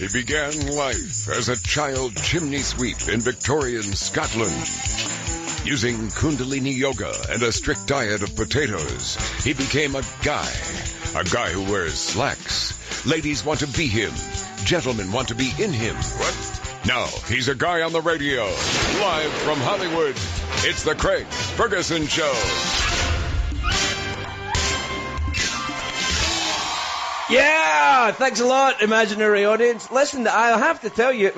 He began life as a child chimney sweep in Victorian Scotland. Using Kundalini yoga and a strict diet of potatoes, he became a guy who wears slacks. Ladies want to be him. Gentlemen want to be in him. What? Now, he's a guy on the radio. Live from Hollywood, it's the Craig Ferguson Show. Yeah, thanks a lot, imaginary audience. Listen, I have to tell you,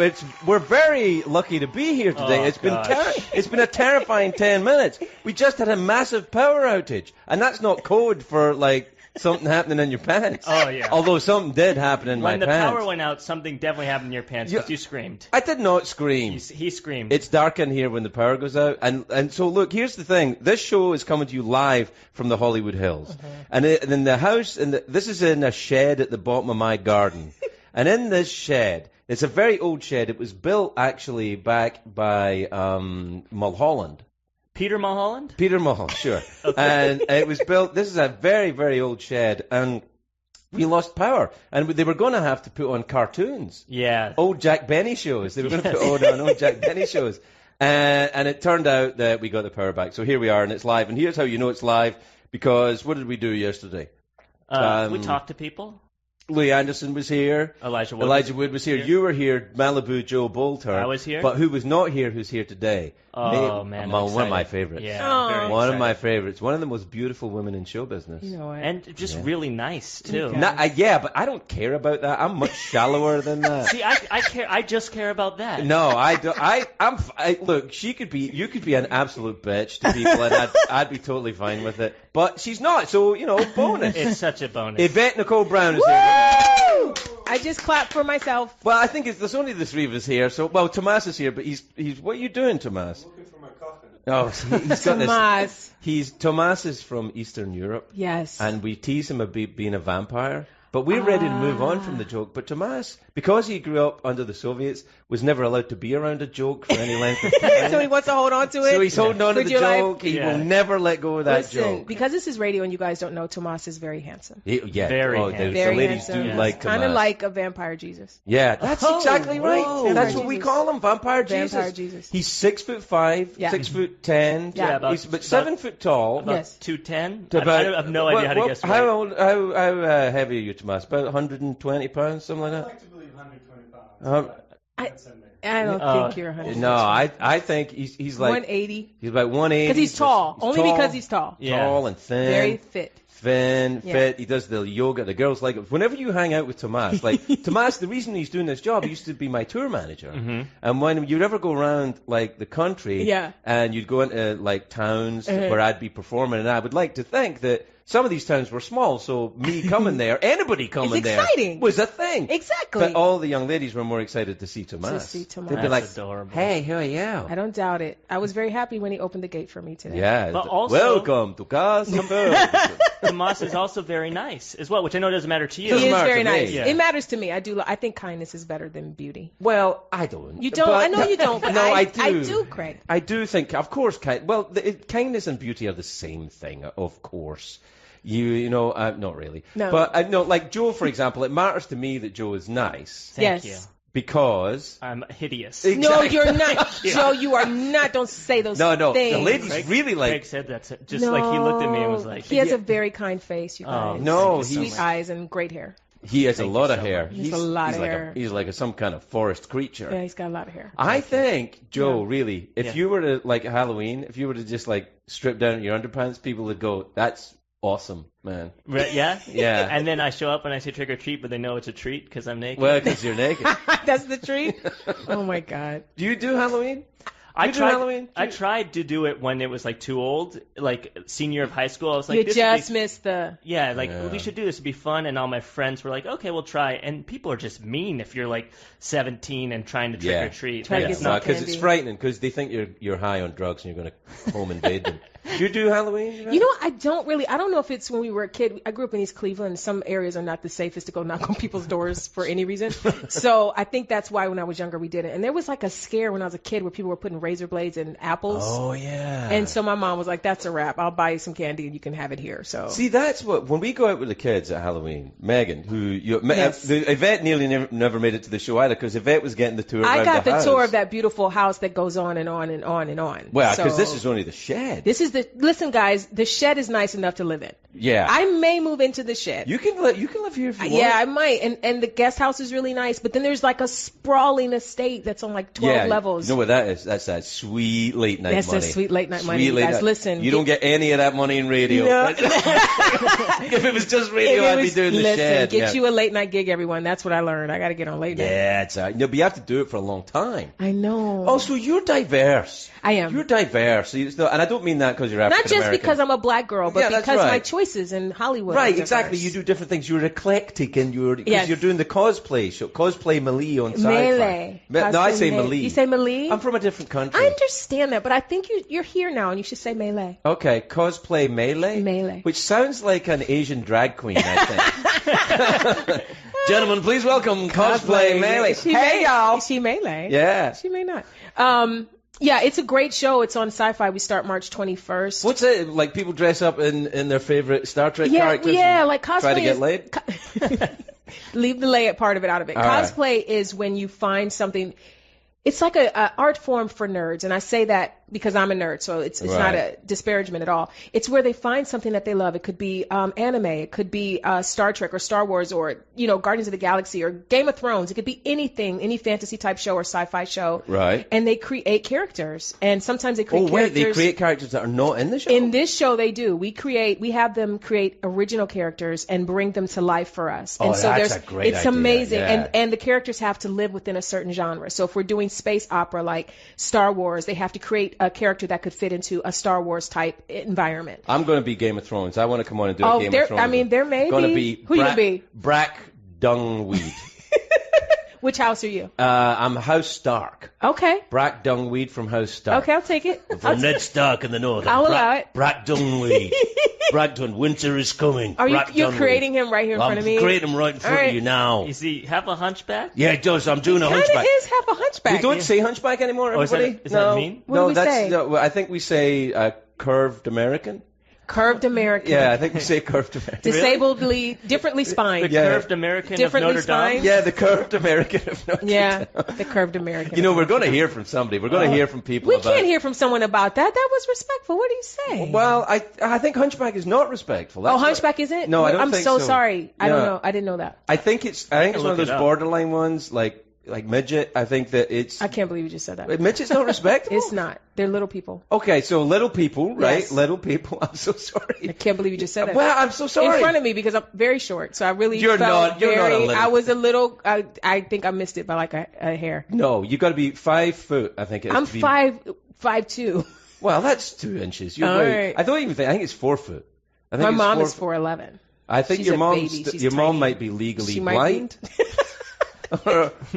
we're very lucky to be here today. It's been a terrifying 10 minutes. We just had a massive power outage, and that's not code for like something happening in your pants. Oh yeah. Although something did happen in my pants. When the power went out, something definitely happened in your pants because you screamed. I did not scream. He screamed. It's dark in here when the power goes out. And so, look, here's the thing. This show is coming to you live from the Hollywood Hills. And in the house, this is in a shed at the bottom of my garden. And in this shed, it's a very old shed. It was built, actually, back by Mulholland. Peter Mulholland? Peter Mulholland, sure. Okay. And it was built, this is a very, very old shed, and we lost power. And they were going to have to put on cartoons. Yeah. Old Jack Benny shows. They were going to put on old Jack Benny shows. And it turned out that we got the power back. So here we are, and it's live. And here's how you know it's live, because what did we do yesterday? We talked to people. Louis Anderson was here. Elijah Wood was here. You were here. Malibu Joe Bolter. I was here. But who was not here, who's here today? Oh, man. One of my favorites. Yeah. One of my favorites. One of the most beautiful women in show business. You know what? And just really nice, too. Yeah, but I don't care about that. I'm much shallower than that. See, I care. I just care about that. No, I don't. Look, you could be an absolute bitch to people, and I'd be totally fine with it. But she's not, so, bonus. It's such a bonus. Yvette Nicole Brown is here. I just clapped for myself. Well, I think there's only the three of us here. So, well, Tomas is here, but he's. What are you doing, Tomas? Looking for my coffin. Oh, he's got Tomas. Tomas is from Eastern Europe. Yes. And we tease him about being a vampire. But we're ready to move on from the joke. But Tomas, because he grew up under the Soviets, was never allowed to be around a joke for any length of time. So he wants to hold on to it? So he's holding on to the joke. He will never let go of that Listen, joke. because this is radio and you guys don't know, Tomas is very handsome. Very handsome. The ladies do like Tomas. Kind of like a vampire Jesus. Yeah, that's exactly right. Whoa. That's what we call him, Vampire Jesus. Vampire Jesus. He's 6'5", 6'10". Yeah. He's about 7 foot tall. About 210. About, I have no idea how to guess. How heavy are you, Tomas? About 120 pounds, something like that. I like to believe 120 pounds. I don't think you're 100. No, I think he's like 180. He's about 180. Because he's tall. He's only tall, because he's tall. Tall and thin. Very fit. Fit. He does the yoga. The girls like it. Whenever you hang out with Tomas, Tomas, the reason he's doing this job, he used to be my tour manager. Mm-hmm. And when you'd ever go around like the country, and you'd go into like towns where I'd be performing, and I would like to think that some of these towns were small, so me coming there, anybody coming there, was a thing. Exactly. But all the young ladies were more excited to see Tomas. They'd be like, adorable. "Hey, who are you?" I don't doubt it. I was very happy when he opened the gate for me today. Yeah. But also, welcome to Casa. Tomas is also very nice as well, which I know doesn't matter to you. He is very nice. Yeah. It matters to me. I think kindness is better than beauty. Well, I don't. You don't? I know you don't, but no, I do. I do, Craig. I do think, of course, kindness and beauty are the same thing, of course. Not really. No. But, like Joe, for example, it matters to me that Joe is nice. Thank you. Because I'm hideous. Exactly. No, you're not. Joe, you are not. Don't say those things. No. The ladies really like... Craig said that. Like he looked at me and was like... He has a very kind face, you guys. Sweet eyes and great hair. He has a lot of hair. He's a lot of hair. He's like some kind of forest creature. Yeah, he's got a lot of hair. I think, Joe, really, if you were to, like Halloween, if you were to just, like, strip down your underpants, people would go, that's awesome, man. Yeah? Yeah. And then I show up and I say trick or treat, but they know it's a treat because I'm naked. Well, because you're naked. That's the treat? Oh, my God. Do you do Halloween? I tried to do it when it was like too old, like senior of high school. I was like, you just missed the... Yeah, we should do this. It'd be fun. And all my friends were like, okay, we'll try. And people are just mean if you're like 17 and trying to trick or treat. Try to get some because candy. it's frightening because they think you're high on drugs and you're going to home invade them. Did you do Halloween? You know, I don't know if it's when we were a kid. I grew up in East Cleveland. Some areas are not the safest to go knock on people's doors for any reason. So I think that's why when I was younger we did it. And there was like a scare when I was a kid where people were putting razor blades in apples. Oh, yeah. And so my mom was like, that's a wrap. I'll buy you some candy and you can have it here. So see, that's what, when we go out with the kids at Halloween, Megan, Yes. Yvette nearly never made it to the show either because Yvette was getting the tour around the house. I got the tour of that beautiful house that goes on and on and on and on. Well, because this is only the shed. Listen, guys, the shed is nice enough to live in. Yeah. I may move into the shed. You can live here if you want. Yeah, I might. And the guest house is really nice. But then there's like a sprawling estate that's on like 12 levels. You know what that is? That's that sweet late night money. That's that sweet late night money. Guys, listen. You don't get any of that money in radio. No. If it was just radio, I'd be doing the shed. Get you a late night gig, everyone. That's what I learned. I got to get on late night. Yeah, it's but you have to do it for a long time. I know. Oh, so you're diverse. I am. You're diverse. And I don't mean that because you're African American. Not just because I'm a black girl, but because my choices in Hollywood. Right, exactly. You do different things. You're eclectic, and you're doing the cosplay show, cosplay Melee on Sci-Fi. Melee. No, I say Melee. You say Melee? I'm from a different country. I understand that, but I think you're here now, and you should say Melee. Okay, cosplay Melee. Melee. Which sounds like an Asian drag queen, I think. Gentlemen, please welcome cosplay Melee. Hey, y'all. Is she Melee? Yeah. She may not. Yeah, it's a great show. It's on Sci-Fi. We start March 21st. What's it like? People dress up in their favorite Star Trek characters. Yeah, like cosplay. Try to get laid. Leave the lay part of it out of it. All cosplay is when you find something. It's like a art form for nerds, and I say that because I'm a nerd, so it's not a disparagement at all. It's where they find something that they love. It could be anime, it could be Star Trek or Star Wars or Guardians of the Galaxy or Game of Thrones. It could be anything, any fantasy type show or sci-fi show. Right. And they create characters, and sometimes they create characters. They create characters that are not in the show. In this show, they do. We have them create original characters and bring them to life for us. Oh, and so that's a great idea. It's amazing, yeah. and the characters have to live within a certain genre. So if we're doing space opera like Star Wars, they have to create a character that could fit into a Star Wars type environment. I'm going to be Game of Thrones. I want to come on and do a Game of Thrones. I mean, there may be. Who you going to be? Brack Dungweed. Which house are you? I'm House Stark. Okay. Brack Dungweed from House Stark. Okay, I'll take it. From Ned Stark in the north. I'll allow it. Brack Dungweed. Brackton, winter is coming. Are you're creating him right here in front of me? I'm creating him right in front of you now. Is he half a hunchback? Yeah, it does. I'm doing a hunchback. It is half a hunchback. We don't say hunchback anymore, everybody? Is that mean? What do we say? No, I think we say curved American. Curved American. Yeah, I think we say curved American. Differently spined. The curved American differently of Notre spined. Dame? Yeah, the curved American of Notre Dame. Yeah, the curved American. We're going to hear from somebody. We're going to hear from people We can't hear from someone about that. That was respectful. What do you say? Well, I think hunchback is not respectful. Hunchback isn't? No, I don't think so. I'm so sorry. I don't know. I didn't know that. I think it's one of those borderline ones, like midget. I think that it's. I can't believe you just said that. Midget's not respectable. It's not. They're little people. Okay, so little people, right? Yes. Little people. I'm so sorry. I can't believe you just said that. Well, I'm so sorry. In front of me because I'm very short, so I really You're not a little. I was a little. I think I missed it by like a hair. No, you got to be 5 foot. I think. I'm 5'2". Well, that's 2 inches. All right. I don't even think. I think it's 4 foot. I think my mom is 4'11". I think She's your tiny. mom might be legally blind.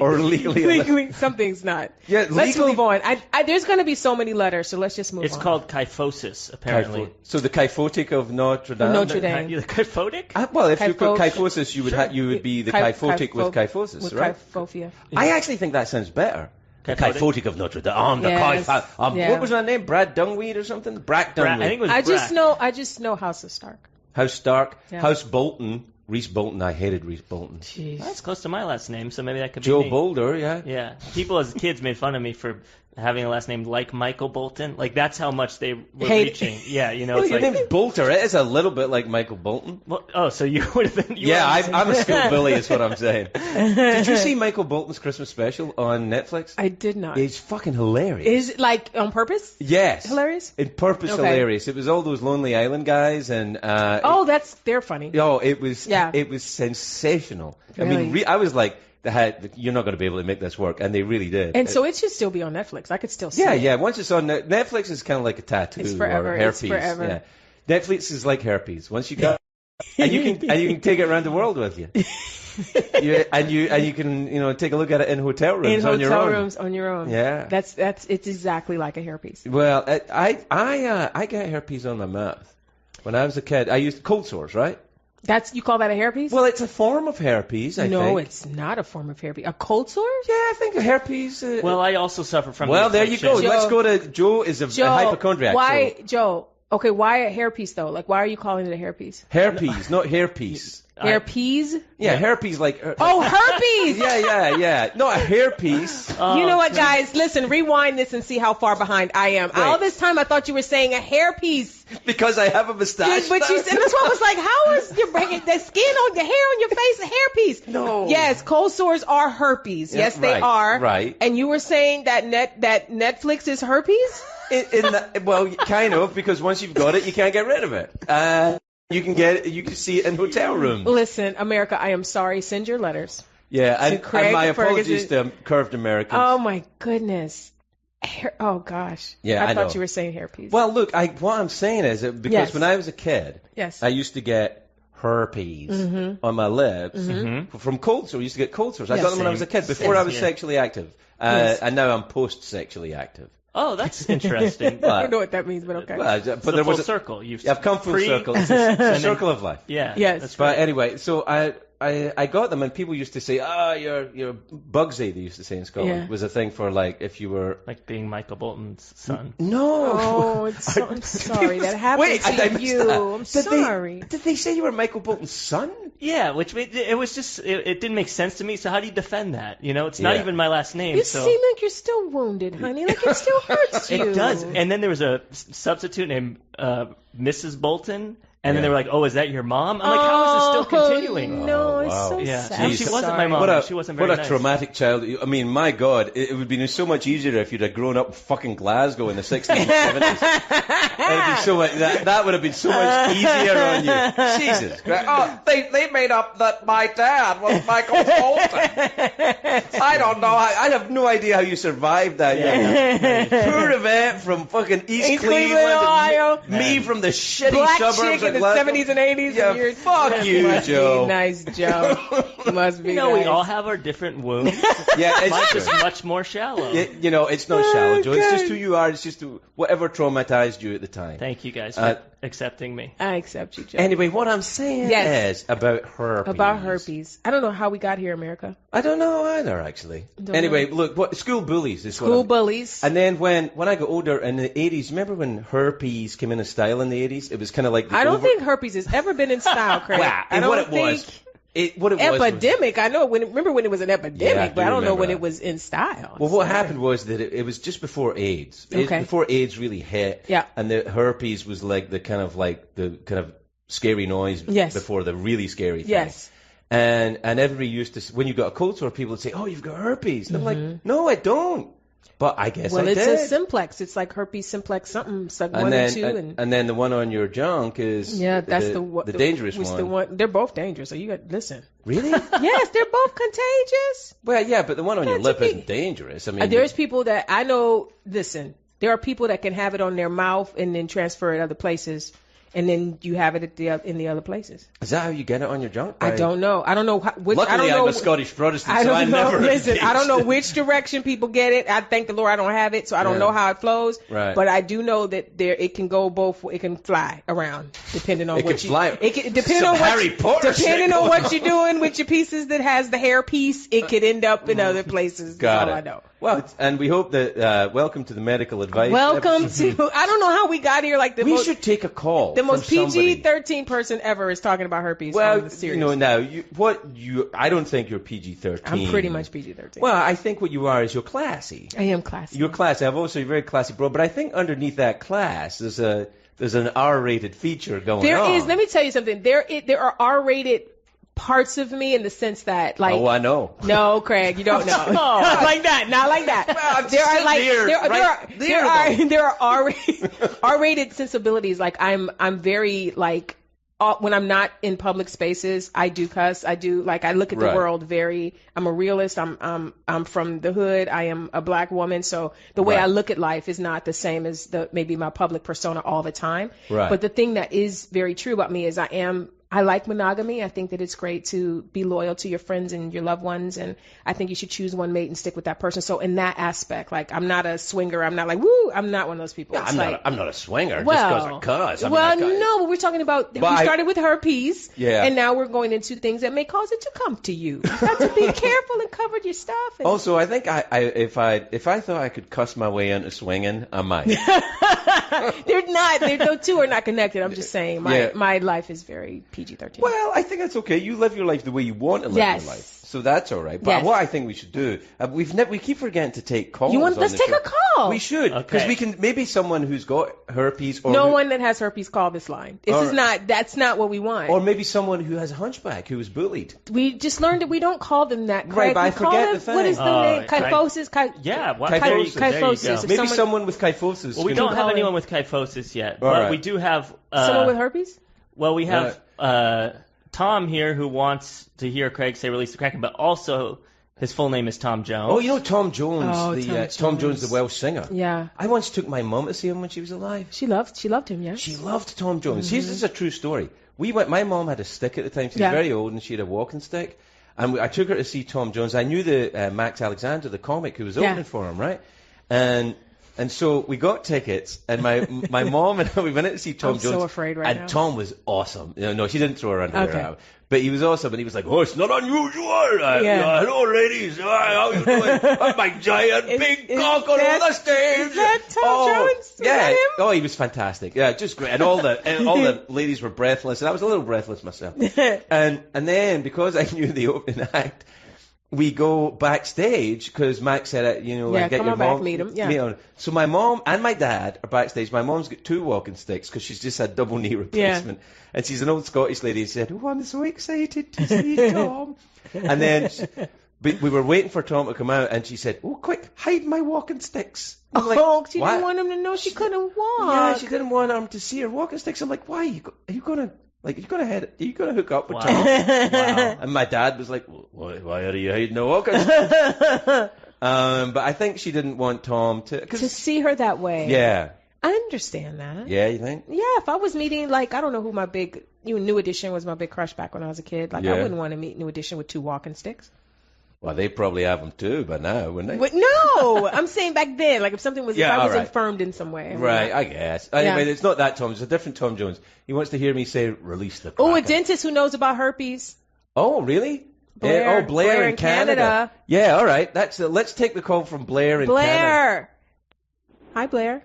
or legally something's not. Yeah, let's move on. There's going to be so many letters, so let's just move on. It's called kyphosis, apparently. So the kyphotic of Notre Dame. Notre Dame. The kyphotic? Well, if you put kyphosis, you would be the kyphotic with kyphosis, right? Kyphophia. I actually think that sounds better. The kyphotic of Notre Dame. What was her name? Brad Dungweed or something? Brack Dungweed. I think it was I just know House of Stark. House Stark. Yeah. House Bolton. Reese Bolton. I hated Reese Bolton. Jeez. That's close to my last name, so maybe that could be Joe me. Boulder, yeah. Yeah. People as kids made fun of me for having a last name like Michael Bolton. Like, that's how much they were reaching. Yeah, Well, it's your like... name's Bolter. It is a little bit like Michael Bolton. Well, so you would have been... I'm a school bully is what I'm saying. Did you see Michael Bolton's Christmas special on Netflix? I did not. It's fucking hilarious. Is it like on purpose? Yes. Hilarious? In purpose hilarious. It was all those Lonely Island guys and... they're funny. Oh, it was sensational. Really? I mean, I was like... You're not going to be able to make this work, and they really did. And so it should still be on Netflix. I could still see it. Yeah. Once it's on Netflix, is kind of like a tattoo it's forever. or herpes. It's forever. Yeah. Netflix is like herpes. Once you got, and you can take it around the world with you. and you can take a look at it in hotel rooms in on your hotel own. rooms on your own. Yeah. It's exactly like a hairpiece. Well, I got hairpiece on my mouth when I was a kid. I used cold sores, right? You call that a hairpiece? Well, it's a form of hairpiece, I think. No, it's not a form of hairpiece. A cold sore? Yeah, I think a hairpiece. Well, I also suffer from. Well, there you go. Joe, Let's go to Joe. Is a hypochondriac. Why, Joe? Okay, why a hairpiece though? Like, why are you calling it a hairpiece? Hairpiece, not hairpiece. Hairpiece? Yeah, hairpiece like. Oh, herpes! Yeah. No, a hairpiece. You know what, guys? Listen, rewind this and see how far behind I am. Wait. All this time I thought you were saying a hairpiece. Because I have a mustache. But you said, that's what I was like, how is your the skin on the hair on your face a hairpiece? No. Yes, cold sores are herpes. Yeah, yes, they right, are. right. And you were saying that Netflix is herpes? Well, kind of, because once you've got it, you can't get rid of it. You can see it in hotel rooms. Listen, America, I am sorry. Send your letters. Yeah, and my Ferguson. apologies to curved Americans. Oh my goodness. Oh gosh. Yeah, I thought know. you were saying hairpiece. Well, look, what I'm saying is that because Yes. when I was a kid, Yes. I used to get herpes on my lips from cold sores. I used to get cold sores. I Yes. got them when I was a kid, before I was Same. sexually active. Yes. And now I'm post-sexually active. Oh, that's interesting. I don't know what that means, but okay. But It's there a full was circle. I've come full circle. It's a circle of life. Yeah. Yes. That's But right. anyway, so I got them, and people used to say, you're Bugsy, they used to say in Scotland, Yeah. was a thing for, like, if you were... Like being Michael Bolton's son. No! Oh, I'm sorry. That happened Wait, to I missed you. that. I'm sorry. Did they say you were Michael Bolton's son? Yeah, which made, it was just it didn't make sense to me. So how do you defend that? You know, it's not Yeah. even my last name. You so seem like you're still wounded, honey. Like it still hurts you. it does. And then there was a substitute named Mrs. Bolton. And then they were like, "Oh, is that your mom?" I'm like, "How is this still continuing?" No, Oh, it's wow. so Yeah, sad. she wasn't my mom. What a, she wasn't very what a nice. traumatic child. I mean, my God, it would have been so much easier if you'd have grown up in fucking Glasgow in the 60s and 70s. That would have been so much easier on you. Jesus Christ. Oh, they made up that my dad was Michael Bolton. I don't know. I have no idea how you survived that. Poor Yvette from fucking East Cleveland, Ohio. Me from the shitty Black suburbs chick of in the Glasgow. 70s and 80s. Yeah, and you're, fuck you, must Joe. Be nice, Joe. Must be You know, nice. we all have our different wounds. Yeah, it's Mine's true. just much more shallow. It's not shallow, Joe. It's God. just who you are. It's just whatever traumatized you at the time. Thank you guys for accepting me. I accept you, Joe. Anyway, what I'm saying Yes. is about herpes. About herpes. I don't know how we got here, America. I don't know either, actually. Don't Anyway, know. look, school bullies is School what bullies. And then when I got older in the 80s, remember when herpes came into style in the 80s? It was kind of like the I don't think herpes has ever been in style, Craig. Well, I don't what it think was. What it was. epidemic. I know. Remember when it was an epidemic, Yeah, I but do I don't know remember when that. it was in style. Well, what happened was that it was just before AIDS. Okay. Before AIDS really hit. Yeah. And the herpes was like the kind of scary noise Yes. before the really scary thing. Yes. And everybody used to, when you got a cold sore, people would say, "Oh, you've got herpes." And I'm like, "No, I don't." But I guess Well, I it's did. a simplex. It's like herpes simplex something, like and 1 then, and 2. and then the one on your junk is that's the dangerous one. The one. They're both dangerous. So you got listen. Really? Yes, they're both contagious. Well, yeah, but the one on your Got lip to be- isn't dangerous. I mean, There's people that I know. Listen, there are people that can have it on their mouth and then transfer it other places, and then you have it in the other places. is that how you get it on your junk? I don't know. I don't know which. Luckily, I don't know. I'm a Scottish Protestant, I so I don't know. never. Listen, I don't know tasted- which direction people get it. I thank the Lord I don't have it, so I don't Yeah. know how it flows. Right. But I do know that it can go both. It can fly around depending on It what can you. fly. It can depending Some on what. Harry Potter shit Depending on going what on. you're doing with your pieces that has the hair piece, it could end up in other places. Got That's all it. I know. Well, and we hope that welcome to the medical advice. Welcome episode. to. I don't know how we got here. Like the We most. should take a call. The most from somebody. PG-13 person ever is talking about herpes. Well, on the series. now I don't think you're PG-13. I'm pretty much PG-13. Well, I think what you are is you're classy. I am classy. You're classy. I've also a very classy bro, but I think underneath that class there's an R-rated feature going There on. is. Let me tell you something. There are R-rated parts of me in the sense that, like, Oh, I know. no, Craig, you don't know. Not like that. Not like that. Well, I'm there just are like sitting here, there are R-rated sensibilities. Like I'm very like when I'm not in public spaces, I do cuss. I do like I look at the Right. world very. I'm a realist. I'm from the hood. I am a black woman, so the way Right. I look at life is not the same as maybe my public persona all the time. Right. But the thing that is very true about me is I I like monogamy. I think that it's great to be loyal to your friends and your loved ones, and I think you should choose one mate and stick with that person. So in that aspect, like, I'm not a swinger. I'm not like, woo, I'm not one of those people. Yeah, I'm not a swinger well, just because. No, but we're talking about, we started with herpes, and now we're going into things that may cause it to come to you. You have to be careful and cover your stuff. And also, I think if I thought I could cuss my way into swinging, I might. They're not. The two are not connected. I'm just saying. My life is very PG-13. Well, I think that's okay. You live your life the way you want to live your life. So that's all right. But what I think we should do, we keep forgetting to take calls. Let's take a call. We should, because we can, maybe someone who's got herpes. Or no one that has herpes, call this line. That's not what we want. Or maybe someone who has a hunchback who was bullied. We just learned that we don't call them that. Right, but I forget the thing. What is the name? Kyphosis? Kyphosis. Maybe someone with kyphosis. Well, we don't have anyone with kyphosis yet, but right. we do have... someone with herpes? Well, we have Tom here who wants to hear Craig say "Release the Kraken," but also his full name is Tom Jones. Oh, you know Tom Jones, Tom Jones, the Welsh singer. Yeah. I once took my mum to see him when she was alive. She loved him, yeah. She loved Tom Jones. This is a true story. My mum had a stick at the time. She was very old and she had a walking stick. And I took her to see Tom Jones. I knew the Max Alexander, the comic, who was opening for him, right? And so we got tickets, and my mom and I, we went out to see Tom Jones. I'm so afraid right now. And Tom was awesome. No, she didn't throw her underwear out. But he was awesome, and he was like, "Oh, it's not unusual. Hello, ladies. How you doing? I'm my giant big cock on the stage." Is that Tom Jones? Was that him? Oh, he was fantastic. Yeah, just great. And all the ladies were breathless, and I was a little breathless myself. And then, because I knew the opening act, we go backstage because Max said, get come your on mom. Back, meet him. So my mom and my dad are backstage. My mom's got 2 walking sticks because she's just had double knee replacement. And she's an old Scottish lady. And she said, "Oh, I'm so excited to see Tom." And then we were waiting for Tom to come out, and she said, "Oh, quick, hide my walking sticks." I'm like, she didn't want him to know she couldn't walk. Yeah, she didn't want him to see her walking sticks. I'm like, why? Are you gonna hook up with Tom? Wow. And my dad was like, why are you hiding the walking sticks? But I think she didn't want Tom to see her that way. Yeah. I understand that. Yeah, you think? Yeah, if I was meeting, I don't know who my New Edition was my big crush back when I was a kid. I wouldn't want to meet New Edition with 2 walking sticks. Well, they probably have them too by now, wouldn't they? But no, I'm saying back then, if something was, if I was infirmed in some way. Right, I guess. Anyway, it's not that Tom. It's a different Tom Jones. He wants to hear me say, "Release the Kraken." Oh, a dentist who knows about herpes. Oh, really? Blair. Blair in Canada. Yeah, all right. Let's take the call from Blair in Canada. Hi, Blair.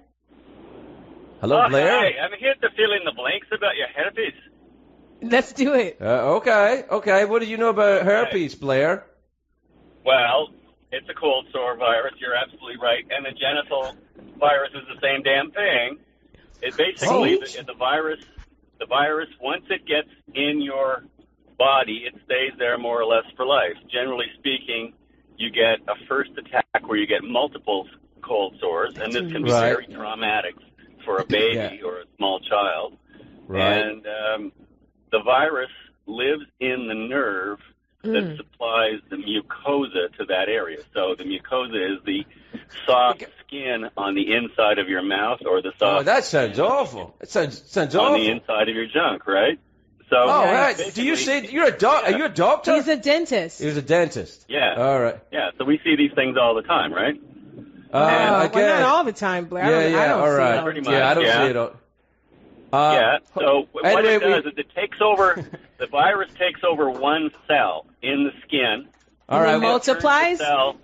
Hello, Blair. Hi, I'm here to fill in the blanks about your herpes. Let's do it. Okay. What do you know about herpes, Blair? Well, it's a cold sore virus. You're absolutely right. And the genital virus is the same damn thing. It basically, the virus, once it gets in your body, it stays there more or less for life. Generally speaking, you get a first attack where you get multiple cold sores, and this can be very traumatic for a baby or a small child. Right. And the virus lives in the nerve that supplies the mucosa to that area. So the mucosa is the soft skin on the inside of your mouth, or the soft. Oh, that sounds awful. It sounds awful. On the inside of your junk, right? So. Oh, right. Do you say you're a doctor? Are you a doctor? He's a dentist. He was a dentist. Yeah. All right. Yeah. So we see these things all the time, right? Well, not all the time, Blair. I don't all right. Pretty much, I don't see it all. So what it does is it takes over. The virus takes over one cell in the skin. All right. Multiplies. Cell.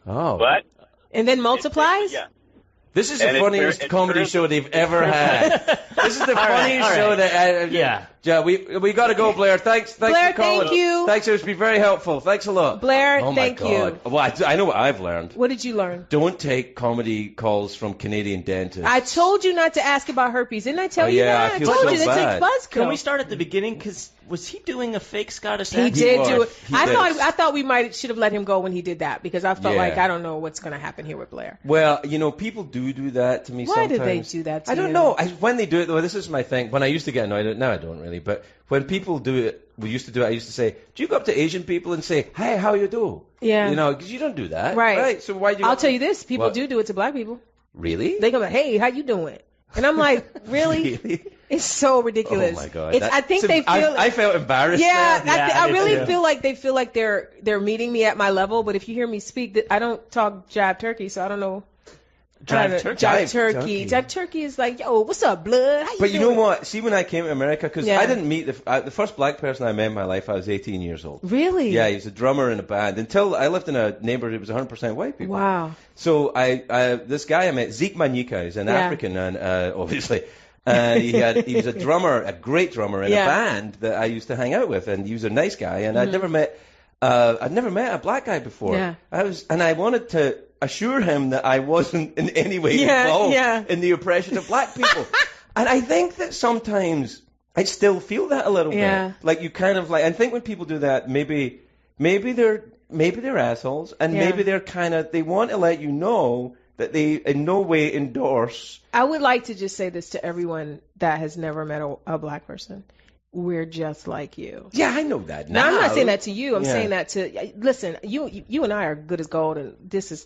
Oh. What? And then multiplies. Yeah. This is the funniest comedy show they've ever had. This is the funniest show that. Yeah, we got to go, Blair. Thanks Blair, for calling. Thank you. Thanks, it's been very helpful. Thanks a lot. Blair, oh my thank God. you. Well, I know what I've learned. What did you learn? Don't take comedy calls from Canadian dentists. I told you not to ask about herpes. Didn't I tell you that? I feel told so you bad. Buzzkill. Can we start at the beginning? Because was he doing a fake Scottish He accent? did do it. I thought we should have let him go when he did that, because I felt like I don't know what's going to happen here with Blair. Well, people do that to me Why sometimes. do they do that to I don't you? know. When they do it, though, this is my thing. When I used to get annoyed, now I don't really, but when people do it, we used to do it, I used to say, do you go up to Asian people and say, "Hey, how you do?" Yeah. Because you don't do that. Right. So why do you... I'll tell you this. People do it to black people. Really? They go like, "Hey, how you doing?" And I'm like, really? It's so ridiculous. Oh my God! I think they feel. I felt embarrassed. Yeah, I really feel like they feel like they're meeting me at my level. But if you hear me speak, I don't talk jive turkey, so I don't know. Jive turkey is like, yo, what's up, blood? But you know what? See, when I came to America, because I didn't meet the first black person I met in my life, I was 18 years old. Really? Yeah, he was a drummer in a band. Until I lived in a neighborhood, it was 100% white people. Wow. So this guy I met, Zeke Manyika, is an African, and obviously. He was a drummer, a great drummer in a band that I used to hang out with, and he was a nice guy. And I'd never met a black guy before. Yeah. I wanted to assure him that I wasn't in any way involved in the oppression of black people. And I think that sometimes I still feel that a little bit. Like you kind of like, I think when people do that, maybe they're assholes, and maybe they want to let you know that they in no way endorse. I would like to just say this to everyone that has never met a black person. We're just like you. Yeah, I know that. Now, I'm not saying that to you. I'm saying that to, listen, you and I are good as gold, and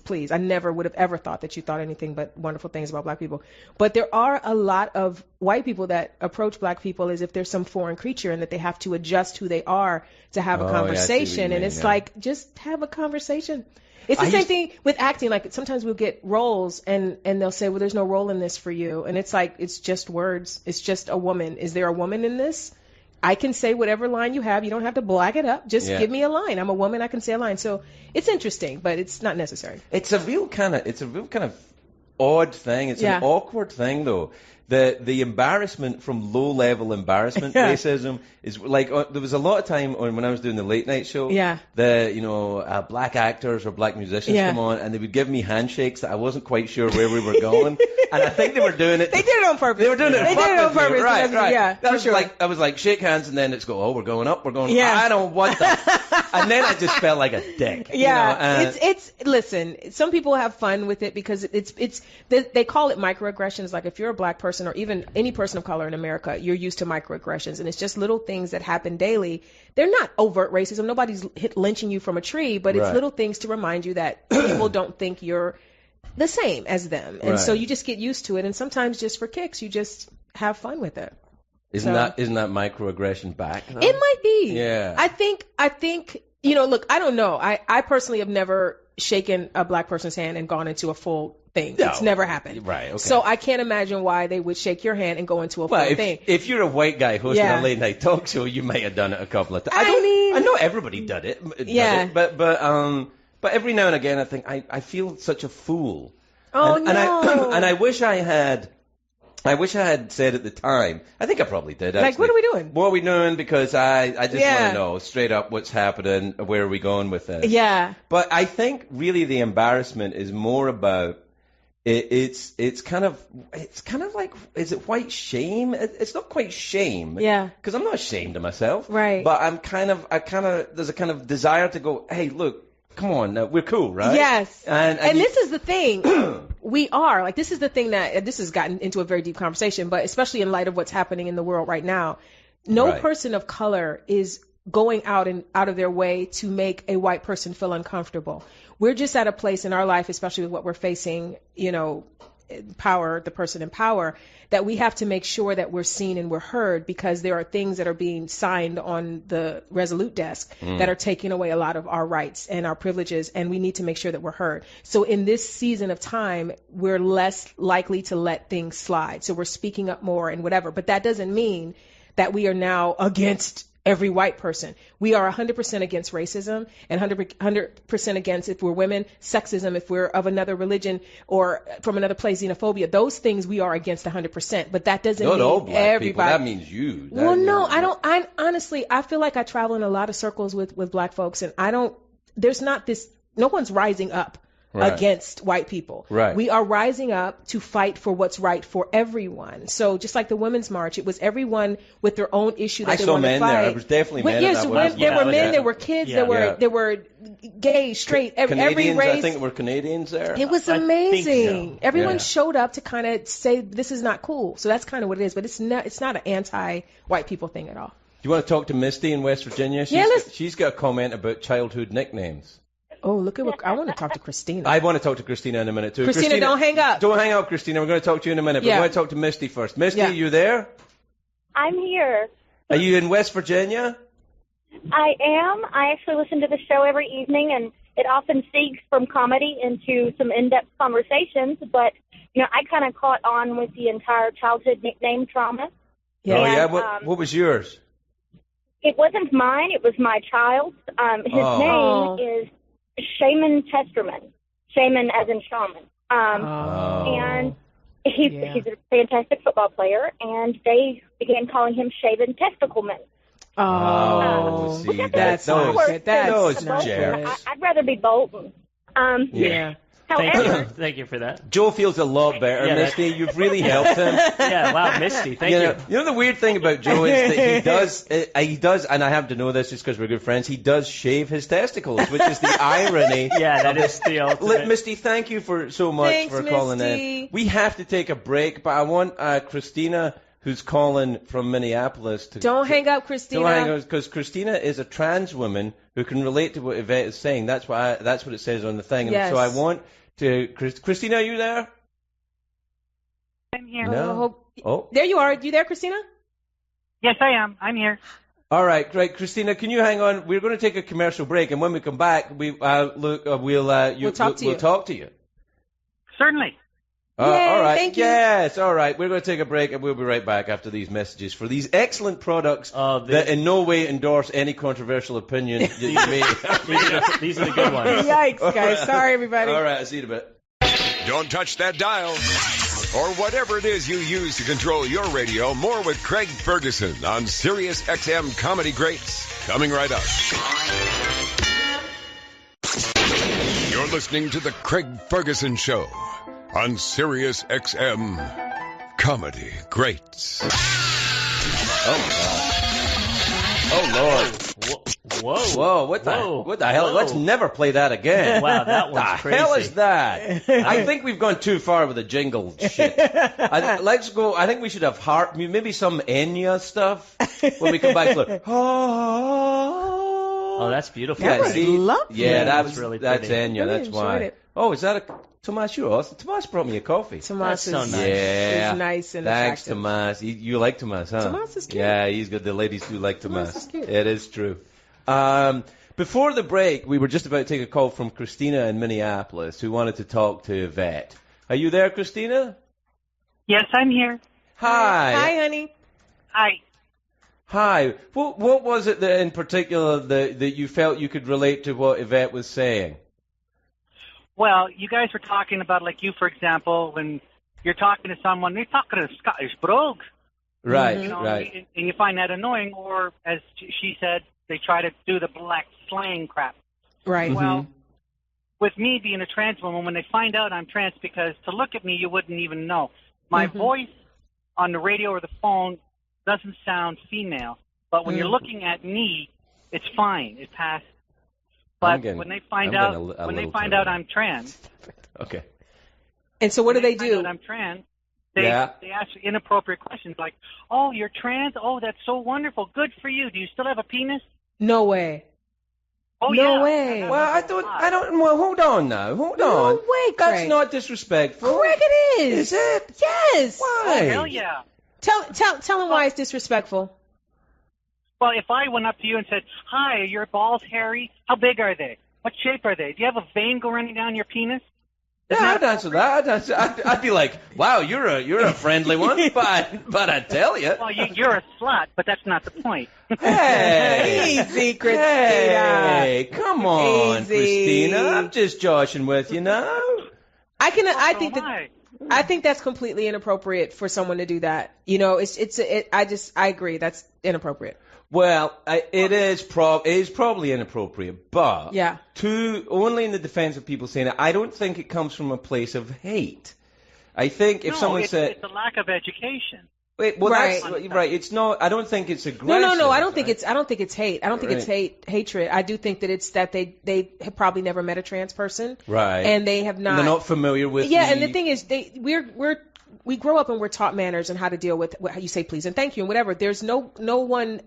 please, I never would have ever thought that you thought anything but wonderful things about black people. But there are a lot of white people that approach black people as if they're some foreign creature and that they have to adjust who they are to have a conversation. And it's like, just have a conversation. It's the same thing with acting. Like sometimes we'll get roles and they'll say, well, there's no role in this for you. And it's like, it's just words. It's just a woman. Is there a woman in this? I can say whatever line you have. You don't have to black it up. Just give me a line. I'm a woman. I can say a line. So it's interesting, but it's not necessary. It's a real kind of odd thing. It's an awkward thing, though. The embarrassment from low-level embarrassment racism is like there was a lot of time when I was doing the late-night show. Black actors or black musicians come on and they would give me handshakes that I wasn't quite sure where we were going, and I think they were doing it. They did it on purpose. They were doing it. They did it on purpose. Right. Yeah, I was like shake hands, and then it's go. Oh, we're going up. We're going. Yeah. I don't want that. And then I just felt like a dick. Yeah. It's listen. Some people have fun with it because they call it microaggressions. Like if you're a black person or even any person of color in America, you're used to microaggressions, and it's just little things that happen daily. They're not overt racism. Nobody's lynching you from a tree, but it's little things to remind you that people don't think you're the same as them, and so you just get used to it. And sometimes, just for kicks, you just have fun with it. Isn't that microaggression back, though? It might be. Yeah. I think. Look, I don't know. I personally have never shaken a black person's hand and gone into a full thing. No. It's never happened. Right. Okay. So I can't imagine why they would shake your hand and go into a full thing. If you're a white guy hosting a late night talk show, you might have done it a couple of times. I know everybody did it. But every now and again, I think I feel such a fool. Oh, no. And I wish I had said at the time. I think I probably did. Actually. Like, what are we doing? What are we doing? Because I just want to know straight up what's happening. Where are we going with this? Yeah. But I think really the embarrassment is more about it's kind of like, is it white shame? It's not quite shame. Yeah. Because I'm not ashamed of myself. Right. But there's a kind of desire to go, hey, look. Come on, we're cool, right? Yes. And this is the thing. We are. Like, this is the thing that this has gotten into a very deep conversation, but especially in light of what's happening in the world right now, no person of color is going out of their way to make a white person feel uncomfortable. We're just at a place in our life, especially with what we're facing, power, the person in power, that we have to make sure that we're seen and we're heard, because there are things that are being signed on the Resolute desk that are taking away a lot of our rights and our privileges, and we need to make sure that we're heard. So in this season of time, we're less likely to let things slide. So we're speaking up more and whatever, but that doesn't mean that we are now against every white person. We are 100% against racism and 100% against, if we're women, sexism, if we're of another religion or from another place, xenophobia. Those things we are against 100%, but that doesn't mean all black everybody. People. That means you. I honestly, I feel like I travel in a lot of circles with black folks, and there's not this, no one's rising up against white people. Right. We are rising up to fight for what's right for everyone. So just like the Women's March, it was everyone with their own issue that they wanted to fight. There was definitely men. There were men, there were kids, there were gay, straight, every race. I think there were Canadians there. It was amazing. So. Everyone showed up to kind of say this is not cool. So that's kind of what it is. But it's not an anti-white people thing at all. Do you want to talk to Misty in West Virginia? She's got a comment about childhood nicknames. Oh, look at what I want to talk to Christina. I want to talk to Christina in a minute too. Christina, don't hang up. Don't hang up, Christina. We're going to talk to you in a minute. But I want to talk to Misty first. Misty, you there? I'm here. Are you in West Virginia? I am. I actually listen to the show every evening, and it often seeks from comedy into some in-depth conversations. But, I kind of caught on with the entire childhood nickname trauma. Yeah. Oh, yeah? What was yours? It wasn't mine. It was my child's. His name is Shaman Testerman. Shaman as in shaman. And he's a fantastic football player, and they began calling him Shaven Testicleman. See, that's not good. That's not good. I'd rather be Bolton. Yeah. However, thank you for that. Joe feels a lot better, Misty. You've really helped him. Yeah, wow, Misty, thank you. You know the weird thing about Joe is that he does, and I happen to know this just because we're good friends, he does shave his testicles, which is the irony. Yeah, that is the ultimate. Misty, thank you so much for calling in. We have to take a break, but I want Christina, who's calling from Minneapolis. Don't hang up, Christina. Don't hang up, because Christina is a trans woman who can relate to what Yvette is saying. That's what it says on the thing. Yes. And so I want to... Christina, are you there? I'm here. No. There you are. You there, Christina? Yes, I am. I'm here. All right, great. Christina, can you hang on? We're going to take a commercial break, and when we come back, we'll talk to you. Certainly. All right. Thank you. Yes, all right. We're going to take a break, and we'll be right back after these messages for these excellent products that in no way endorse any controversial opinion that you may. These are the good ones. Yikes, guys. Sorry, everybody. All right, I'll see you in a bit. Don't touch that dial. Or whatever it is you use to control your radio. More with Craig Ferguson on Sirius XM Comedy Greats. Coming right up. You're listening to The Craig Ferguson Show on Sirius XM Comedy Greats. Oh, my God. Oh, Lord. Whoa, what the hell? Whoa. Let's never play that again. Wow, that one's crazy. The hell is that? I think we've gone too far with the jingle shit. Let's go. I think we should have maybe some Enya stuff when we come back. Like, oh, that's beautiful. That was lovely. Yeah, that's really pretty. That's Enya. That's why. It. Oh, is that a... Tomas, you're awesome. Tomas brought me a coffee. Tomas is so nice. Yeah. Is nice and Thanks, attractive. Tomas. You like Tomas, huh? Tomas is cute. Yeah, he's good. The ladies do like Tomas. Tomas is cute. It is true. Before the break, we were just about to take a call from Christina in Minneapolis who wanted to talk to Yvette. Are you there, Christina? Yes, I'm here. Hi. Hi, honey. Hi. Hi. What was it that in particular that you felt you could relate to what Yvette was saying? Well, you guys were talking about, like you, for example, when you're talking to someone, they're talking to Scottish brogue. Right, right. And you find that annoying, or, as she said, they try to do the black slang crap. Right. Well, with me being a trans woman, when they find out I'm trans, because to look at me, you wouldn't even know. My voice on the radio or the phone doesn't sound female, but when you're looking at me, it's fine. It passed. But when they find out, I'm trans. Okay. And so what do they do? When they find out I'm trans, they ask inappropriate questions like, "Oh, you're trans? Oh, that's so wonderful. Good for you. Do you still have a penis?" No way. Oh, no way. Well, I don't. Well, hold on now. Hold on. No way, Craig. That's not disrespectful. Craig, it is. Is it? Yes. Why? Oh, hell yeah. Tell him why it's disrespectful. Well, if I went up to you and said, "Hi, are your balls hairy? How big are they? What shape are they? Do you have a vein go running down your penis?" Yeah, I'd answer that. I'd be like, "Wow, you're a friendly one," but I tell you. Well, you're a slut, but that's not the point. Hey, easy, Christina. Hey, come on, Easy. Christina. I'm just joshing with you now. I think that's completely inappropriate for someone to do that. You know, I agree. That's inappropriate. Well, it is probably inappropriate, but only in the defense of people saying it, I don't think it comes from a place of hate. I think if someone said it's a lack of education. That's right. It's not. I don't think it's aggressive. No. I don't think it's hate. I don't think it's hatred. I do think that it's that they have probably never met a trans person, right? And they have not. And they're not familiar with. Yeah, and the thing is, we grow up and we're taught manners and how to deal with how you say please and thank you and whatever. There's no one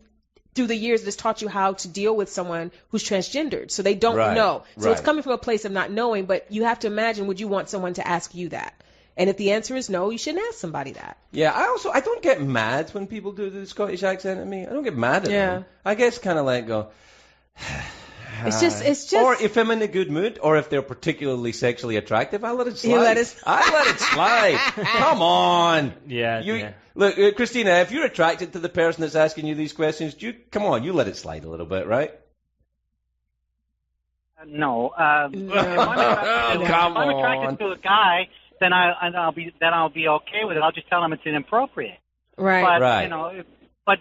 through the years that's taught you how to deal with someone who's transgendered, so they don't know. So it's coming from a place of not knowing. But you have to imagine: would you want someone to ask you that? And if the answer is no, you shouldn't ask somebody that. Yeah, I don't get mad when people do the Scottish accent at me. I don't get mad at them. I guess kind of like go. It's just. Or if I'm in a good mood, or if they're particularly sexually attractive, I let it slide. I let it slide. Come on. Yeah. Look, Christina, if you're attracted to the person that's asking you these questions, come on, you let it slide a little bit, right? No. Come if I'm attracted to a guy, then I'll be okay with it. I'll just tell him it's inappropriate. Right. But, right. But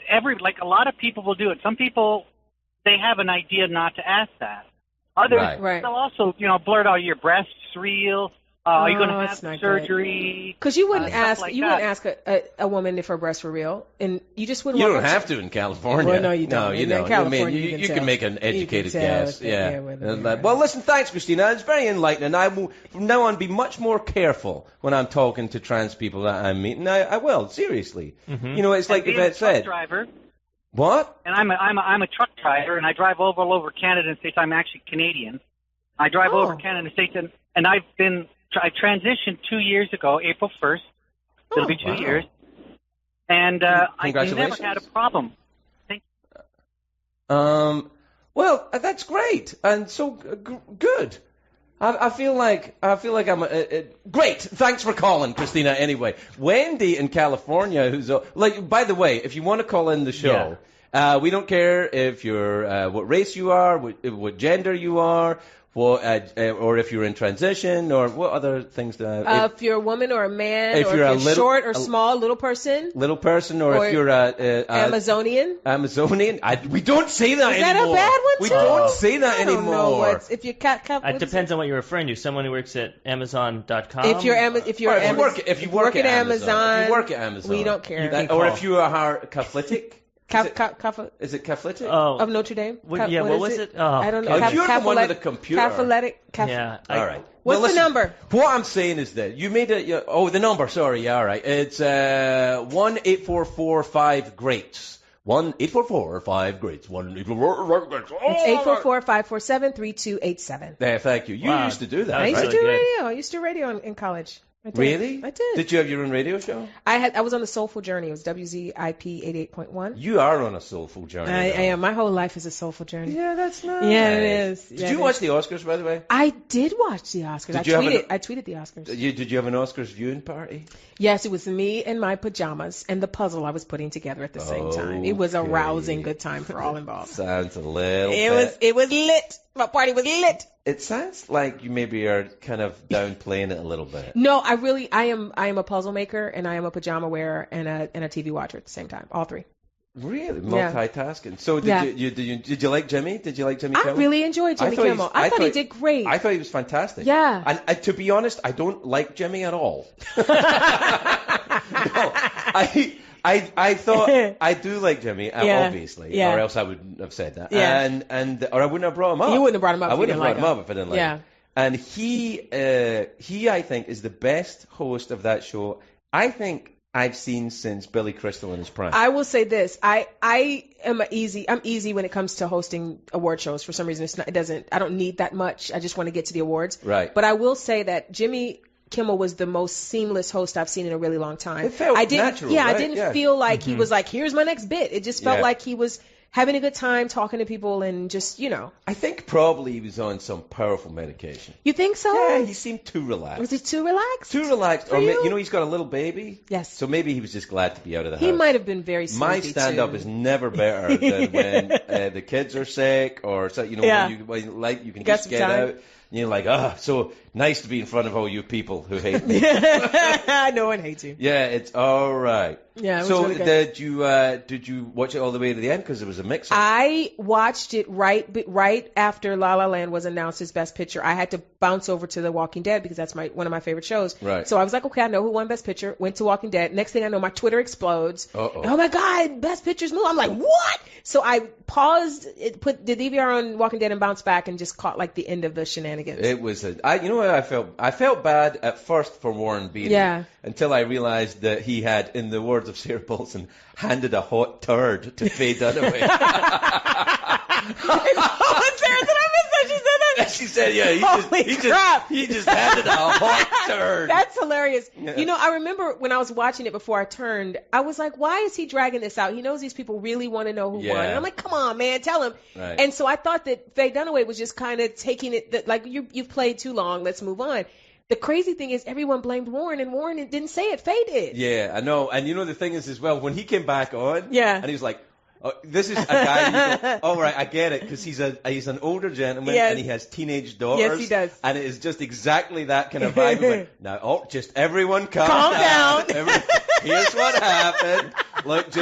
a lot of people will do it. Some people, they have an idea not to ask that. Others, they'll also, blurt out your breasts real. Are you going to have surgery? Because you wouldn't ask. You wouldn't ask a woman if her breasts were real, and you just wouldn't. You don't have to in California. Well, no, you don't. No, you know. California, you can make an educated guess. Yeah. Right. Well, listen. Thanks, Christina. It's very enlightening. I will from now on be much more careful when I'm talking to trans people that I'm meeting. I will seriously. Mm-hmm. It's like Yvette said. Driver. What? And I'm a truck driver, and I drive all over Canada and States. I'm actually Canadian. I drive over Canada and States, and I transitioned 2 years ago, April 1st. It'll be 2 years. And I never had a problem. Well, that's great. And so good. I feel like I'm great. Thanks for calling, Christina. Anyway, Wendy in California, who's by the way, if you want to call in the show, we don't care if you're what race you are, what gender you are. Or if you're in transition, or what other things do I... if you're a woman or a man, if or you're if you're short or small, little person, or if you're Amazonian. We don't say that anymore. Is that a bad one too? We don't say that anymore. I don't know what's, if you're it depends on what you're referring to. Someone who works at Amazon.com. If you work at Amazon, we don't care. Or if you are catholitic. Is it Catholic? Of Notre Dame? What was it? I don't know. You're the one with the computer. Yeah. All right. What's the number? What I'm saying is that you made the number. Sorry. Yeah, all right. It's 1-844-5-GREATS. 1-844-5-GREATS. 1-844-5-GREATS. It's 844-547-3287. Yeah, thank you. You used to do that. I used to do radio. I used to do radio in college. I did. Really? I did. Did you have your own radio show? I was on the Soulful Journey. It was WZIP 88.1. You are on a soulful journey. I am. My whole life is a soulful journey. Yeah, that's nice. Yeah, it is. Did you watch the Oscars, by the way? I did watch the Oscars. I tweeted the Oscars. Did you have an Oscars viewing party? Yes, it was me in my pajamas and the puzzle I was putting together at the same time. It was a rousing good time for all involved. Sounds a little It was lit. My party was lit. It sounds like you maybe are kind of downplaying it a little bit. No, I am a puzzle maker, and I am a pajama wearer and a TV watcher at the same time. All three. Really? Multitasking. Yeah. So did you like Jimmy? Did you like Jimmy Kimmel? I really enjoed Jimmy Kimmel. I thought he did great. I thought he was fantastic. Yeah. And to be honest, I don't like Jimmy at all. No, I thought I do like Jimmy, obviously, or else I wouldn't have said that. Yeah. Or I wouldn't have brought him up. You wouldn't have brought him up. I wouldn't have brought him up if I didn't like him. And he, I think, is the best host of that show I think I've seen since Billy Crystal in his prime. I will say this: I'm easy when it comes to hosting award shows. For some reason, I don't need that much. I just want to get to the awards. Right. But I will say that Jimmy Kimmel was the most seamless host I've seen in a really long time. It felt natural. Yeah, right? I didn't feel like he was like, here's my next bit. It just felt like he was having a good time talking to people and just, I think probably he was on some powerful medication. You think so? Yeah, he seemed too relaxed. Was he too relaxed? Too relaxed. Or he's got a little baby. Yes. So maybe he was just glad to be out of the house. He might have been very sleepy. My stand-up is never better than when the kids are sick or so, when you can just get out. And you're like, so nice to be in front of all you people who hate me. No one hates you. Yeah, it's all right. Yeah, it was so really good. did you watch it all the way to the end because there was a mix-up? I watched it right after La La Land was announced as Best Picture. I had to bounce over to The Walking Dead because that's one of my favorite shows. Right. So I was like, okay, I know who won Best Picture. Went to Walking Dead. Next thing I know, my Twitter explodes. Uh-oh. Oh my God, Best Picture's moved. I'm like, what? So I paused, put the DVR on Walking Dead and bounced back and just caught like the end of the shenanigans. It was what I felt? I felt bad at first for Warren Beatty. Yeah. Until I realized that he had, in the words of Sarah Paulson, handed a hot turd to Faye Dunaway. Sarah, did I miss that? She said that? She said, yeah, he just handed a hot turn. That's hilarious. Yeah. You know, I remember when I was watching it before I turned, I was like, why is he dragging this out? He knows these people really want to know who won. And I'm like, come on, man, tell him. Right. And so I thought that Faye Dunaway was just kind of taking it, like, you've played too long, let's move on. The crazy thing is everyone blamed Warren, and Warren didn't say it. Faye did. Yeah, I know. And you know the thing is as well, when he came back on, and he was like, oh, this is a guy you go, oh, right, I get it, because he's an older gentleman, and he has teenage daughters. Yes, he does. And it is just exactly that kind of vibe. Like, now, just everyone calm down. Here's what happened. Look,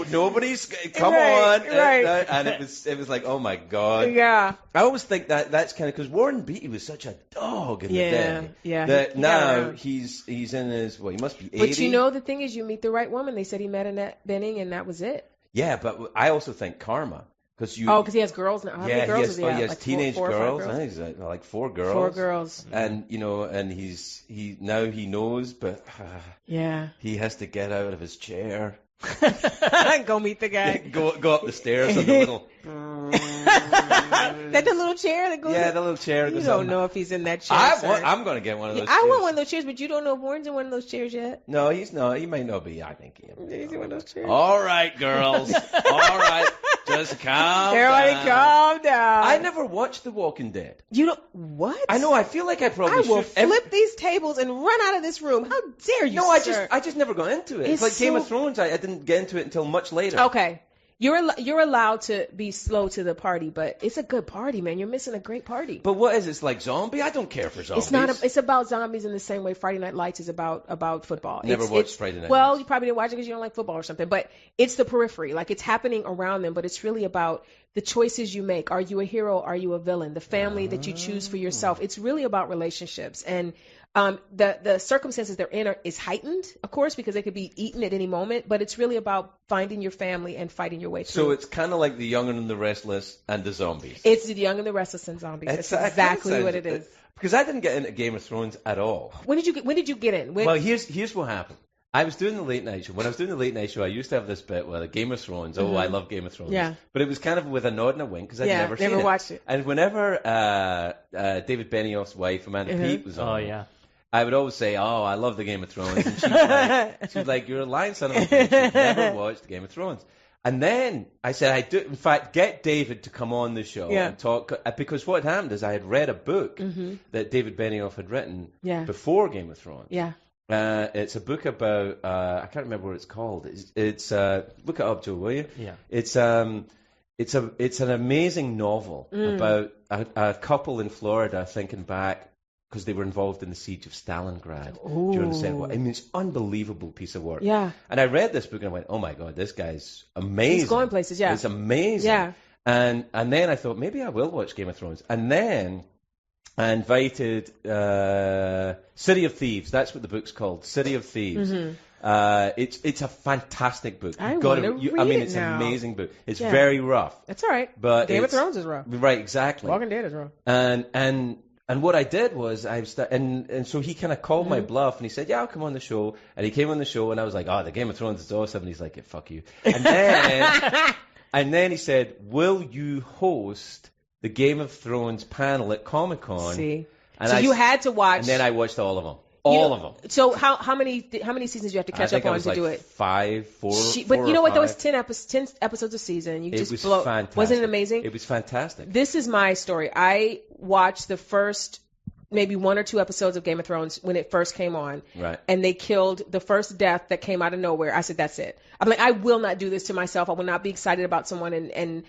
nobody's, come on. Right. And it was like, oh my God. Yeah. I always think that's kind of, because Warren Beatty was such a dog in the day. Yeah. That now he's in his, he must be 80. But you know, the thing is, you meet the right woman. They said he met Annette Bening, and that was it. Yeah, but I also think karma. Because he has girls now. How many girls does he have? He has like teenage four girls. girls. I think he's like 4 girls. 4 girls. And, and he knows, but he has to get out of his chair. Go meet the guy. Go up the stairs on the little. That the little chair that goes. Yeah, the little chair. You don't know if he's in that chair. I'm going to get one of those. I want one of those chairs, but you don't know if Warren's in one of those chairs yet. No, he's not. He might not be. I think he is. He's in one of those chairs. All right, girls. All right. Just calm Everybody down. calm down. I never watched The Walking Dead. You don't what? I know. I feel like I probably should. I will flip these tables and run out of this room. How dare you? No, sir? I just never got into it. It's like Game of Thrones. I didn't get into it until much later. Okay. You're allowed to be slow to the party, but it's a good party, man. You're missing a great party. But what is it? It's like zombie? I don't care for zombies. It's not. It's about zombies in the same way Friday Night Lights is about football. Never watched Friday Night Lights. Well, you probably didn't watch it because you don't like football or something. But it's the periphery. Like, it's happening around them, but it's really about the choices you make. Are you a hero? Are you a villain? The family that you choose for yourself. It's really about relationships. And the circumstances they're in is heightened, of course, because they could be eaten at any moment, but it's really about finding your family and fighting your way through. So it's kind of like The Young and the Restless and the zombies. It's The Young and the Restless and zombies. That's exactly what it is. Because I didn't get into Game of Thrones at all. When did you get in? Well, here's what happened. I was doing the late night show. When I was doing the late night show, I used to have this bit with Game of Thrones. Oh, I love Game of Thrones. Yeah. But it was kind of with a nod and a wink because I'd never seen it. Never watched it. And whenever David Benioff's wife, Amanda Peet, was on, I would always say, oh, I love the Game of Thrones. And she's like, you're a lying son of a bitch. You've never watched Game of Thrones. And then I said, I do, in fact, get David to come on the show and talk. Because what happened is I had read a book that David Benioff had written before Game of Thrones. Yeah. It's a book about, I can't remember what it's called. It's look it up, Joe, will you? Yeah. It's an amazing novel about a couple in Florida thinking back, because they were involved in the siege of Stalingrad during the Second War. I mean, it's an unbelievable piece of work. Yeah. And I read this book and I went, oh my God, this guy's amazing. He's going places, yeah. It's amazing. Yeah. And then I thought, maybe I will watch Game of Thrones. And then I invited City of Thieves. That's what the book's called, City of Thieves. It's a fantastic book. I mean, it's an amazing book. It's very rough. That's all right. But Game of Thrones is rough. Right, exactly. Walking Dead is rough. And what I did was and so he kind of called my bluff and he said, yeah, I'll come on the show. And he came on the show and I was like, oh, the Game of Thrones is awesome. And he's like, yeah, fuck you. And then he said, will you host the Game of Thrones panel at Comic-Con? See. And so you had to watch. And then I watched all of them. All of them. So how many seasons do you have to catch up on to do it? 4 But you know what? There was 10 episodes a season. It was fantastic. Wasn't it amazing? It was fantastic. This is my story. I watched the first maybe 1 or 2 episodes of Game of Thrones when it first came on. Right. And they killed the first death that came out of nowhere. I said, that's it. I'm like, I will not do this to myself. I will not be excited about someone.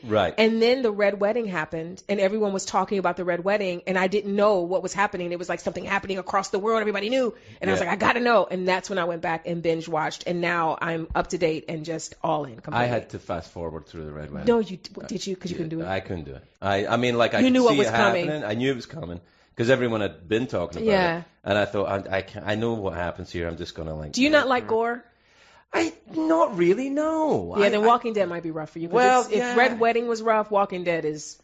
Right. And then the Red Wedding happened, and everyone was talking about the Red Wedding, and I didn't know what was happening. It was like something happening across the world. Everybody knew. And I was like, I got to know. And that's when I went back and binge watched. And now I'm up to date and just all in completely. I had to fast forward through the Red Wedding. No, did you? Because you couldn't do it? I couldn't do it. I mean, like, I knew could what see was it coming. happening. I knew it was coming. Because everyone had been talking about it. And I thought, I know what happens here. I'm just going to like... Do you not like gore? Not really, no. Yeah, then Walking Dead might be rough for you. Well, if Red Wedding was rough, Walking Dead is...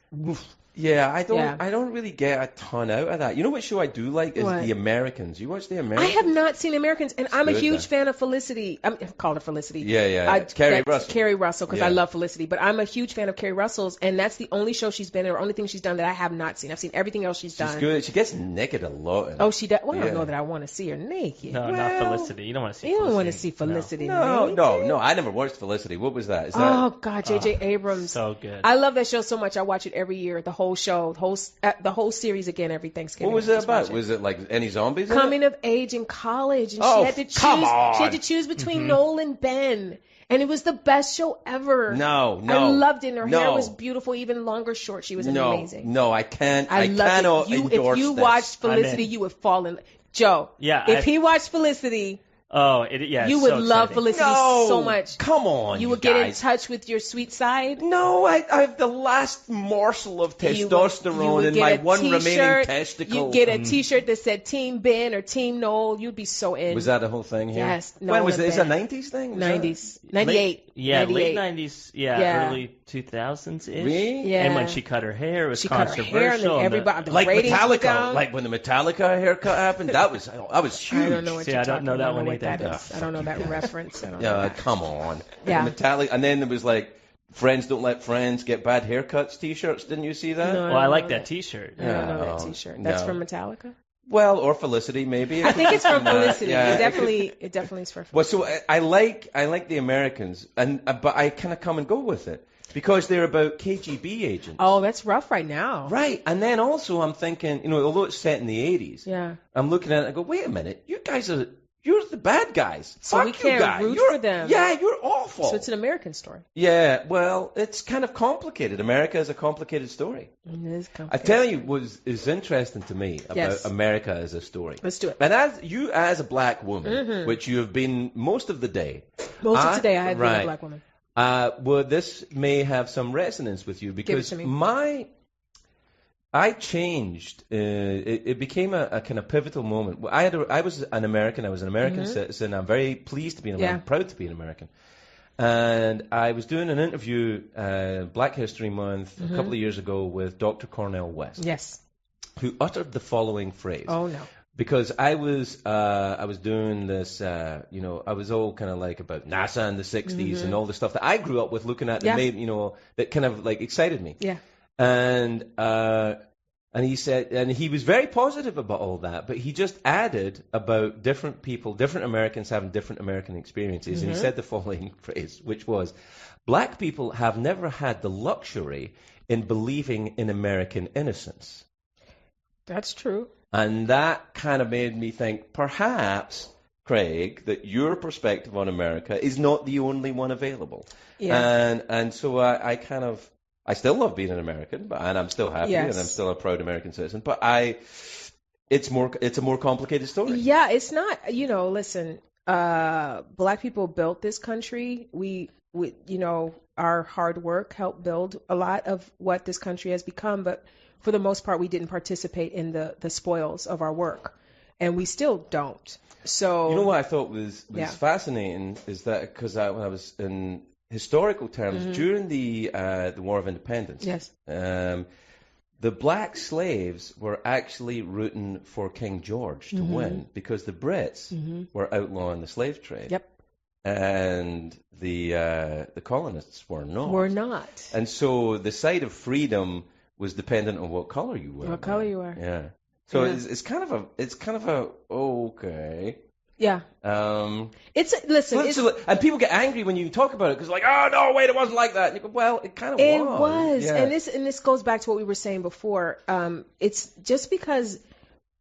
Yeah, I don't really get a ton out of that. You know what show I do like is The Americans. You watch The Americans? I have not seen Americans, and I'm a huge fan of Felicity. I'm calling her Felicity. Yeah. Carrie Russell. Carrie Russell, because I love Felicity. But I'm a huge fan of Carrie Russell's, and that's the only show she's been in, or only thing she's done that I have not seen. I've seen everything else she's done. She's good. She gets naked a lot. Oh, she does? Well, I don't know that I want to see her naked. No, not Felicity. You don't want to see Felicity. You don't want to see Felicity naked. No. I never watched Felicity. What was that? Oh, God, J.J. Abrams. So good. I love that show so much. I watch it every year, the whole show, the whole series again every Thanksgiving. What was it about? Was it like any zombies? Coming of age in college, and she had to choose. Come on. She had to choose between Noel and Ben, and it was the best show ever. No. I loved it. And her hair was beautiful, even longer short. She was amazing. No, I can't. I cannot endorse If you this. watched Felicity, you would fall in. Joe. Yeah. If he watched Felicity. Oh, yeah. You would love Felicity so much. Come on, you would get in touch with your sweet side. No, I have the last morsel of testosterone in my one remaining testicle. You'd get a T-shirt that said Team Ben or Team Noel. You'd be so in. Was that the whole thing here? Yes. When was it? Is it a 90s thing? 90s. 98. Late 90s. Yeah, early 2000s ish. Really? Yeah. And when she cut her hair, it was controversial. Cut her hair, and then everybody, like Metallica, like when the Metallica haircut happened, that was huge. I don't know what you're talking about. I don't know that one either. I don't know that reference. Come on. Yeah. Metallica, and then there was like Friends Don't Let Friends Get Bad Haircuts T-shirts. Didn't you see that? No, I like that T-shirt. I don't know that T-shirt. That's from Metallica. Well, or Felicity, maybe. I think it's from Felicity. Yeah. It definitely is for Felicity. Well, so I like the Americans, but I kind of come and go with it because they're about KGB agents. Oh, that's rough right now. Right, and then also I'm thinking, although it's set in the 80s, I'm looking at it and I go, wait a minute, you're the bad guys. So Fuck we can't root for them. Yeah, you're awful. So it's an American story. Yeah, well, it's kind of complicated. America is a complicated story. It is complicated. I tell you what is interesting to me about America as a story. Let's do it. And as a black woman, which you have been most of the day. Most of today I have been a black woman. Well, this may have some resonance with you because I changed. It became a kind of pivotal moment. I was an American. I was an American citizen. I'm very pleased to be an American. I'm proud to be an American. And I was doing an interview, Black History Month, a couple of years ago with Dr. Cornel West. Yes. Who uttered the following phrase. Oh, no. Because I was doing this, I was all kind of like about NASA in the 60s and all the stuff that I grew up with looking at that made, that kind of like excited me. Yeah. And he said, and he was very positive about all that, but he just added about different people, different Americans having different American experiences. And he said the following phrase, which was, black people have never had the luxury in believing in American innocence. That's true. And that kind of made me think, perhaps, Craig, that your perspective on America is not the only one available. Yeah. And so I still love being an American, and I'm still happy, and I'm still a proud American citizen. But it's a more complicated story. Yeah, it's not. Listen, black people built this country. We our hard work helped build a lot of what this country has become. But for the most part, we didn't participate in the spoils of our work, and we still don't. So what I thought was fascinating is that because when I was in historical terms, during the War of Independence, the black slaves were actually rooting for King George to win because the Brits were outlawing the slave trade. Yep. And the colonists were not. Were not. And so the side of freedom was dependent on what color you were. What color you were. Yeah. So it's kind of a okay. Yeah. And people get angry when you talk about it because like, oh no, wait, it wasn't like that. And you go, well, it kind of was. It was, yeah. and this goes back to what we were saying before. It's just because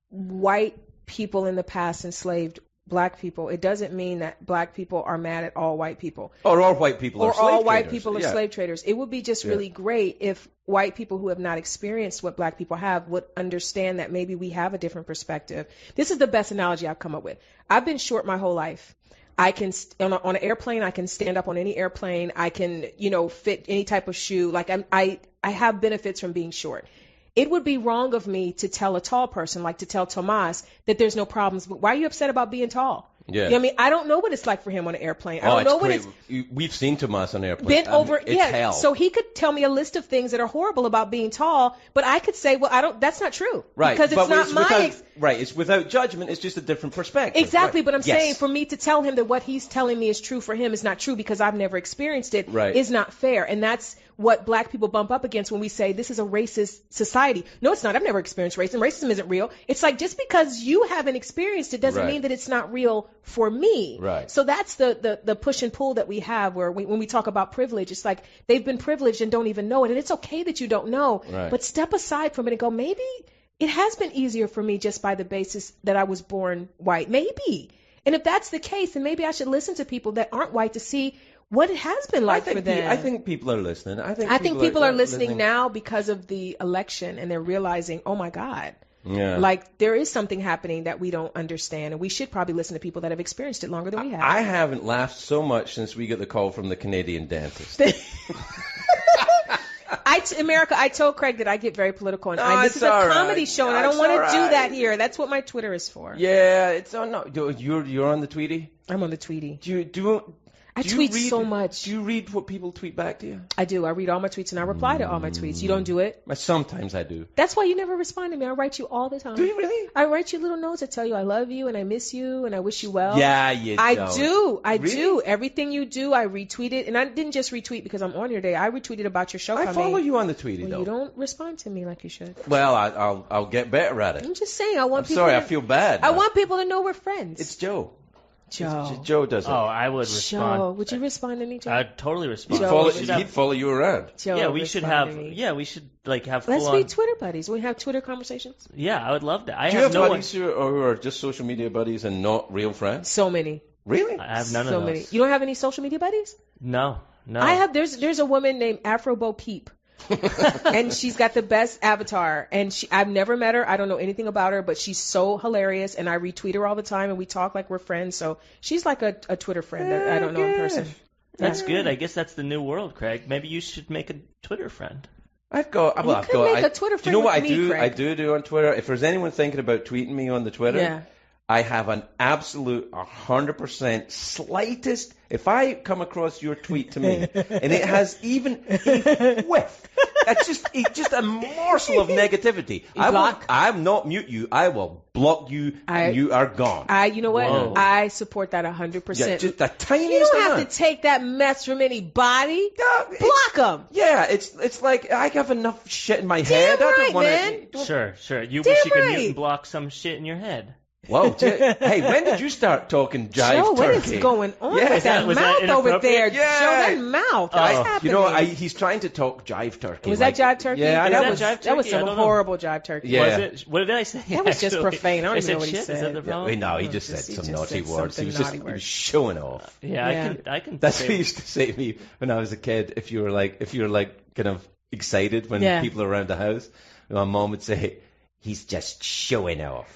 white people in the past enslaved black people, it doesn't mean that black people are mad at all white people. Or all white people are slave traders. Or all white people are slave traders. It would be just really great if white people who have not experienced what black people have would understand that maybe we have a different perspective. This is the best analogy I've come up with. I've been short my whole life. I can, on an airplane, I can stand up on any airplane. I can, fit any type of shoe. Like I have benefits from being short. It would be wrong of me to tell a tall person, like to tell Tomas, that there's no problems. Why are you upset about being tall? Yeah. You know what I mean? I don't know what it's like for him on an airplane. I don't know what it's... We've seen Tomas on airplanes. Bent over, it's hell. So he could tell me a list of things that are horrible about being tall, but I could say, well, that's not true. Right. Because it's not my... Right. It's without judgment. It's just a different perspective. Exactly. Right. But I'm saying for me to tell him that what he's telling me is true for him is not true because I've never experienced it is not fair. And that's what black people bump up against when we say this is a racist society. No, it's not. I've never experienced racism. Racism isn't real. It's like just because you haven't experienced it doesn't mean that it's not real for me. Right. So that's the push and pull that we have where when we talk about privilege, it's like they've been privileged and don't even know it. And it's okay that you don't know. Right. But step aside from it and go, maybe it has been easier for me just by the basis that I was born white. Maybe. And if that's the case, then maybe I should listen to people that aren't white to see what it has been like for them. I think people are listening. I think people are listening now because of the election, and they're realizing, oh my God, like there is something happening that we don't understand, and we should probably listen to people that have experienced it longer than we have. I haven't laughed so much since we got the call from the Canadian dentist. America, I told Craig that I get very political, and this is a comedy show, and I don't want to do that here. That's what my Twitter is for. Yeah, it's on. No, you're on the Tweety. I'm on the Tweety. I Do you tweet read, so much. Do you read what people tweet back to you? I do. I read all my tweets and I reply to all my tweets. You don't do it? Sometimes I do. That's why you never respond to me. I write you all the time. Do you really? I write you little notes that tell you I love you and I miss you and I wish you well. Yeah, you I don't. do. I Really? do. Everything you do, I retweet it. And I didn't just retweet because I'm on your day. I retweeted about your show I coming. follow you on the Tweety, though. You don't respond to me like you should. Well, I'll get better at it. I'm just saying. I want people. Sorry, I feel bad. I want people to know we're friends. It's Joe. Joe. Joe does it. Oh, I would respond. Joe, would you respond to me, Joe? I'd totally respond. He'd follow you around. Joe, Yeah, we should have. me. Yeah, we should like have. Let's full-on- be Twitter buddies. We have Twitter conversations. Yeah, I would love that. Do you have buddies who are just social media buddies and not real friends? So many. Really? I have none So of those. many. You don't have any social media buddies? No. I have. There's a woman named Afro Bo Peep. And she's got the best avatar, and I've never met her. I don't know anything about her, but she's so hilarious, and I retweet her all the time, and we talk like we're friends. So she's like a Twitter friend that I don't know in person. That's good. I guess that's the new world, Craig. Maybe you should make a Twitter friend. You could make a Twitter friend. Do you know what with me, I Craig. do on Twitter? If there's anyone thinking about tweeting me on the Twitter, I have an absolute 100% slightest. If I come across your tweet to me and it has even a whiff, just a morsel of negativity, I'm not mute you. I will block you, and you are gone. You know what? Whoa. I support that 100%. Yeah, just the tiniest. You don't have amount. to take that mess from anybody. Block them. Yeah, it's like I have enough shit in my head. Damn I right, don't want man. Sure. You Damn wish you could right. mute and block some shit in your head. Whoa, hey, when did you start talking jive Joe, what turkey? is going on Yeah. with that Was that mouth over there? inappropriate? Yeah. Joe, that mouth. What's happening? You know, he's trying to talk jive turkey. Was that jive turkey? Yeah, I that know. was jive that was turkey? I some don't know. horrible jive turkey. Yeah. Was it? What did I say? That was just profane. I don't even know what he shit? said. Is that the problem? No, he just He said just some naughty said words. He something was showing off. Yeah. I can. That's say what he used to say to me when I was a kid. If you were like kind of excited when people are around the house, my mom would say, "He's just showing off."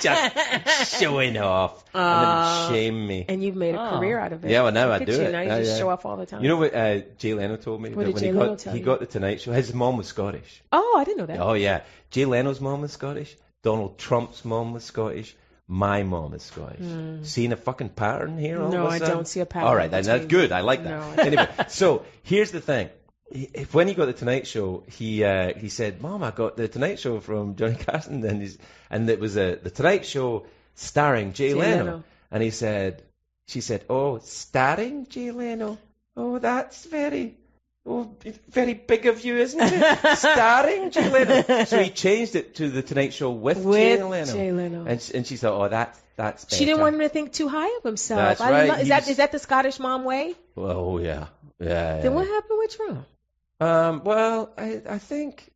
Just showing off. And then shame me. And you've made a career out of it. Yeah, well, now Look I do at you. it. Now you just show off all the time. You know what Jay Leno told me? What that did Jay Leno tell he you? got the Tonight Show, his mom was Scottish. Oh, I didn't know that. Oh, yeah. Jay Leno's mom was Scottish. Donald Trump's mom was Scottish. My mom is Scottish. Seeing a fucking pattern here? All No, of a I sudden? don't see a pattern. All right, then that's good. I like that. No. Anyway, so here's the thing. When he got the Tonight Show, he said, "Mom, I got the Tonight Show from Johnny Carson," and it was the Tonight Show starring Jay Leno. And she said, "Oh, starring Jay Leno? Oh, that's very big of you, isn't it? Starring Jay Leno." So he changed it to the Tonight Show with Jay Leno. And she thought, "Oh, that's better." She didn't want him to think too high of himself. That's right. Is that the Scottish mom way? Oh, yeah. Then what happened with Trump? Well, I think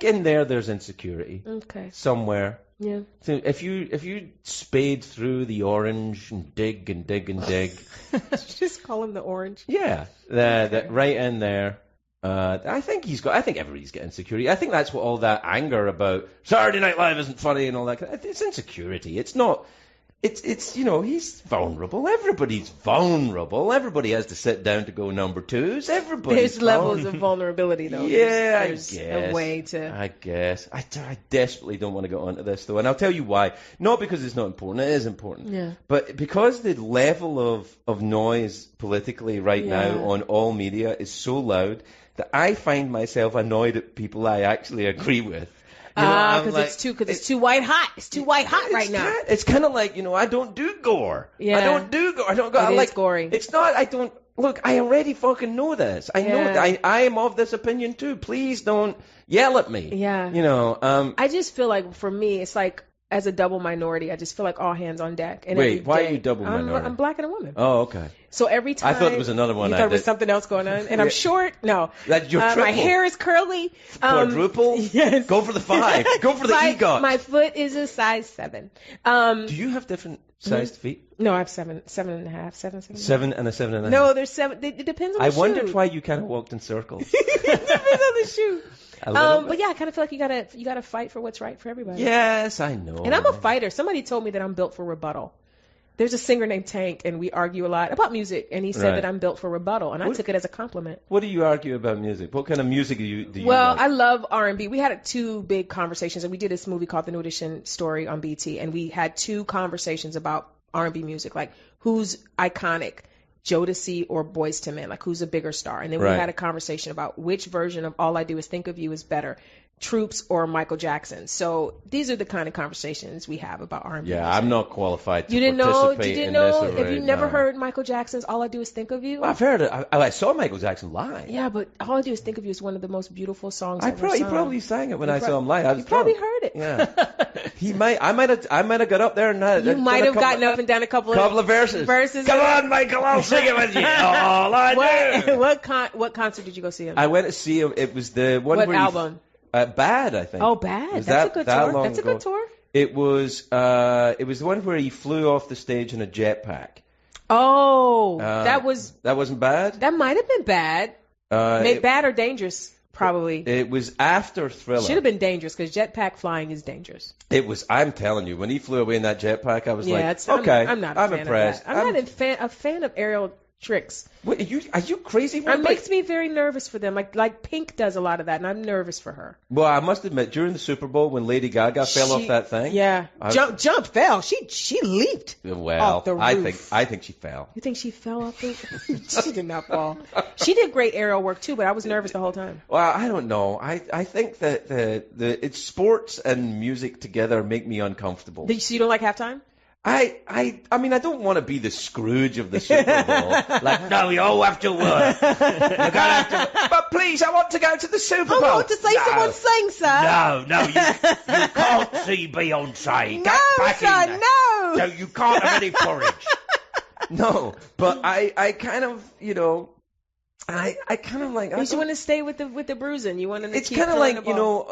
in there's insecurity. Okay. Somewhere. Yeah. So if you spade through the orange and dig and dig and dig. Just call him the orange. Yeah. That right in there. I think everybody's got insecurity. I think that's what all that anger about Saturday Night Live isn't funny and all that. It's insecurity. It's not. it's he's vulnerable. Everybody's vulnerable. Everybody has to sit down to go number twos. There's levels of vulnerability, though. Yeah, there's I guess. A way to. I guess. I desperately don't want to get onto this, though, and I'll tell you why. Not because it's not important. It is important. Yeah. But because the level of noise politically right now on all media is so loud that I find myself annoyed at people I actually agree with. Because it's too white hot. It's too white hot right now. It's kind of like, I don't do gore. Yeah. I don't do gore. I don't go. It I is like gory. It's not. I don't. Look, I already fucking know this. I know. I am of this opinion too. Please don't yell at me. Yeah. I just feel like for me, it's like as a double minority, I just feel like all hands on deck. And wait, why are you double minority? I'm black and a woman. Oh, okay. So every time I thought there was another one. You thought there was something else going on, and I'm short. No, that's your triple. My hair is curly. Quadruple. Yes. Go for the 5. Go for the EGOT. My foot is a size 7. Do you have different sized feet? No, I have 7 and a half, 7. 7 and a 7.5. No, there's 7. It depends on the shoe. I wondered why you kind of walked in circles. It depends on the shoe. But yeah, I kind of feel like you gotta fight for what's right for everybody. Yes, I know. And I'm a fighter. Somebody told me that I'm built for rebuttal. There's a singer named Tank, and we argue a lot about music, and he said that I'm built for rebuttal, and I took it as a compliment. What do you argue about music? What kind of music do you Well, like? I love R&B. We had 2 big conversations, and we did this movie called The New Edition Story on BT, and we had 2 conversations about R&B music, like who's iconic, Jodeci or Boyz II Men, like who's a bigger star. And then we had a conversation about which version of All I Do Is Think of You is better, Troops or Michael Jackson. So these are the kind of conversations we have about R&B. Yeah, music. I'm not qualified to You didn't know? participate You didn't in know? this. Have you never heard Michael Jackson's All I Do Is Think of You? Well, I've heard it. I saw Michael Jackson live. Yeah, but All I Do Is Think of You is one of the most beautiful songs ever sung. He probably sang it when I saw him live. You probably heard it. Yeah. I might have got up there and you might have gotten up and done a couple of verses. Come on, Michael, I'll sing it with you. All I do. What concert did you go see him? I went to see him. It was the one. What where album? Bad, I think. Oh, Bad. That's a good tour. That's a good tour. It was the one where he flew off the stage in a jetpack. Oh, that wasn't bad. That might have been bad. Bad or dangerous, probably. It was after Thriller. Should have been dangerous because jetpack flying is dangerous. It was. I'm telling you, when he flew away in that jetpack, I was like, okay, I'm not a fan impressed. Of that. I'm not a fan of aerial tricks. Wait, are you crazy? It makes me very nervous for them. Like Pink does a lot of that, and I'm nervous for her. Well, I must admit, during the Super Bowl when Lady Gaga fell off that thing, jump fell. She leaped. Well, off the roof. I think she fell. You think she fell off the? She did not fall. She did great aerial work too, but I was nervous the whole time. Well, I don't know. I think that it's sports and music together make me uncomfortable. So you don't like halftime? I mean, I don't want to be the Scrooge of the Super Bowl. Like, no, you all have to work. But please, I want to go to the Super Bowl. I want to see someone sing, sir. No, you can't see Beyonce. Get back in there. No. So you can't have any porridge. No, but I kind of, I kind of like. You want to stay with the bruising. You want to. It's kind of like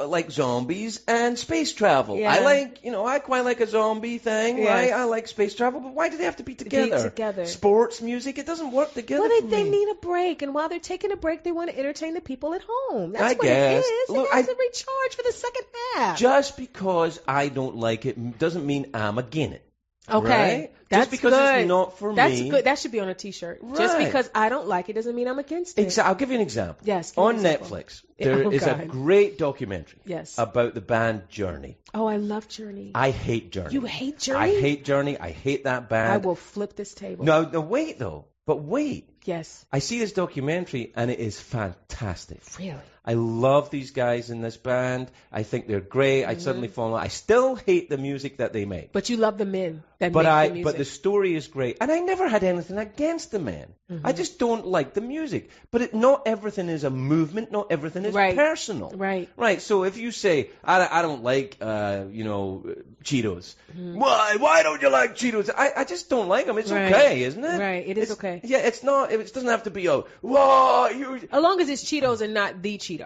like zombies and space travel. Yeah. I quite like a zombie thing. Yes. I like space travel, but why do they have to be together? Sports, music, it doesn't work together. Well, they need a break, and while they're taking a break, they want to entertain the people at home. That's what guess. it is. Look, it has to recharge for the second half. Just because I don't like it doesn't mean I'm against it. Okay. Right? That's just because good. It's not for me. That's good. That should be on a T-shirt. Right. Just because I don't like it doesn't mean I'm against it. I'll give you an example. Yes. On Netflix, there is a great documentary about the band Journey. Oh, I love Journey. I hate Journey. You hate Journey? I hate Journey. I hate that band. I will flip this table. No, wait, though. But wait. Yes. I see this documentary, and it is fantastic. Really? I love these guys in this band. I think they're great. I'd suddenly fall in love. I still hate the music that they make. But you love the men that make the music. But the story is great. And I never had anything against the men. Mm-hmm. I just don't like the music. But not everything is a movement. Not everything is personal. Right. Right. So if you say, I don't like, Cheetos. Mm-hmm. Why don't you like Cheetos? I just don't like them. It's okay, isn't it? Right. It's okay. Yeah, it's not. It doesn't have to be, whoa, you. As long as it's Cheetos and not the Cheeto.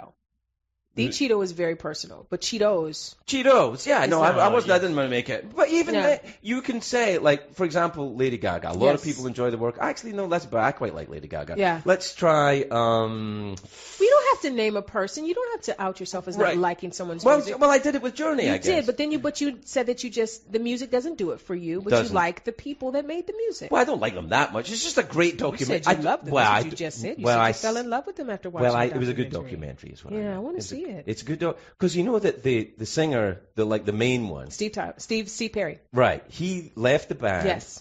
The Cheeto is very personal, but Cheetos. Yeah, no, I wasn't. I didn't want to make it. But even that, you can say, like, for example, Lady Gaga. A lot of people enjoy the work. Actually, no, I quite like Lady Gaga. Yeah. Let's try. We don't have to name a person. You don't have to out yourself as not liking someone's music. Well, I did it with Journey. I guess. You did, but you said that the music doesn't do it for you, but you like the people that made the music. Well, I don't like them that much. It's just a great documentary. You said you loved them. Well, you just said. You said you fell in love with them after watching. Well, it was a good documentary as well. Yeah, I want to see it. It's a good because you know that the singer, the main one, Steve C. Perry. Right, he left the band. Yes.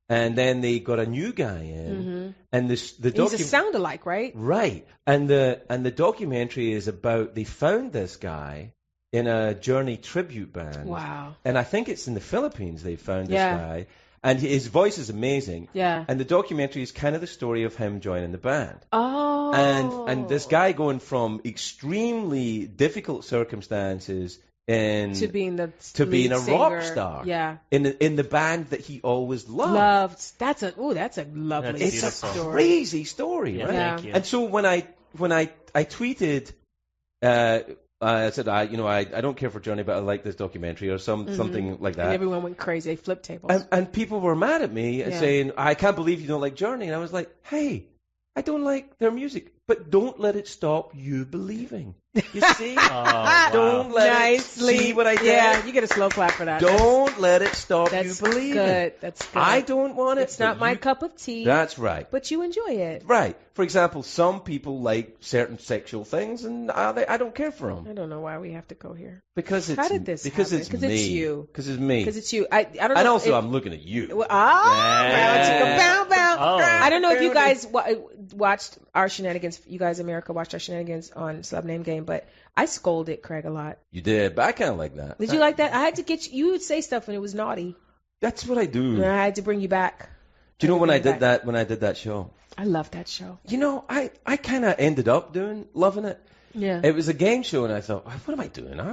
And then they got a new guy in, and he's a sound-alike, right? Right, and the documentary is about they found this guy in a Journey tribute band. Wow. And I think it's in the Philippines they found this guy. And his voice is amazing. Yeah. And the documentary is kind of the story of him joining the band. Oh. And this guy going from extremely difficult circumstances to being a rock star. Yeah. In the band that he always loved. That's a lovely story. It's a crazy story, right? Thank you. And so when I tweeted. I said, I don't care for Johnny, but I like this documentary or something like that. And everyone went crazy. They flipped tables. And people were mad at me saying, I can't believe you don't like Journey. And I was like, hey, I don't like their music, but don't let it stop you believing. You see? Don't let it see what I did. Yeah, you get a slow clap for that. Don't let it stop you believing. That's good. I don't want it. It's not my cup of tea. That's right. But you enjoy it. Right. For example, some people like certain sexual things, and I don't care for them. I don't know why we have to go here. Because it's How did this because happen? it's Because me. it's you. Because it's me. Because it's you. I don't know. And also, I'm looking at you. Bow. I don't know if you guys watched our shenanigans. You guys in America watched our shenanigans on Celeb Name Game, but I scolded Craig a lot. You did, but I kind of like that. Did you like that? I had to get you. You would say stuff and it was naughty. That's what I do. And I had to bring you back. Do you know when I did that? When I did that show. I love that show. You know, I kind of ended up loving it. Yeah. It was a game show, and I thought, what am I doing? I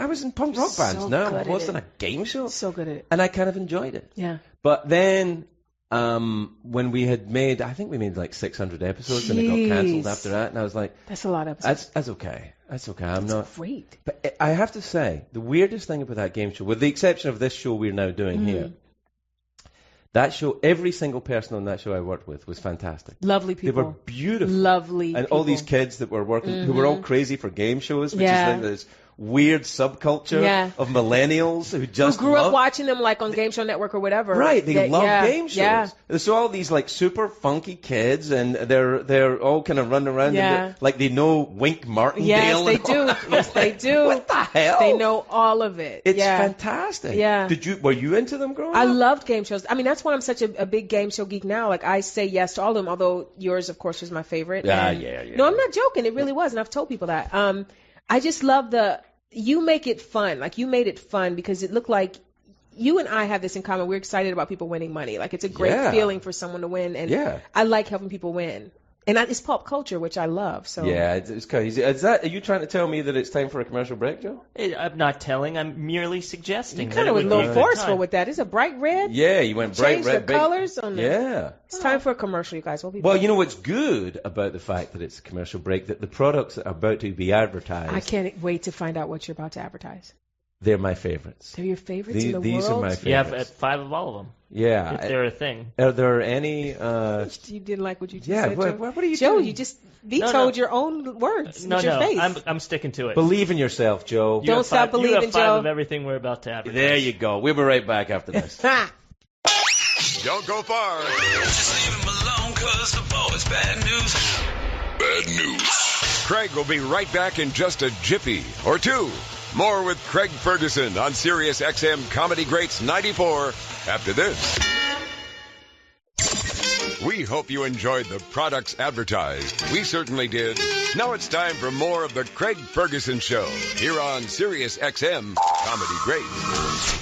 was in punk rock bands. Now I wasn't a game show. So good at it. And I kind of enjoyed it. Yeah. But then when we had made, I think we made like 600 episodes, and it got cancelled after that, and I was like, that's a lot of episodes. That's okay. That's okay. I'm not great. But I have to say, the weirdest thing about that game show, with the exception of this show we're now doing here. That show, every single person on that show I worked with was fantastic. Lovely people. They were beautiful. Lovely and people. all these kids that were working, who were all crazy for game shows, which is like this weird subculture of millennials who grew up watching them like on Game Show Network or whatever. Right, they love game shows. Yeah. So all these like super funky kids, and they're all kind of running around, and like they know Wink Martindale. Yes, they do. Yes, they do. What the hell? They know all of it. It's fantastic. Yeah. Were you into them growing up? I loved game shows. I mean, that's why I'm such a big game show geek now. Like I say yes to all of them, although yours, of course, was my favorite. Yeah. No, I'm not joking. It really was, and I've told people that. I just love you make it fun. Like you made it fun because it looked like you and I have this in common. We're excited about people winning money. Like it's a great feeling for someone to win, and I like helping people win. And it's pop culture, which I love. So it's crazy. Are you trying to tell me that it's time for a commercial break, Joe? I'm not telling. I'm merely suggesting. You kind of was a little forceful with that. It's a bright red. Yeah, you went bright red. Change the colors on the. Yeah. It's time for a commercial, you guys. Well, you know what's good about the fact that it's a commercial break, that the products that are about to be advertised. I can't wait to find out what you're about to advertise. They're my favorites. They're your favorites in the these world? Are my favorites. You have 5 of all of them. Yeah. If they're a thing. Are there any... You didn't like what you just said, Joe? What are you Joe, doing? you just vetoed your own words with your face. I'm sticking to it. Believe in yourself, Joe. Don't stop believing, Joe. You have 5 of everything we're about to advertise. There you go. We'll be right back after this. Don't go far. Just leave him alone, cause the boy's bad news. Bad news. Craig will be right back in just a jiffy or two. More with Craig Ferguson on Sirius XM Comedy Greats 94 after this. We hope you enjoyed the products advertised. We certainly did. Now it's time for more of the Craig Ferguson Show here on Sirius XM Comedy Greats.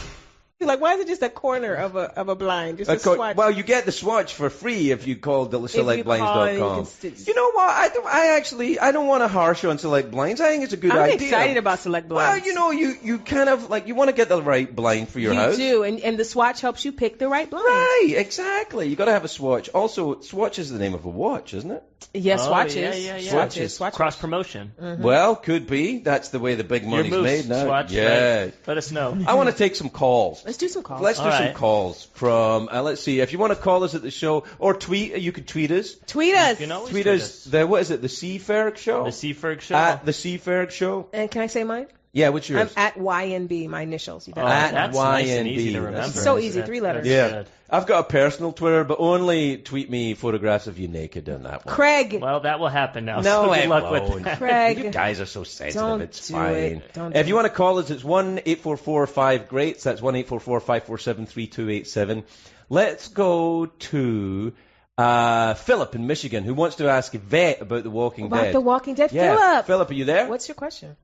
Like, why is it just a corner of a blind? Just a swatch? Well, you get the swatch for free if you call selectblinds.com. You know what? I don't want to harsh on Select Blinds. I think it's a good idea. I'm excited about Select Blinds. Well, you know, you kind of like, you want to get the right blind for your house. You do, and the swatch helps you pick the right blind. Right, exactly. You got to have a swatch. Also, swatch is the name of a watch, isn't it? Yes, swatches. Yeah. Swatches. Cross promotion. Mm-hmm. Well, could be. That's the way the big money's made now. Swatch, yeah. Right. Let us know. I want to take some calls. Let's do some calls. Let's do some calls from, let's see, if you want to call us at the show, or tweet, you could tweet us. Tweet us. You can always tweet us. What is it, the C. Ferg Show? The C. Ferg Show. At the C. Ferg Show. And can I say mine? Yeah, what's yours? I'm at YNB, my initials. That's YNB. nice and easy to remember. So easy, 3 letters. Yeah. I've got a personal Twitter, but only tweet me photographs of you naked on that one. Craig. Well, that will happen now. No, so good it luck won't. with that. Craig. You guys are so sensitive. Don't it's do fine. it. Don't If do you want to call us, it's 1-844-5-GREATS. That's 1-844-547-3287. Let's go to Philip in Michigan, who wants to ask Yvette about The Walking Dead. About The Walking Dead. Yeah. Philip, are you there? What's your question?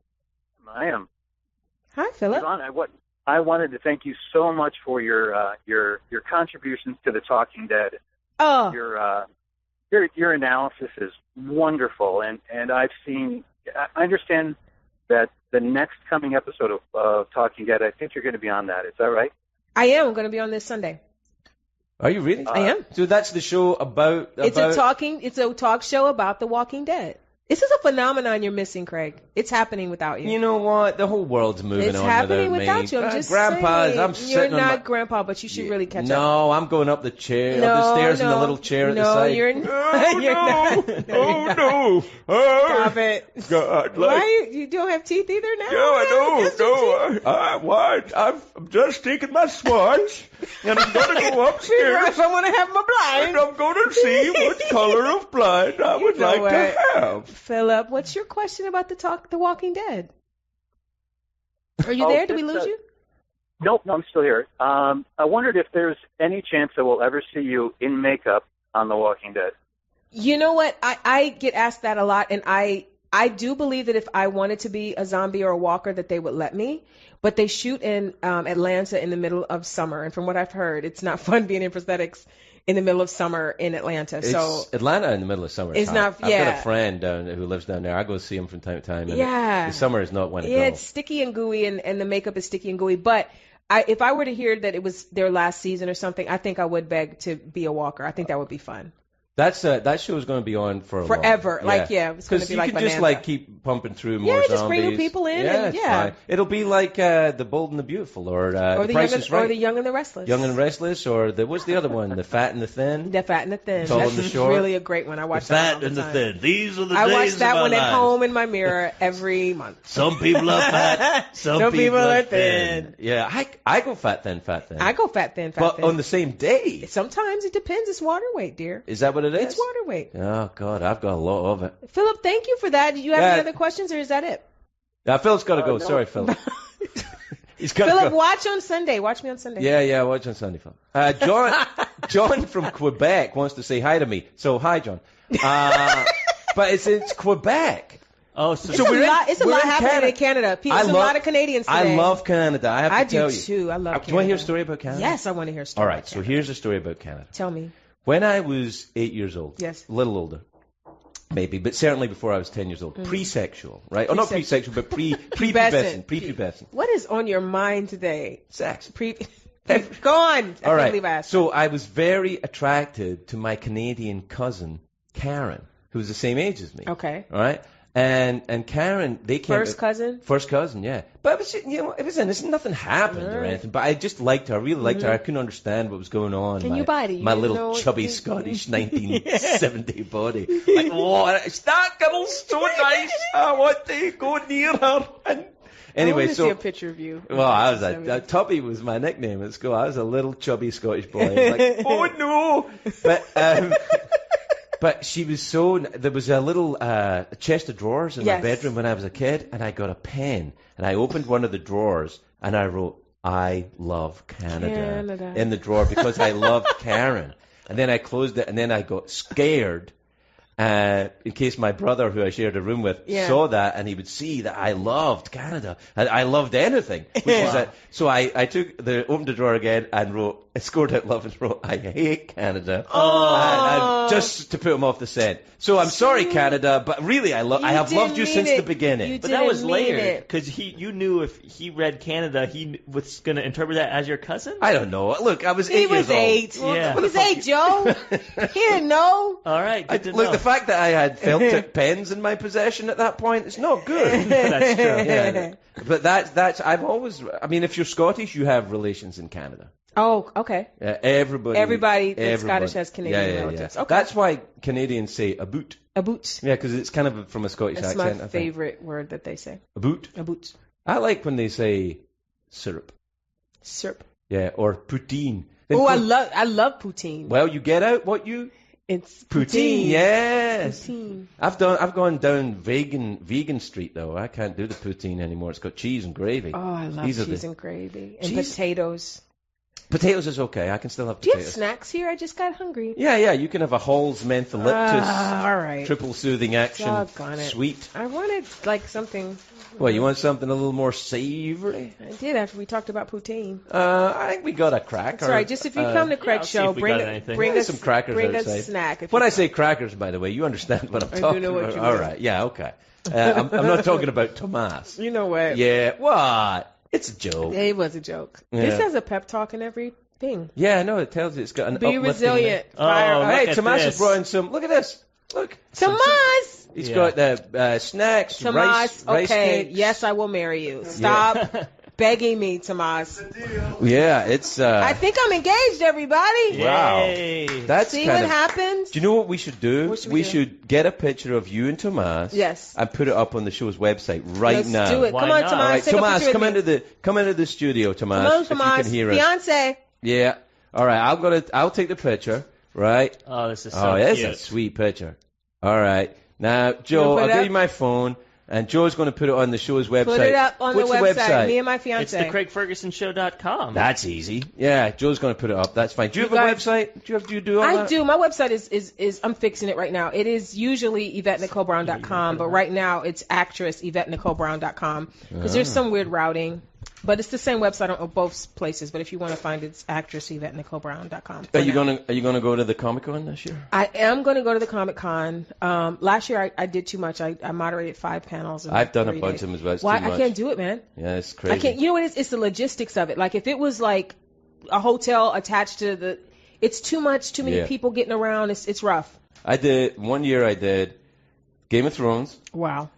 I am. Hi, Philip. Yvonne, I wanted to thank you so much for your contributions to The Talking Dead. Oh. Your analysis is wonderful, and I understand that the next coming episode of Talking Dead, I think you're going to be on that. Is that right? I am. I'm going to be on this Sunday. Are you really? I am. So that's the show about... It's a talk show about The Walking Dead. This is a phenomenon you're missing, Craig. It's happening without you. You know what? The whole world's moving on It's happening without you. I'm just Grandpa's, saying. I'm You're sitting on not Grandpa, but you should really catch up. No, I'm going up the chair, up the stairs in the little chair at the side. No, you're not. No. Stop it. God, Why? You don't have teeth either now? No, I don't. Why? I'm just taking my swatch, and I'm going to go upstairs. If I want to have my blind. And I'm going to see what color of blind I would like to have. Philip, what's your question about The Walking Dead? Are you there? Did we lose you? Nope, no, I'm still here. I wondered if there's any chance that we'll ever see you in makeup on The Walking Dead. You know what? I get asked that a lot, and I do believe that if I wanted to be a zombie or a walker, that they would let me. But they shoot in Atlanta in the middle of summer, and from what I've heard, it's not fun being in prosthetics in the middle of summer in Atlanta. So Atlanta in the middle of summer. It's not. I've got a friend who lives down there. I go see him from time to time. And the summer is not when it goes. It's sticky and gooey, and the makeup is sticky and gooey. But if I were to hear that it was their last season or something, I think I would beg to be a walker. I think that would be fun. That show is going to be on for forever. Long. It's going to be like you could just keep pumping through more zombies. Just bring new people in. Fine. It'll be like The Bold and the Beautiful, or The Price is Right, or The Young and the Restless. Young and Restless, or what's the other one? The Fat and the Thin. The Fat and the Thin. Tall That's and the Short. Really a great one. I watched that all the time. The Fat and the Thin. These are the days I watch that one at home in my mirror every month. Some people are fat. Some people are thin. Yeah, I go fat thin. I go fat thin. But on the same day. Sometimes it depends. It's water weight, dear. Is that what it is? It's water weight. Oh, God, I've got a lot of it. Philip, thank you for that. Do you have any other questions, or is that it? Yeah, Phil's got to go. No. Sorry, Phil. He's got to Philip, go. watch on Sunday. Watch me on Sunday. Yeah, watch on Sunday, Phil. John from Quebec wants to say hi to me. So, hi, John. But it's Quebec. Oh, so it's a lot happening in Canada. There's a lot of Canadians today. I love Canada. I have to tell you. I do too. I love Canada. Do you want to hear a story about Canada? Yes, I want to hear a story. All right, so here's a story about Canada. Tell me. When I was 8 years old, yes, a little older, maybe, but certainly before I was 10 years old, pre-sexual, right? Not pre-sexual, but prepubescent. What is on your mind today? Sex. Go on. All right. So I was very attracted to my Canadian cousin, Karen, who was the same age as me. Okay. All right. And Karen, they came. First cousin, yeah. But it was nothing happened or anything. But I just liked her. I really liked her. I couldn't understand what was going on. Can you bite it? My little chubby Scottish 1970 body. Like, that girl's so nice. I want to go near her. And anyway, I want to see a picture of you. Well, I was Tubby was my nickname at school. I was a little chubby Scottish boy. Like, oh no! But she was there was a little chest of drawers in my bedroom when I was a kid, and I got a pen, and I opened one of the drawers, and I wrote, I love Canada in the drawer because I loved Karen. And then I closed it, and then I got scared in case my brother, who I shared a room with, saw that, and he would see that I loved Canada. I loved anything. So I opened the drawer again and scored out love and wrote, I hate Canada. And just to put him off the scent. So I'm sorry, Canada, but really I have loved you since the beginning. But that was later, because you knew if he read Canada, he was going to interpret that as your cousin? I don't know. Look, I was 8 years old. He was 8. Yeah. He was 8, Joe. He didn't know. All right, good to know. The fact that I had felt tip pens in my possession at that point, it's not good. That's true. Yeah. But that's I've always, I mean, if you're Scottish, you have relations in Canada. Oh, okay. Everybody that's Scottish has Canadian relatives. Okay. That's why Canadians say a boot. A boot. Yeah, because it's kind of from a Scottish That's accent. my favorite word that they say. A boot. A boot. I like when they say syrup. Syrup. Yeah, or poutine. Oh, I love poutine. Well, you get out what you. It's Poutine, yes. Poutine. I've gone down vegan street though. I can't do the poutine anymore. It's got cheese and gravy. Oh, I love cheese and gravy and potatoes. Potatoes is okay. I can still have potatoes. potatoes. Do you have snacks here? I just got hungry. Yeah. You can have a Hall's mentholyptus. All right. Triple soothing action. Doggone it. Sweet. I wanted like something. Well, you want something a little more savory? I did after we talked about poutine. I think we got a cracker. That's right. Just if you come to Craig's show, bring us some crackers bring outside. us a snack. When I say crackers, by the way, you understand what I'm talking about. What you mean. All right. Yeah. Okay. I'm not talking about Tomas. You know what? Yeah. What? It's a joke. It was a joke. Yeah. This has a pep talk in every thing. Yeah, no, it tells you it's got an Be resilient. Hey, Tomas has brought in some. Look at this. Look. Tomas! He's got the snacks, Tomas, rice okay, cakes. Yes, I will marry you. Stop begging me, Tomas. Yeah, it's. I think I'm engaged, everybody. Wow. That's See what happens? Do you know what we should do? What should we should get a picture of you and Tomas. Yes. And put it up on the show's website right now. Let's do it. Come on, Tomas. All right, take Tomas, a picture come into the studio, Tomas. Come on, Tomas. If you can hear us. Fiance. Yeah. All right, I'll take the picture. Right. Oh, this is so cute. It's a sweet picture. All right. Now, Joe, I'll give you my phone, and Joe's going to put it on the show's website. Put it up on What's the website. Me and my fiance. It's the CraigFergusonShow.com. That's easy. Yeah, Joe's going to put it up. That's fine. Do you have a website? Do you do all that? I do. My website is I'm fixing it right now. It is usually YvetteNicoleBrown.com, but right now it's actress YvetteNicoleBrown.com because there's some weird routing. But it's the same website on both places. But if you want to find it, it's actress YvetteNicoleBrown.com. Are you gonna go to the Comic-Con this year? I am going to go to the Comic-Con. Last year I did too much. I moderated 5 panels. I've done a bunch of them as well. Why? I can't do it, man. Yeah, it's crazy. I can't. You know what it is? It's the logistics of it. Like if it was like a hotel attached to the, it's too much. Too many people getting around. It's rough. One year I did Game of Thrones. Wow.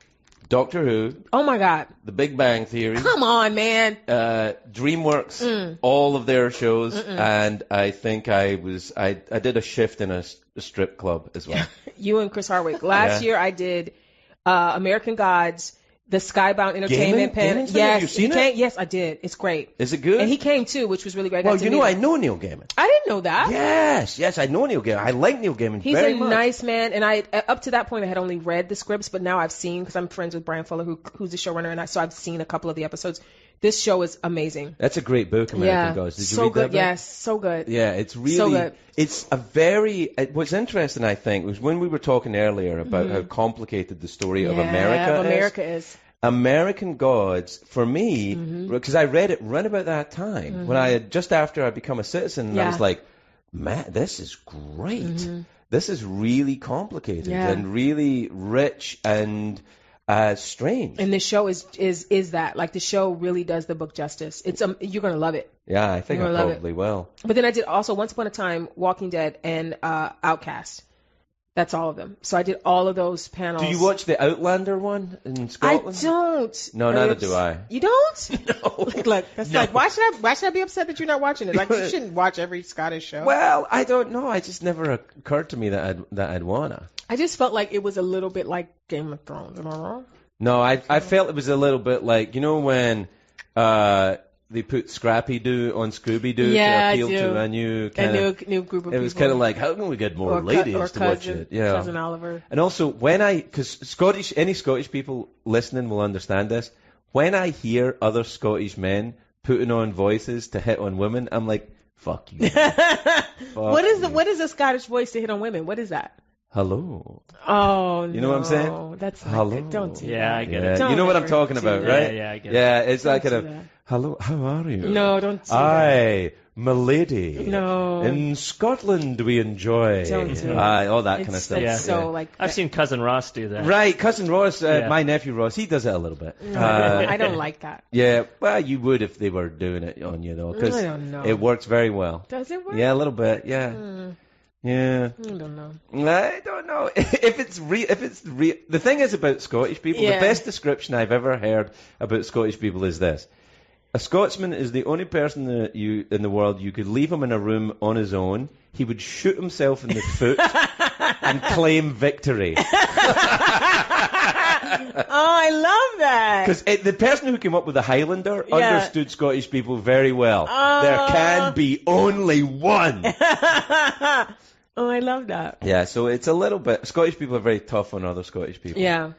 Doctor Who. Oh my God. The Big Bang Theory. Come on, man. DreamWorks. All of their shows, and I think I did a shift in a strip club as well. You and Chris Hardwick. Last year I did American Gods, the Skybound Entertainment Gaiman? Yes, have you seen it? Yes, I did. It's great. Is it good? And he came too, which was really great. Well, I know Neil Gaiman. I didn't know that. Yes, I know Neil Gaiman. I like Neil Gaiman very much. He's a nice man, and I up to that point I had only read the scripts, but now I've seen, because I'm friends with Brian Fuller, who's the showrunner, and so I've seen a couple of the episodes. This show is amazing. That's a great book, American Gods. Did you read that book? Yes, so good. Yeah, it's really so good. It's a very. What's interesting, I think, was when we were talking earlier about how complicated the story of America is. American Gods, for me, because I read it right about that time, when I had just after I become a citizen, and I was like, man, this is great. This is really complicated and really rich and strange. And the show is that, like, the show really does the book justice. It's you're gonna love it. Yeah, I think I probably will. But then I did also Once Upon a Time, Walking Dead, and Outcast. That's all of them. So I did all of those panels. Do you watch the Outlander one in Scotland? I don't. No, neither do I. You don't? No. Like why should I be upset that you're not watching it? Like, you shouldn't watch every Scottish show. Well, I don't know. It just never occurred to me that I'd wanna. I just felt like it was a little bit like Game of Thrones. Am I wrong? No, I felt it was a little bit like, you know, when they put Scrappy Doo on Scooby Doo to appeal to a new kind of new group of people. It was kind of like, how can we get more ladies to watch it? Yeah. Cousin Oliver. And also, because any Scottish people listening will understand this, when I hear other Scottish men putting on voices to hit on women, I'm like, fuck you. What is a Scottish voice to hit on women? What is that? Hello. Oh, you know what I'm saying? That's not hello. good. Don't do that. Yeah, I get it. You know what I'm talking about, right? Yeah, I get it. Yeah, it's like kind of, hello, how are you? No, don't do that. Aye, milady. No. In Scotland we enjoy. Don't do that. All that kind of stuff. Yeah. So, like, I've seen Cousin Ross do that. Right, Cousin Ross, my nephew Ross, he does it a little bit. No, I don't like that. Yeah, well, you would if they were doing it on you, though, because I don't know. it works very well. Does it work? Yeah, a little bit, yeah. Yeah. I don't know. I don't know if it's real. The thing is about Scottish people. The best description I've ever heard about Scottish people is this: a Scotsman is the only person that in the world you could leave him in a room on his own. He would shoot himself in the foot and claim victory. Oh, I love that. Because the person who came up with the Highlander understood Scottish people very well. There can be only one. Oh, I love that. Yeah, so it's a little bit... Scottish people are very tough on other Scottish people. Yeah.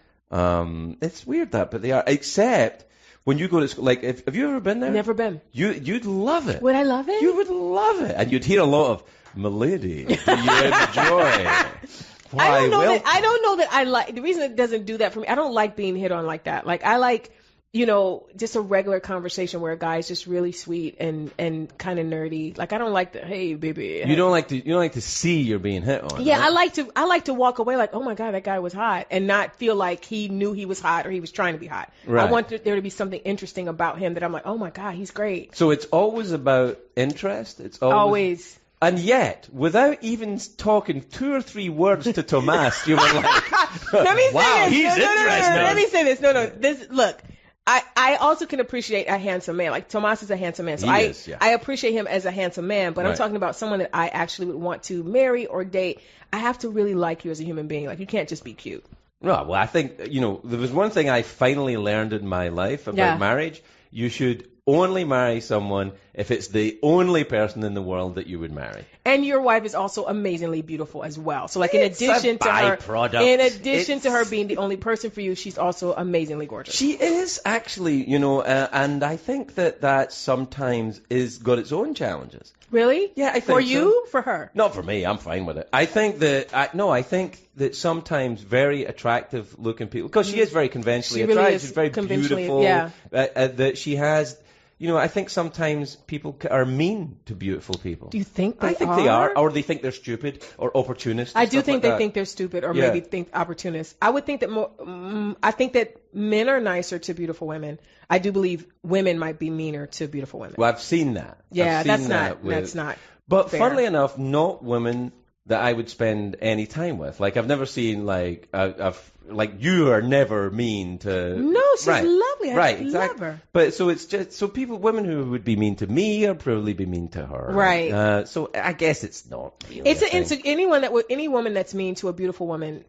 It's weird that, but they are. Except when you go to... Like, have you ever been there? Never been. You'd love it. Would I love it? You would love it. And you'd hear a lot of, "Milady, do you enjoy?" I don't know that I like... The reason it doesn't do that for me, I don't like being hit on like that. Like, I like... just a regular conversation where a guy's just really sweet and kind of nerdy. Like, I don't like the, "Hey, baby." You don't like to see you're being hit on. Yeah, right? I like to walk away like, "Oh my God, that guy was hot," and not feel like he knew he was hot or he was trying to be hot. Right. I want there to be something interesting about him that I'm like, "Oh my God, he's great." So it's always about interest. It's always. And yet, without even talking 2 or 3 words to Tomas, you were like, "Wow, he's interesting." Let me say this. No. Look. I also can appreciate a handsome man. Like, Tomas is a handsome man. So I appreciate him as a handsome man, but I'm talking about someone that I actually would want to marry or date. I have to really like you as a human being. Like, you can't just be cute. Well, I think, there was one thing I finally learned in my life about marriage. You should only marry someone if it's the only person in the world that you would marry. And your wife is also amazingly beautiful as well. So, like, in addition to her being the only person for you, she's also amazingly gorgeous. She is actually, and I think that sometimes is got its own challenges. Really? Yeah, I think for you, for her? Not for me. I'm fine with it. I think that sometimes very attractive looking people, because she is very conventionally attractive, she's very beautiful. Yeah. That she has. I think sometimes people are mean to beautiful people. Do you think they are? I think they are, or they think they're stupid or opportunist. I do think they think they're stupid or maybe think opportunist. I would think that I think that men are nicer to beautiful women. I do believe women might be meaner to beautiful women. Well, I've seen that. Yeah, that's not. But fair. funnily enough, not women that I would spend any time with. Like, I've never seen like you are never mean to. No, she's lovely. I love her. But so it's just women who would be mean to me or probably be mean to her. Right. So I guess it's not. Really it's any woman that's mean to a beautiful woman,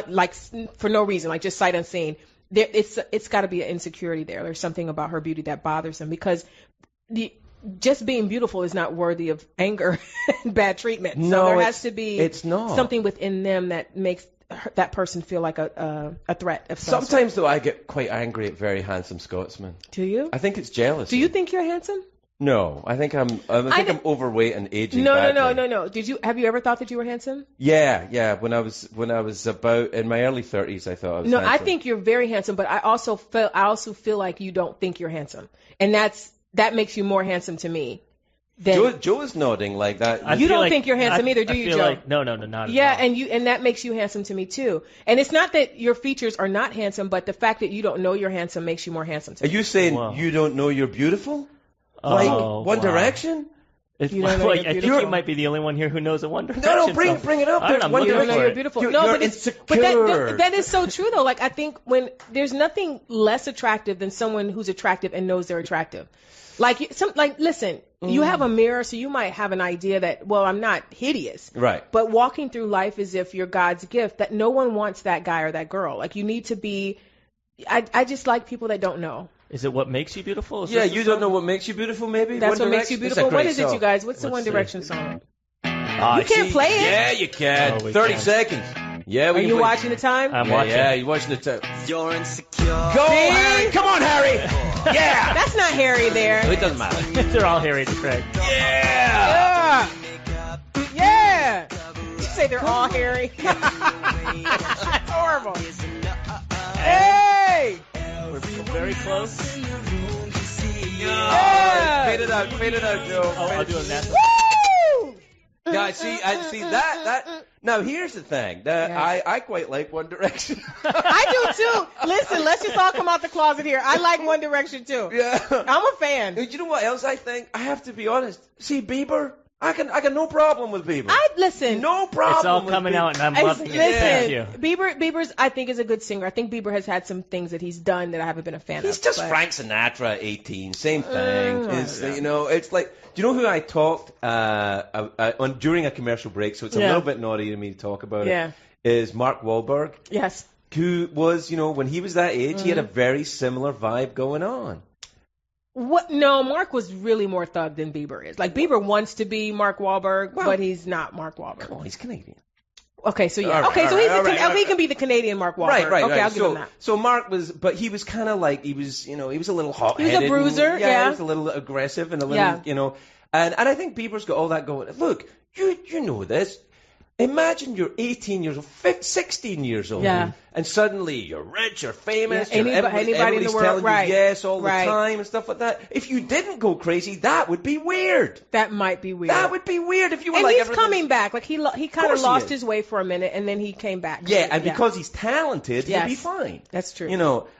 like for no reason, like just sight unseen. It's got to be an insecurity there. There's something about her beauty that bothers them because just being beautiful is not worthy of anger and bad treatment. No, so there has to be something within them that makes that person feel like a threat of some Sometimes, sort. though, I get quite angry at very handsome Scotsmen. Do you? I think it's jealousy. Do you think you're handsome? No, I think I'm overweight and aging. No. Have you ever thought that you were handsome? Yeah. When I was about in my early 30s, I thought I was. No, handsome. I think you're very handsome, but I also feel like you don't think you're handsome, and that makes you more handsome to me. Joe is nodding like that. You don't think you're handsome either, do you, Joe? Like, no, not at all. Yeah, and that makes you handsome to me too. And it's not that your features are not handsome, but the fact that you don't know you're handsome makes you more handsome to me. Are you saying you don't know you're beautiful? Like One Direction? I think you might be the only one here who knows a One Direction. No, bring it up. You don't know you're beautiful. You're insecure. But that is so true though. Like, I think when there's nothing less attractive than someone who's attractive and knows they're attractive. Listen, you have a mirror, so you might have an idea that, well, I'm not hideous. Right. But walking through life as if you're God's gift, that no one wants that guy or that girl. Like, you need to be, I just like people that don't know. Is it what makes you beautiful? You don't know what makes you beautiful, maybe? That's what makes you beautiful. What is it, you guys? What's the One Direction song? You can't play it. Yeah, you can. 30 seconds. Yeah, Are you watching the time? I'm watching. Yeah, you're watching the time. You're insecure. Go, Harry! Come on, Harry! Yeah! That's not Harry there. It doesn't matter. They're all Harry to Craig. Yeah! Yeah! You say they're all Harry. That's horrible. Hey! We're very close. Yeah! Fade it out, Joe. I'll do a national. Woo! Yeah, I see that. Now, here's the thing. I quite like One Direction. I do, too. Listen, let's just all come out the closet here. I like One Direction, too. Yeah. I'm a fan. You know what else I think? I have to be honest. See, Bieber, I got no problem with Bieber. Listen. No problem. It's all with coming Bieber. out, and I'm loving it. Thank you. Bieber's, I think, is a good singer. I think Bieber has had some things that he's done that I haven't been a fan of. He's just Frank Sinatra at 18. Same thing. It's like, do you know who I talked on during a commercial break? So it's a little bit naughty to me to talk about it. Is Mark Wahlberg. Yes. Who was, when he was that age, he had a very similar vibe going on. What? No, Mark was really more thug than Bieber is. Like, Bieber wants to be Mark Wahlberg, but he's not Mark Wahlberg. Come on, he's Canadian. Okay, so he can be the Canadian Mark Wahlberg. Right. Okay, I'll give him that. So Mark he was kind of like, he was a little hot-headed. He was a bruiser, he was a little aggressive and a little, and I think Bieber's got all that going. Look, you know this. Imagine you're 18 years old, 16 years old, and suddenly you're rich, you're famous, anybody in the world, telling you yes all the time and stuff like that. If you didn't go crazy, that would be weird. That might be weird. That would be weird if you were and like. And he's coming back. Like he kind of lost his way for a minute, and then he came back. Yeah, and because he's talented, he'll be fine. That's true.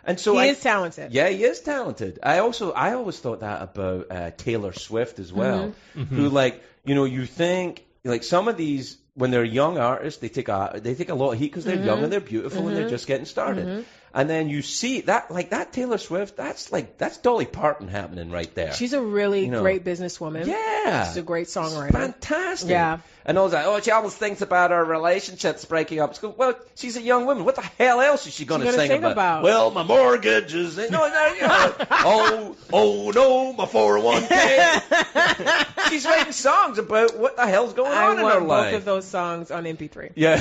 And so he is talented. Yeah, he is talented. I always thought that about Taylor Swift as well, who you think like some of these. When they're young artists, they take a lot of heat because they're young and they're beautiful and they're just getting started. And then you see that Taylor Swift, that's Dolly Parton happening right there. She's a really great businesswoman. Yeah. She's a great songwriter. Fantastic. Yeah. And all that, she always thinks about her relationships breaking up. Well, she's a young woman. What the hell else is she going to sing about? Well, my mortgage is... oh, no, my 401k. She's writing songs about what the hell's going on in her life. I want both of those songs on MP3. Yeah.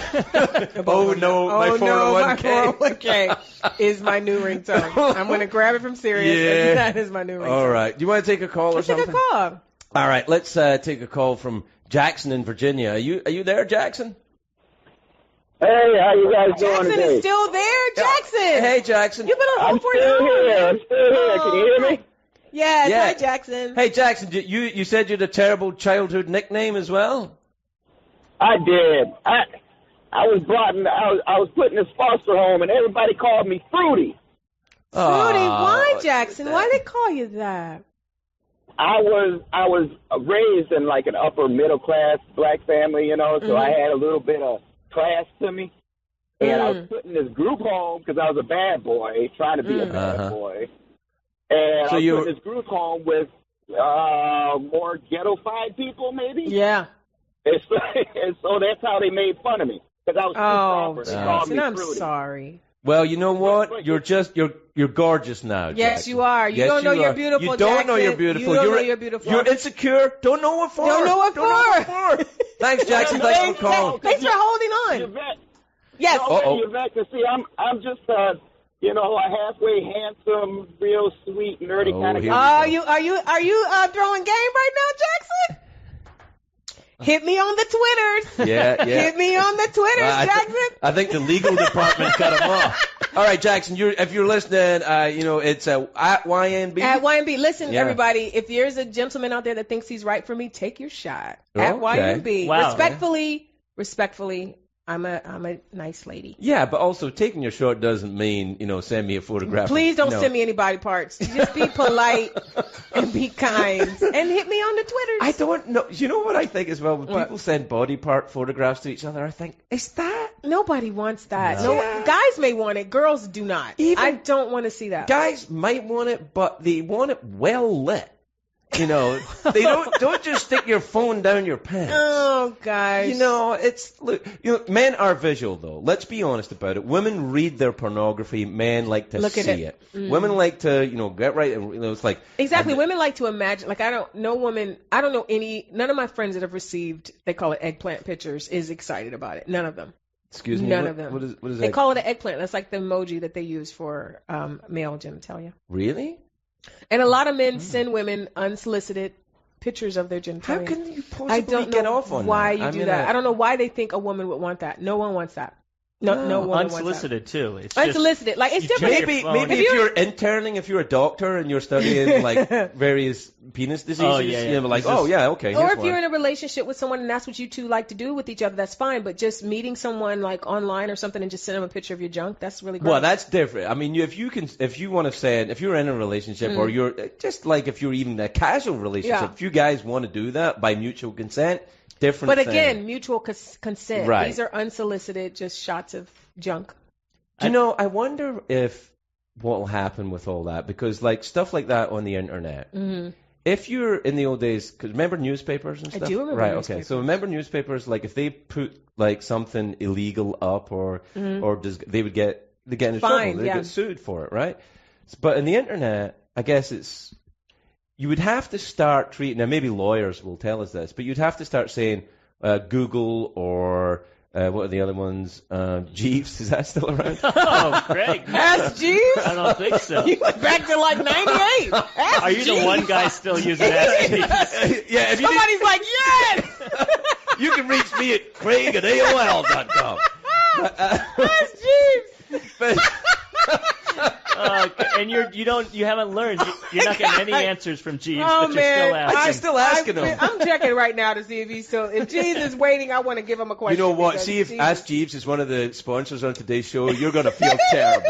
Oh, no, my 401k. My 401k is my new ringtone. I'm going to grab it from Sirius, and that is my new ringtone. All right. Do you want to take a call or something? Take a call. All right. Let's take a call from Jackson in Virginia. Are you there, Jackson? Hey, how you guys doing today? Jackson is still there, Jackson. Hey, Jackson. You've been on hold for I'm still here. Can you hear me? Yes. Hi, Jackson. Hey, Jackson. You said you had a terrible childhood nickname as well. I did. I was I was put in this foster home, and everybody called me Fruity. Fruity? Why, Jackson? Why they call you that? I was raised in like an upper middle class black family, so I had a little bit of class to me. And I was put in this group home because I was a bad boy, trying to be a bad boy. And so I was put in this group home with more ghetto-fied people, maybe? Yeah. And so that's how they made fun of me. Because I was too proper. They called me I'm Fruity. Sorry. Well, you know what? You're gorgeous now, Jackson. Yes, you are. You don't know you're beautiful, You don't know you're beautiful. You don't know you're beautiful. You're insecure. Don't know what for. Don't know what for. Thanks, Jackson. Thanks for calling. Thanks for holding on. Yvette. Yes. Yvette, see, I'm just a halfway handsome, real sweet, nerdy kind of guy. Are you throwing game right now, Jackson? Hit me on the Twitters. Yeah. Hit me on the Twitters, Jackson. I think the legal department cut him off. All right, Jackson, if you're listening, it's at YNB. At YNB. Listen, everybody, if there's a gentleman out there that thinks he's right for me, take your shot. At YNB. Wow. Respectfully, I'm a nice lady. Yeah, but also taking your shot doesn't mean, send me a photograph. Please don't send me any body parts. Just be polite and be kind and hit me on the Twitters. I don't know. You know what I think as well? When people send body part photographs to each other, I think, is that? Nobody wants that. No. Guys may want it. Girls do not. I don't want to see that. Guys might want it, but they want it well lit. They don't just stick your phone down your pants. Oh, guys. Men are visual though. Let's be honest about it. Women read their pornography. Men like to see it. Women like to, get right. It's like exactly. Women like to imagine. Like none of my friends that have received, they call it eggplant pictures, is excited about it. None of them. Excuse me. None of them. What is they call it an eggplant. That's like the emoji that they use for male genitalia. Really? And a lot of men send women unsolicited pictures of their genitalia. How can you possibly get off on that? Why you do that? I don't know why they think a woman would want that. No one wants that. No unsolicited too. It's unsolicited. Like it's different. Maybe if you're interning, if you're a doctor and you're studying like various penis diseases, you're like, okay. Or if you're in a relationship with someone and that's what you two like to do with each other, that's fine. But just meeting someone like online or something and just send them a picture of your junk, that's really gross. Well, that's different. I mean, if you want to say it, if you're in a relationship or you're just like if you're even in a casual relationship, if you guys want to do that by mutual consent. Different but thing. Again, mutual consent. Right. These are unsolicited, just shots of junk. I wonder if what will happen with all that, because like stuff like that on the internet. Mm-hmm. If you're in the old days, because remember newspapers and stuff? I do remember newspapers. Okay. So remember newspapers, like if they put like something illegal up or they would get in trouble. They'd get sued for it, right? But in the internet, I guess you would have to start treating, now maybe lawyers will tell us this, but you'd have to start saying Google or what are the other ones? Jeeves, is that still around? Oh, Greg. Ask Jeeves? I don't think so. You went back to like 98. Are you the one guy still using Ask Jeeves? Yeah, if somebody's like, yes! You can reach me at craig@aol.com. Ask Jeeves! And you haven't learned. You're not getting any answers from Jeeves, but you're man. still asking. I'm still asking him. I'm checking right now to see if he's still. If Jeeves is waiting, I want to give him a question. You know what? See if Ask Jeeves is one of the sponsors on today's show. You're going to feel terrible.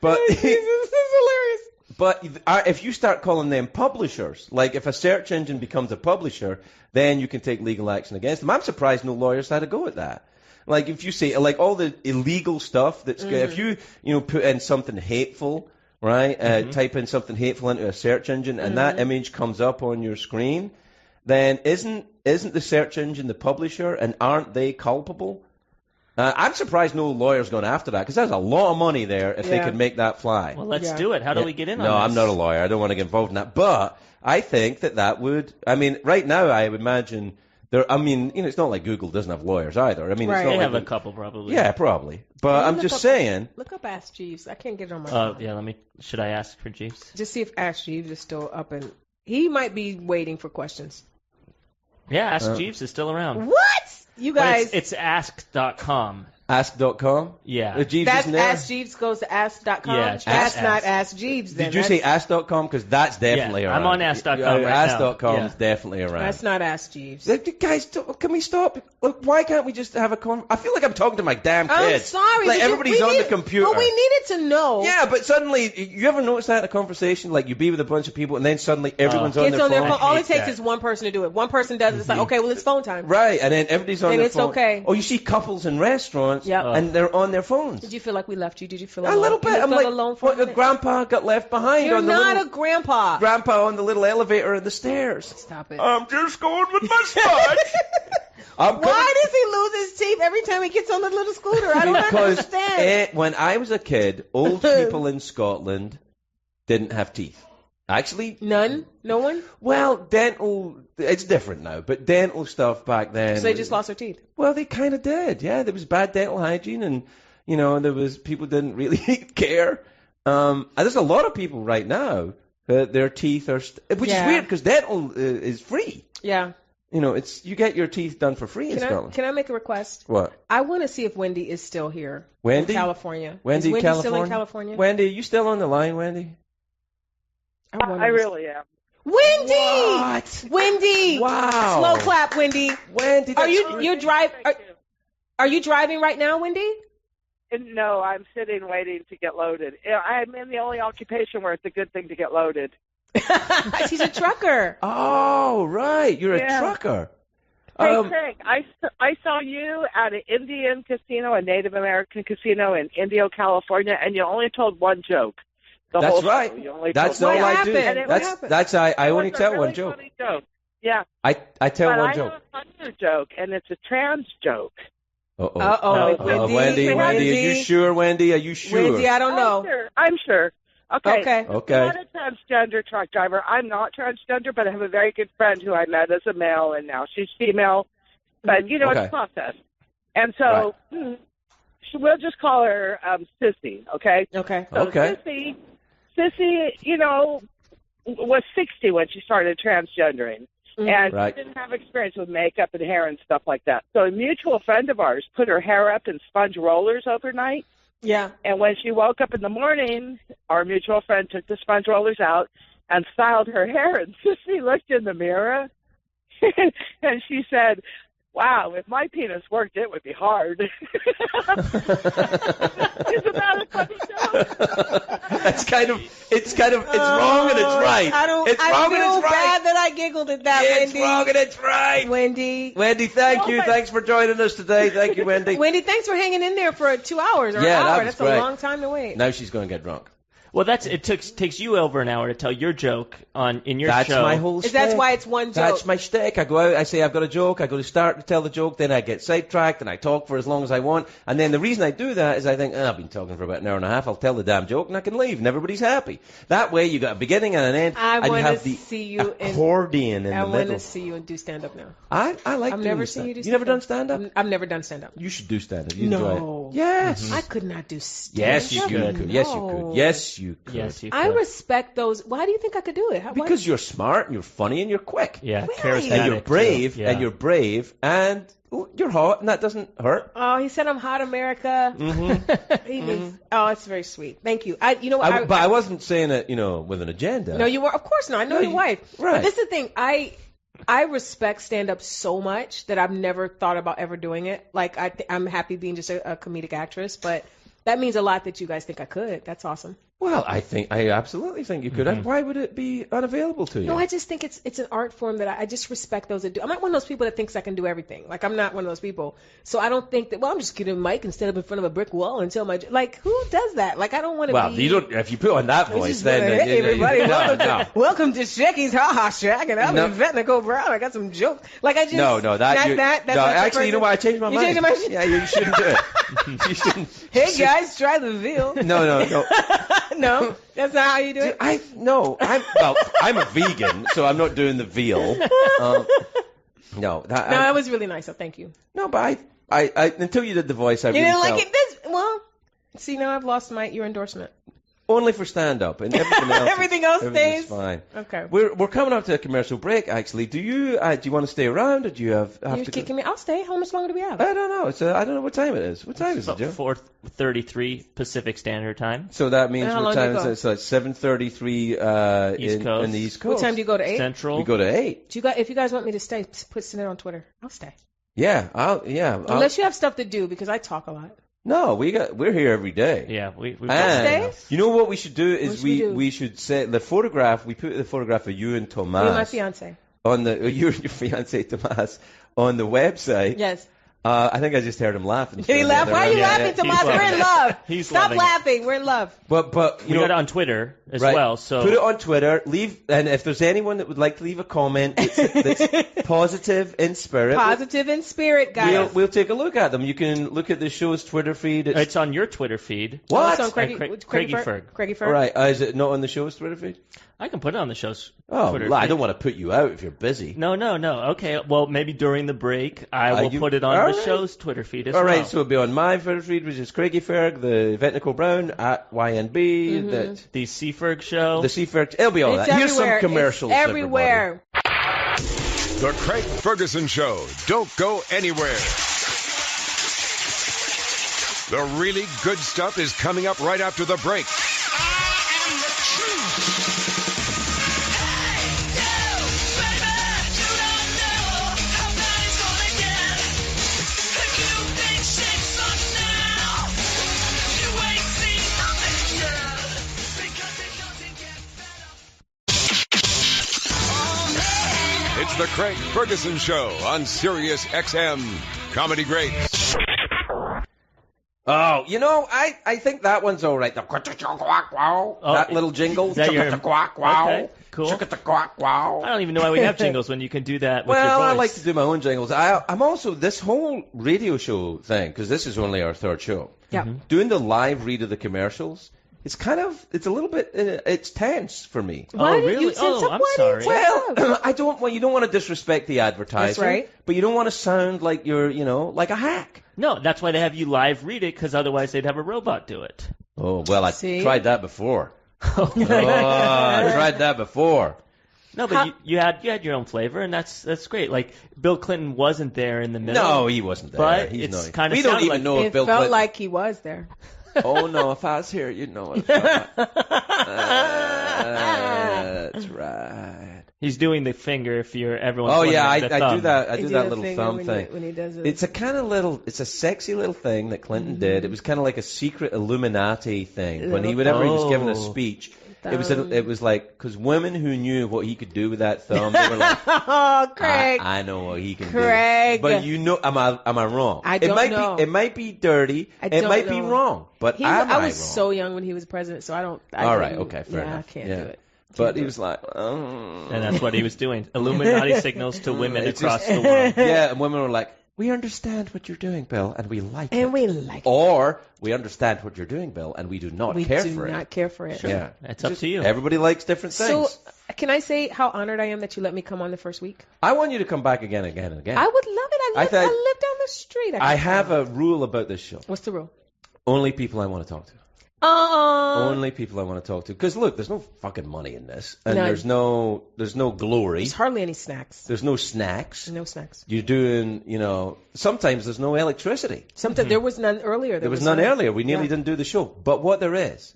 But Jesus, this is hilarious. But if you start calling them publishers, like if a search engine becomes a publisher, then you can take legal action against them. I'm surprised no lawyers had a go at that. Like if you say like all the illegal stuff that's if you put in something hateful, right? Type in something hateful into a search engine and that image comes up on your screen, then isn't the search engine the publisher and aren't they culpable? I'm surprised no lawyer's gone after that because there's a lot of money there if they could make that fly. Well, let's do it. How do we get in on this? No, I'm not a lawyer. I don't want to get involved in that. But I think that would. I mean, right now I would imagine. It's not like Google doesn't have lawyers either. I mean, it's not they like have a couple probably. Yeah, probably. But I'm just saying. Look up Ask Jeeves. I can't get it on my phone. Yeah, should I ask for Jeeves? Just see if Ask Jeeves is still up and he might be waiting for questions. Yeah, Ask Jeeves is still around. What? You guys. It's ask.com. Ask.com? Yeah. Jeeves that's isn't there? Ask Jeeves goes to ask.com? Yeah, that's not Ask Jeeves then. Did you say ask.com? Because that's definitely around. I'm on ask.com right Ask.com now. is definitely around. That's not Ask Jeeves. Guys, can we stop? Look, why can't we just have a conversation? I feel like I'm talking to my damn kids. I'm sorry. Like everybody's on the computer. Well, we needed to know. Yeah, but suddenly, you ever notice that in a conversation? Like you be with a bunch of people and then suddenly everyone's on their phone. All it takes is one person to do it. One person does it. It's like, okay, well, it's phone time. Right, and then everybody's on their phone. And it's okay. Oh, you see couples in restaurants and they're on their phones. Did you feel like we left you? Did you feel a little bit? I'm like, alone what? The grandpa got left behind. You're on the not little, a grandpa. Grandpa on the little elevator in the stairs. Stop it. I'm just going with my sponge. Why does he lose his teeth every time he gets on the little scooter? I don't understand. When I was a kid, old people in Scotland didn't have teeth. Actually, none? No one? Well, dental, it's different now, but dental stuff back then. So they just lost their teeth? Well, they kind of did, yeah. There was bad dental hygiene and, there was, people didn't really care. There's a lot of people right now that their teeth are, which is weird because dental is free. Yeah. You get your teeth done for free in Scotland. Can I make a request? What? I want to see if Wendy is still here. Wendy? In California. Wendy, is Wendy California? still in California? Wendy, are you still on the line, Wendy? I really am. Wendy! What? Wendy! Wow. Slow clap, Wendy. Wendy, are you driving right now, Wendy? No, I'm sitting waiting to get loaded. I'm in the only occupation where it's a good thing to get loaded. She's a trucker. Oh, right. You're a trucker. Hey, Craig, I saw you at an Indian casino, a Native American casino in Indio, California, and you only told one joke. That's right. That's all I do. I only tell one joke. Joke. Yeah. I tell one joke. I have another joke, and it's a trans joke. Wendy, are you sure, Wendy? Are you sure? Wendy, I don't know. I'm sure. Okay. I'm not a transgender truck driver. I'm not transgender, but I have a very good friend who I met as a male, and now she's female. But, it's a process. And so we'll just call her Sissy, okay? Okay. So Sissy, was 60 when she started transgendering. And she didn't have experience with makeup and hair and stuff like that. So a mutual friend of ours put her hair up in sponge rollers overnight. Yeah. And when she woke up in the morning, our mutual friend took the sponge rollers out and styled her hair. And so she looked in the mirror and she said, wow, if my penis worked, it would be hard. Isn't that a funny joke? It's wrong and it's right. I feel bad that I giggled at that, Wendy. It's wrong and it's right. Wendy, thank you. Thanks for joining us today. Thank you, Wendy. Wendy, thanks for hanging in there for 2 hours or an hour. That's great. A long time to wait. Now she's going to get drunk. Well, it takes you over an hour to tell your joke in your show. That's my whole shtick. That's why it's one joke. That's my shtick. I go out, I say I've got a joke, I go to start to tell the joke, then I get sidetracked, and I talk for as long as I want. And then the reason I do that is I think, I've been talking for about an hour and a half, I'll tell the damn joke, and I can leave, and everybody's happy. That way, you got a beginning and an end, and you have the accordion in the middle. I want to see you do stand-up now. I like I've never seen you do stand-up. You never done stand-up? I've never done stand-up. You should do stand-up. You enjoy it. Yes. Mm-hmm. I could not do stand-up. Yes, you could. Yes, you could. Yes, you could. Yes, you could. I respect those. Why do you think I could do it? Because you're smart and you're funny and you're quick. Yeah, really? And you're brave and you're hot and that doesn't hurt. Oh, he said I'm hot, America. Mm-hmm. Oh, that's very sweet. Thank you. But I wasn't saying it, with an agenda. No, you were. Of course not. I know your wife. Right. But this is the thing. I respect stand-up so much that I've never thought about ever doing it. Like I'm happy being just a comedic actress, but that means a lot that you guys think I could. That's awesome. Well, I absolutely think you could. Mm-hmm. Why would it be unavailable to you? No, I just think it's an art form that I just respect those that do. I'm not one of those people that thinks I can do everything. Like, I'm not one of those people. So I don't think that, I'm just getting a mic and stand up in front of a brick wall and tell who does that? Like, I don't want to be. Well, if you put on that voice, then. Hey, everybody, welcome to Shecky's Ha Ha Shack, and I'm Yvette Nicole Brown. I got some jokes. Like, I just. Actually, you know what? I changed my mind. You changed your mind? Yeah, you shouldn't do it. You shouldn't. Hey, guys, try the veal. No. No, that's not how you do it. I'm a vegan, so I'm not doing the veal. That was really nice. So thank you. No, but I until you did the voice, I you didn't like it. See, now I've lost your endorsement. Only for stand-up, and everything else. Everything else stays fine. Okay. We're coming up to a commercial break. Actually, do you want to stay around, or do you have You're to? Kicking me. I'll stay. How much longer do we have? I don't know. I don't know what time it is. What time is it, Joe? 4:33 Pacific Standard Time. So that means what time is it? So it's 7:33 in the East Coast. What time do you go to 8? Central. We go to 8. If you guys want me to stay, send it on Twitter. I'll stay. Yeah, Unless you have stuff to do, because I talk a lot. No, we're here every day. Yeah, we and you know what we should do is we should say the photograph. We put the photograph of you and Tomas. You're my fiance. You and your fiance Tomas on the website. Yes. I think I just heard him laughing. Did he laugh? Why are you laughing, Tomas? We're in love. Stop laughing. We're in love. But we got it on Twitter as well. So put it on Twitter. And if there's anyone that would like to leave a comment that's positive in spirit. Positive in spirit, guys. We'll take a look at them. You can look at the show's Twitter feed. It's on your Twitter feed. What? It's on Craigie Ferg. All right. Is it not on the show's Twitter feed? I can put it on the show's Twitter feed. I don't want to put you out if you're busy. No. Okay. Well, maybe during the break, I will put it on the show's Twitter feed as well. All right. So it'll be on my Twitter feed, which is Craigie Ferg, the Yvette Nicole Brown at YNB, the C Ferg show. The C Ferg. It'll be all that. Here's some commercials. It's everywhere. The Craig Ferguson Show. Don't go anywhere. The really good stuff is coming up right after the break. It's the Craig Ferguson Show on Sirius XM. Comedy Greats. Oh, I think that one's all right. That little jingle. Okay, cool. I don't even know why we have jingles when you can do that with your voice. I like to do my own jingles. I'm also, this whole radio show thing, because this is only our third show. Yeah. Doing the live read of the commercials. It's a little bit, it's tense for me. Why really? I'm sorry. Well, you don't want to disrespect the advertiser. That's right. But you don't want to sound like you're, like a hack. No, that's why they have you live read it, because otherwise they'd have a robot do it. Oh, well, I tried that before. I tried that before. No, but you had your own flavor, and that's great. Like Bill Clinton wasn't there in the middle. No, he wasn't there. But He's it's not. kind of We don't even know if Bill Clinton. It felt like he was there. Oh no, if I was here, you'd know it. That's right. He's doing the finger if you're everyone's. Oh yeah, I do that. I do that little thumb thing. When he does it. It's a kind of it's a sexy little thing that Clinton did. It was kind of like a secret Illuminati thing. Whenever he was giving a speech, it was like, because women who knew what he could do with that thumb, they were like, "Oh, Craig, I know what he can do." But am I wrong? I don't know. It might be dirty. It might be wrong. But I was so young when he was president, so I don't. All right, okay, fair enough. I can't do it. But he was like, oh. And that's what he was doing. Illuminati signals to women across the world. Yeah, and women were like, we understand what you're doing, Bill, and we like it. And we like it. Or, we understand what you're doing, Bill, and we do not care for it. We do not care for it. Sure. Yeah. It's up to you. Everybody likes different things. So, can I say how honored I am that you let me come on the first week? I want you to come back again and again and again. I would love it. I live down the street. I have a rule about this show. What's the rule? Only people I want to talk to. Only people I want to talk to. Because look, there's no fucking money in this, and there's no glory. There's hardly any snacks. There's no snacks. No snacks. You're doing, sometimes there's no electricity. Sometimes there was none earlier. There was none earlier. We nearly didn't do the show. But what there is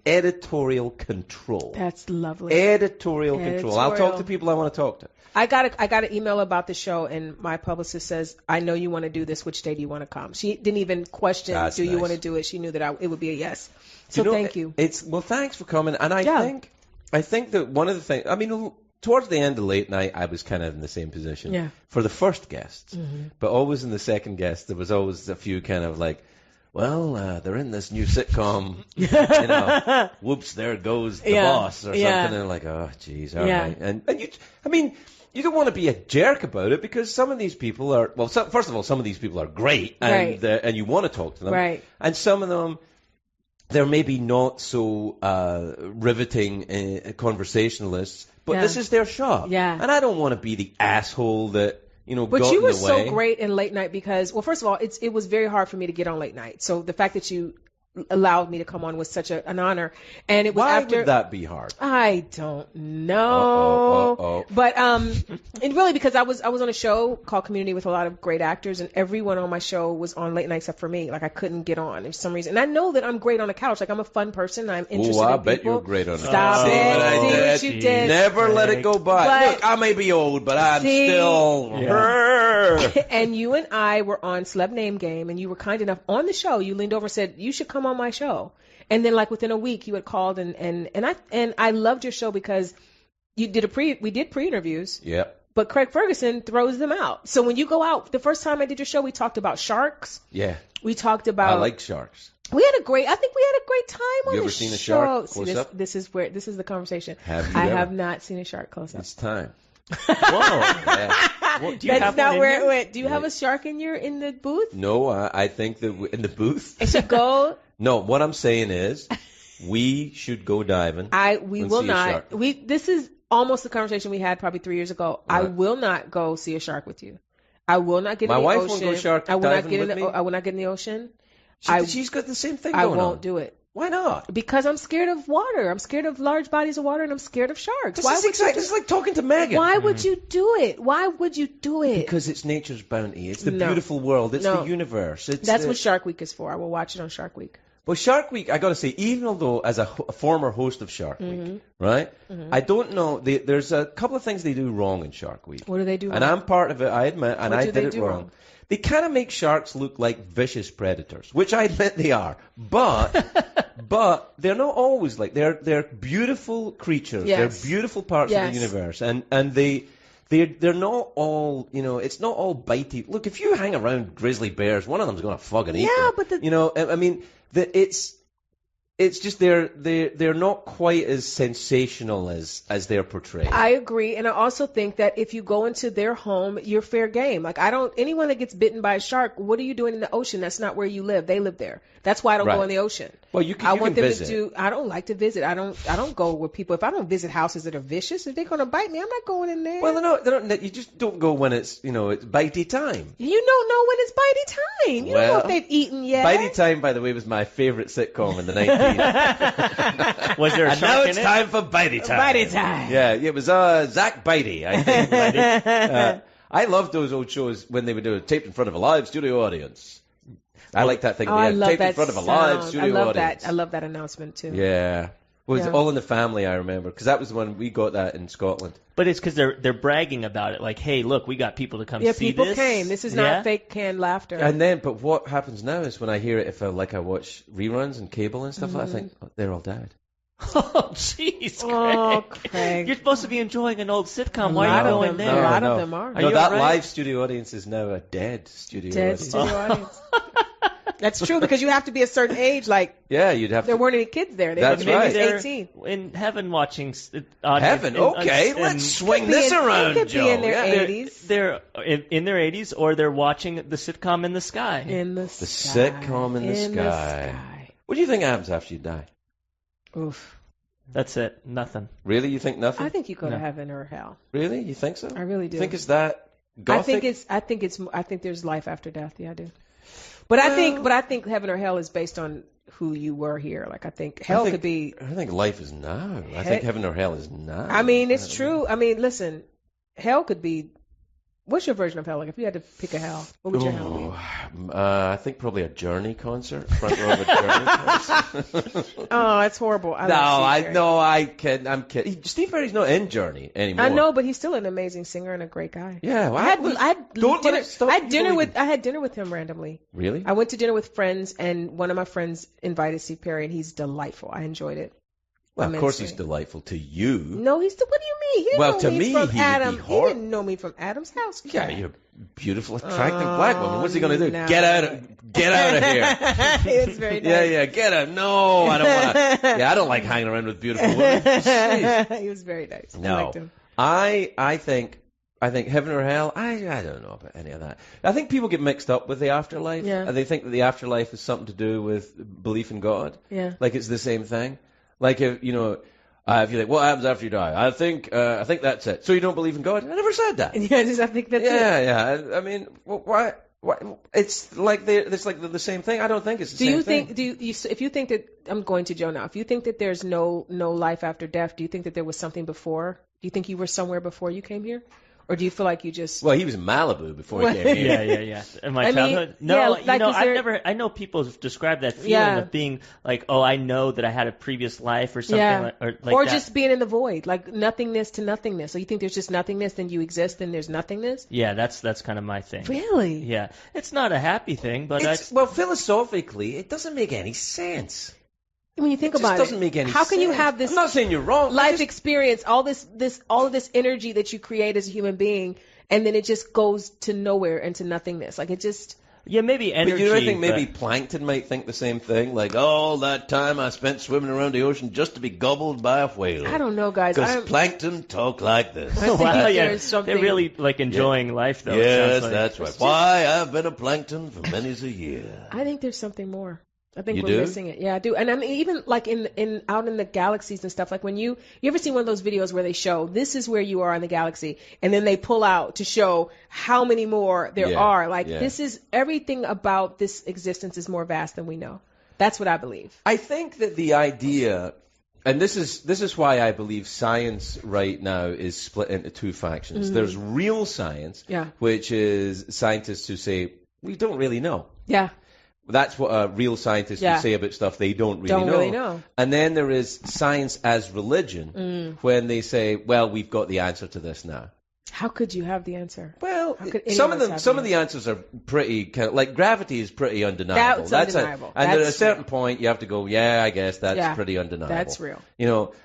editorial control. That's lovely. Editorial control. I'll talk to people I want to talk to. I got an email about the show, and my publicist says, I know you want to do this. Which day do you want to come? She didn't even question, you want to do it? She knew that it would be a yes. So thank you. Thanks for coming. And I think that one of the things, towards the end of late night, I was kind of in the same position for the first guests. Mm-hmm. But always in the second guest, there was always a few kind of like, well, they're in this new sitcom, whoops, there goes the boss or something. And they're like, oh, geez, all right. And you don't want to be a jerk about it, because some of these people are, first of all, some of these people are great, and you want to talk to them. Right. And some of them, they're maybe not so riveting conversationalists, but this is their shop. Yeah. And I don't want to be the asshole that, But you were so great in late night because, well, first of all, it was very hard for me to get on late night. So the fact that you allowed me to come on was such an honor. And it was Why after. would that be hard? I don't know. But and really because I was on a show called Community with a lot of great actors, and everyone on my show was on late night except for me. Like I couldn't get on for some reason. And I know that I'm great on the couch. Like I'm a fun person. I'm interested in people. I bet you're great on the couch. Stop it. See what you did. Never let it go by. Look, I may be old, but I'm still her. And you and I were on Celeb Name Game, and you were kind enough on the show. You leaned over and said, you should come on my show. And then like within a week you had called and I loved your show because we did pre-interviews. Yeah. But Craig Ferguson throws them out. So when you go out, the first time I did your show, we talked about sharks. Yeah. We talked about. I like sharks. I think we had a great time on the show. You ever seen a shark close up? This is the conversation. Have you I ever? have not seen a shark close up. It's time. Whoa. Yeah. Well, do you That's have not one where it went. Do you have a shark in the booth? No, I think that in the booth. It should go. No, what I'm saying is, we should go diving. We will not. This is almost the conversation we had probably 3 years ago. Right. I will not go see a shark with you. I will not get in the ocean. My wife won't go shark diving with me. I will not get in the ocean. She's got the same thing going on. I won't do it. Why not? Because I'm scared of water. I'm scared of large bodies of water, and I'm scared of sharks. It's like talking to Megan. Why would you do it? Why would you do it? Because it's nature's bounty. It's the beautiful world. It's the universe. That's what Shark Week is for. I will watch it on Shark Week. Well, Shark Week, I got to say, even although as a former host of Shark Week, right, I don't know, there's a couple of things they do wrong in Shark Week. What do they do wrong? And I'm part of it, I admit, and I did it wrong. They kind of make sharks look like vicious predators, which I admit they are. But they're not always like, they're beautiful creatures. Yes. They're beautiful parts of the universe. And they're not all, it's not all bitey. Look, if you hang around grizzly bears, one of them's going to fucking eat you. But it's just they're not quite as sensational as they're portrayed. I agree, and I also think that if you go into their home, you're fair game. Like anyone that gets bitten by a shark, what are you doing in the ocean? That's not where you live. They live there. That's why I don't go in the ocean. Well, I want them visit. To do. I don't like to visit. I don't go where people. If I don't visit houses that are vicious, if they're going to bite me, I'm not going in there. Well, they're not. You just don't go when it's it's bitey time. You don't know when it's bitey time. You don't know if they've eaten yet. Bitey Time, by the way, was my favorite sitcom in the 90s. Was there a and shark now in it's it? time for Bitey time. Bitey time. Yeah, it was Zach Bitey, I think. I loved those old shows when they would do it taped in front of a live studio audience. I like that thing. I love taped that in front of a sound. live studio audience. I love that announcement too. Yeah. It was Yeah. All in the Family, I remember, because that was the one we got that in Scotland. But it's because they're bragging about it. Like, hey, look, we got people to come see this. Yeah, people came. This is not fake canned laughter. And then, but what happens now is when I hear it, if I watch reruns and cable and stuff, I think, oh, they're all dead. Oh, jeez, Craig. Oh, Craig. You're supposed to be enjoying an old sitcom. Why are you going there? A lot of them are. No, that live studio audience is now a dead studio audience. Dead studio audience. That's true, because you have to be a certain age. Like, yeah, you'd have. There weren't any kids there. They That's were right. 18. In heaven watching. Heaven, okay. Let's swing this around, They could Joe. be in their 80s. They're in their 80s, or they're watching the sitcom in the sky. The sitcom in the sky. What do you think happens after you die? Oof. That's it. Nothing. Really? You think nothing? I think you go to heaven or hell. Really? You think so? I really do. You think it's that gothic? I think there's life after death. Yeah, I do. But I think heaven or hell is based on who you were here. Like, I think hell could be. I think life is now. I think heaven or hell is now. I mean, it's true. I mean, listen, hell could be. What's your version of hell? Like, if you had to pick a hell, what would your hell be? I think probably a Journey concert, front row of a Journey concert. Oh, that's horrible. I'm kidding. Steve Perry's not in Journey anymore. I know, but he's still an amazing singer and a great guy. Yeah, well, I had dinner with him randomly. Really? I went to dinner with friends, and one of my friends invited Steve Perry, and he's delightful. I enjoyed it. Well, of course he's delightful to you. No, what do you mean? He didn't know to me me, from he Adam. would be He didn't know me from Adam's house. Yeah, you're a beautiful, attractive black woman. What's he going to do? No. Get out of here. It was very nice. Yeah, get out. No, I don't want to. Yeah, I don't like hanging around with beautiful women. Jeez. He was very nice. No, I liked him. I think heaven or hell, I don't know about any of that. I think people get mixed up with the afterlife. Yeah. And they think that the afterlife is something to do with belief in God. Yeah. Like it's the same thing. Like if you're like, what happens after you die? I think that's it. So you don't believe in God? I never said that. Yeah, I think that's it. Yeah. I mean, why? It's like the same thing. I don't think it's the same thing. If you think that, I'm going to Joe now, if you think that there's no life after death, do you think that there was something before? Do you think you were somewhere before you came here? Or do you feel like you just... Well, he was in Malibu before he came here. Yeah. In my childhood? I know people describe that feeling of being like, oh, I know that I had a previous life or something like or that. just being in the void, like nothingness to nothingness. So you think there's just nothingness, then you exist, and there's nothingness? Yeah, that's kind of my thing. Really? Yeah. It's not a happy thing, but well, philosophically, it doesn't make any sense. When you think about it, doesn't make any how can sense. you have this? I'm not saying you're wrong. Life experience, all of this energy that you create as a human being, and then it just goes to nowhere and to nothingness. Like it just. Yeah, maybe energy. But you don't think maybe plankton might think the same thing? Like, all that time I spent swimming around the ocean just to be gobbled by a whale. I don't know, guys. Because plankton talk like this. They're really like enjoying life, though. Yes, that's right. Why, I've been a plankton for many's a year. I think there's something more. I think you we're do? missing it. Yeah, I do. And I mean, even like in out in the galaxies and stuff, like when you ever seen one of those videos where they show this is where you are in the galaxy, and then they pull out to show how many more there are. Like this is everything about this existence is more vast than we know. That's what I believe. I think that the idea, and this is why I believe science right now is split into two factions. Mm-hmm. There's real science, which is scientists who say we don't really know. Yeah. That's what a real scientist would say about stuff they don't really know. And then there is science as religion, when they say, well, we've got the answer to this now. How could you have the answer? Well, some of the answers are pretty kind of, like gravity is pretty undeniable. That's undeniable. And at a certain point, you have to go, I guess that's pretty undeniable. That's real.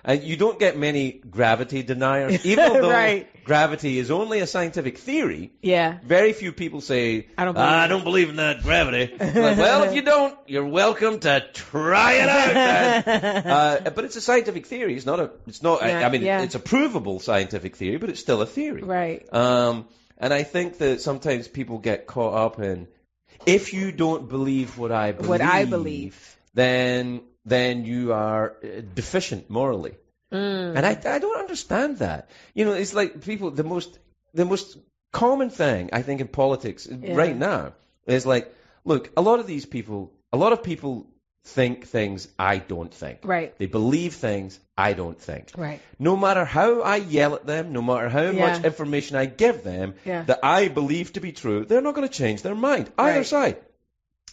And you don't get many gravity deniers, even though gravity is only a scientific theory. Yeah. Very few people say, I don't believe in that gravity. Like, well, if you don't, you're welcome to try it out. But it's a scientific theory. It's not. It's a provable scientific theory, but it's still a theory. Right. And I think that sometimes people get caught up in, if you don't believe what I believe, then you are deficient morally. And I don't understand that. It's like people, the most common thing I think in politics right now is like, look, a lot of people think things I don't think. Right. They believe things I don't think. Right. No matter how I yell at them, no matter how much information I give them that I believe to be true, they're not going to change their mind, either side.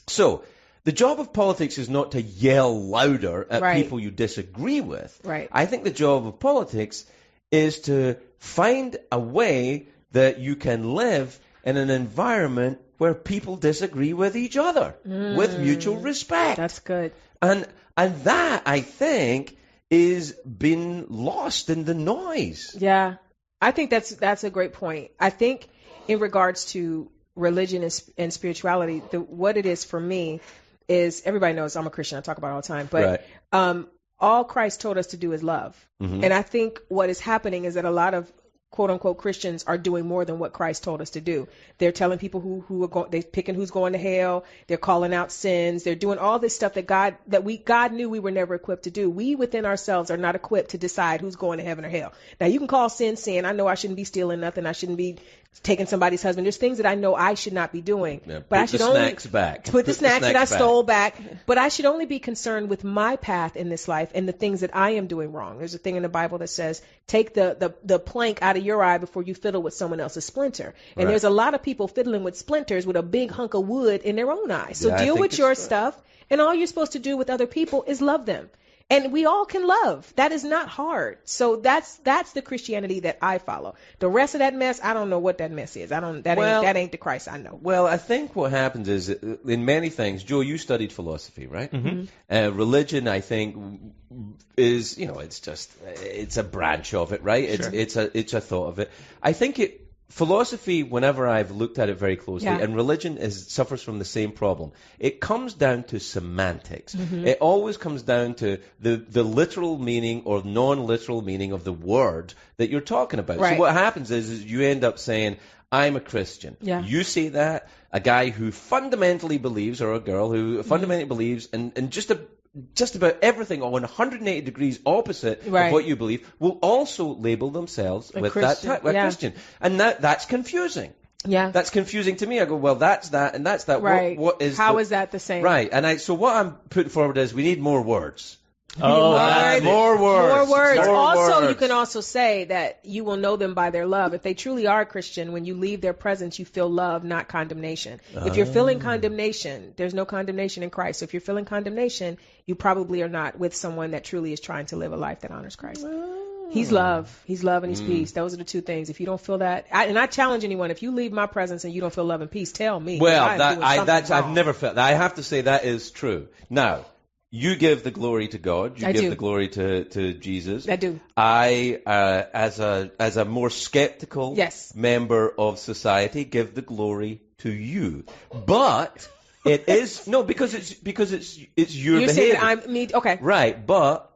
So the job of politics is not to yell louder at people you disagree with. Right. I think the job of politics is to find a way that you can live in an environment where people disagree with each other with mutual respect. That's good. And that, I think, is been lost in the noise. Yeah. I think that's a great point. I think in regards to religion and spirituality, what it is for me is, everybody knows I'm a Christian. I talk about it all the time. But all Christ told us to do is love. Mm-hmm. And I think what is happening is that a lot of quote-unquote Christians are doing more than what Christ told us to do. They're telling people who are going, they're picking who's going to hell. They're calling out sins. They're doing all this stuff that God knew we were never equipped to do. We within ourselves are not equipped to decide who's going to heaven or hell. Now, you can call sin. I know I shouldn't be stealing nothing. I shouldn't be taking somebody's husband. There's things that I know I should not be doing. Yeah, but I should only put the snacks that I stole back. But I should only be concerned with my path in this life and the things that I am doing wrong. There's a thing in the Bible that says, take the plank out of your eye before you fiddle with someone else's splinter. And there's a lot of people fiddling with splinters with a big hunk of wood in their own eye. So deal with your stuff, and all you're supposed to do with other people is love them. And we all can love. That is not hard. So that's the Christianity that I follow. The rest of that mess, I don't know what that mess is. That ain't the Christ I know. Well, I think what happens is, in many things, Joe, you studied philosophy, right? Mm-hmm. Religion, I think, is, it's a branch of it, right? Sure. It's a thought of it. I think philosophy, whenever I've looked at it very closely, and religion suffers from the same problem. It comes down to semantics. Mm-hmm. It always comes down to the literal meaning or non-literal meaning of the word that you're talking about. Right. So what happens is you end up saying, I'm a Christian. Yeah. You say that, a guy who fundamentally believes, or a girl who fundamentally believes, and just about everything on 180 degrees opposite of what you believe will also label themselves with Christian. That type, Christian. And that's confusing. Yeah. That's confusing to me. I go, well, that's that and that's that. Right. What is How is that the same? Right. And so what I'm putting forward is we need more words. Oh, more words. More words. You can also say that you will know them by their love. If they truly are Christian, when you leave their presence, you feel love, not condemnation. If you're feeling condemnation, there's no condemnation in Christ. So if you're feeling condemnation, you probably are not with someone that truly is trying to live a life that honors Christ. He's love. He's love and he's peace. Those are the two things. If you don't feel that, and I challenge anyone, if you leave my presence and you don't feel love and peace, tell me. Well, I've never felt that. I have to say that is true. Now, you give the glory to God. You give the glory to Jesus. I do. I, as a more skeptical member of society, give the glory to you. But it is because it's your behavior. You're saying I'm me. Okay. Right, but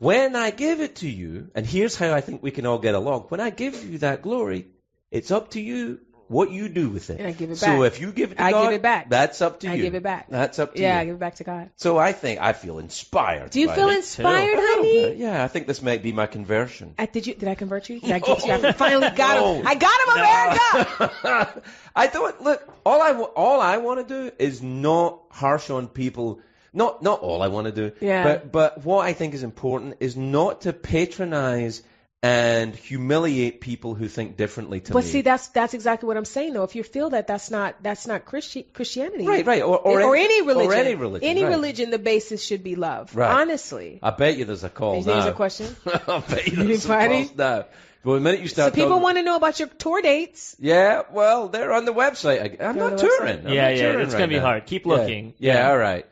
when I give it to you, and here's how I think we can all get along. When I give you that glory, it's up to you what you do with it. And I give it back. So if you give it to God, I give it back. That's up to you. I give it back. That's up to you. Yeah, I give it back to God. So I feel inspired. Do you feel inspired, honey? Yeah, I think this might be my conversion. Did I convert you? Did I get you? I finally got him. I got him, America! I don't look. All I want to do is not harsh on people. Not all I want to do. Yeah. But what I think is important is not to patronize and humiliate people who think differently to me. But see, that's exactly what I'm saying, though. If you feel that's not Christianity. Right. Or any religion. Or any religion. Any religion, the basis should be love. Right. Honestly. I bet you there's a call now. There's a question? I bet you there's a call now. But the minute you start people want to know about your tour dates. Yeah, well, they're on the website. I'm not touring. It's going to be hard. Keep looking. Yeah, all right.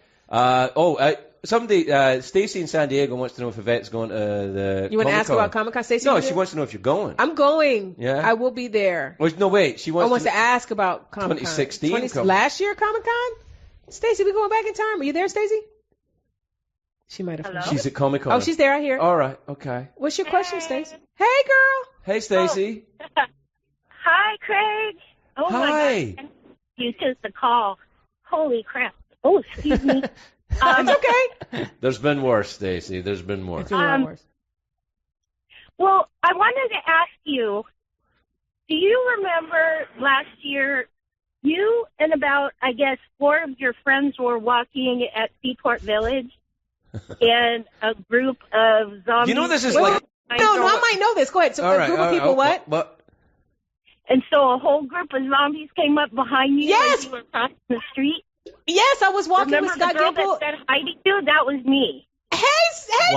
Somebody, Stacy in San Diego wants to know if Yvette's going to the You want to ask about Comic-Con, Stacy? No, she wants to know if you're going. I'm going. Yeah? I will be there. Well, no, wait. She wants to ask about Comic-Con. 2016. Last year Comic-Con? Stacy, we going back in time. Are you there, Stacy? She might have. Hello? She's at Comic-Con. Oh, she's there. I hear. All right. Okay. What's your question, Stacy? Hey, girl. Hey, Stacy. Oh. Hi, Craig. Oh, Hi. My God. You took the call. Holy crap. Oh, excuse me. It's okay. There's been worse, Stacy. There's been worse. Worse. Well, I wanted to ask you, do you remember last year you and about, I guess, 4 of your friends were walking at Seaport Village, and a group of zombies. You know this is like... No, I might know this. Go ahead. So a group of people, what? And so a whole group of zombies came up behind you as you were crossing the street? Yes, I was walking with Scott Gimple. Remember the girl that said hi to you? That was me. Hey, Stace!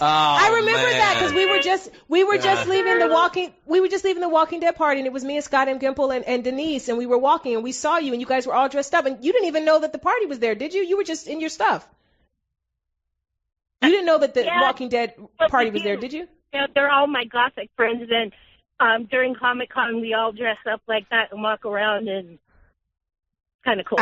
I remember that because we were just leaving the Walking Dead party, and it was me and Scott and Gimple and Denise, and we were walking, and we saw you, and you guys were all dressed up, and you didn't even know that the party was there, did you? You were just in your stuff. You didn't know that the Walking Dead party was there, did you? Yeah, they're all my gothic friends, and during Comic-Con, we all dress up like that and walk around, and it's kind of cool.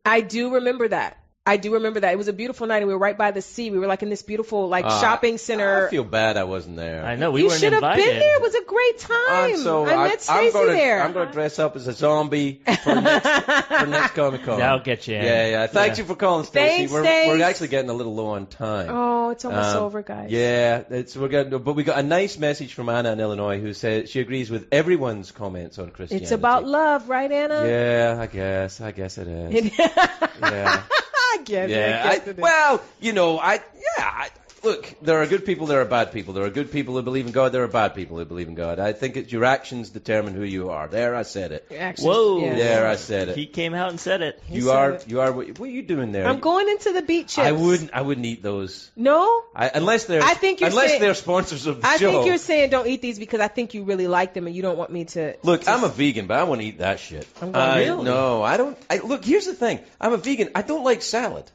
I do remember that. It was a beautiful night, and we were right by the sea. We were like in this beautiful shopping center. I feel bad I wasn't there. I know, we weren't invited. You should have been there. It was a great time. I met Stacey there. I'm going to dress up as a zombie for next Comic-Con. That'll get you in. Yeah. Thank you for calling, Stacey. We're actually getting a little low on time. Oh, it's almost over, guys. Yeah, but we got a nice message from Anna in Illinois who said she agrees with everyone's comments on Christianity. It's about love, right, Anna? Yeah, I guess it is. Yeah. Look, there are good people, there are bad people. There are good people who believe in God, there are bad people who believe in God. I think it's your actions determine who you are. There, I said it. Whoa. Yeah. There, I said it. He came out and said it. You are. What are you doing there? I'm going into the beet chips. I wouldn't eat those. No? Unless they're sponsors of the show. I think you're saying don't eat these because I think you really like them and you don't want me to. Look, I'm a vegan, but I want to eat that shit. I'm going really? No, I don't. Look, here's the thing. I'm a vegan. I don't like salad.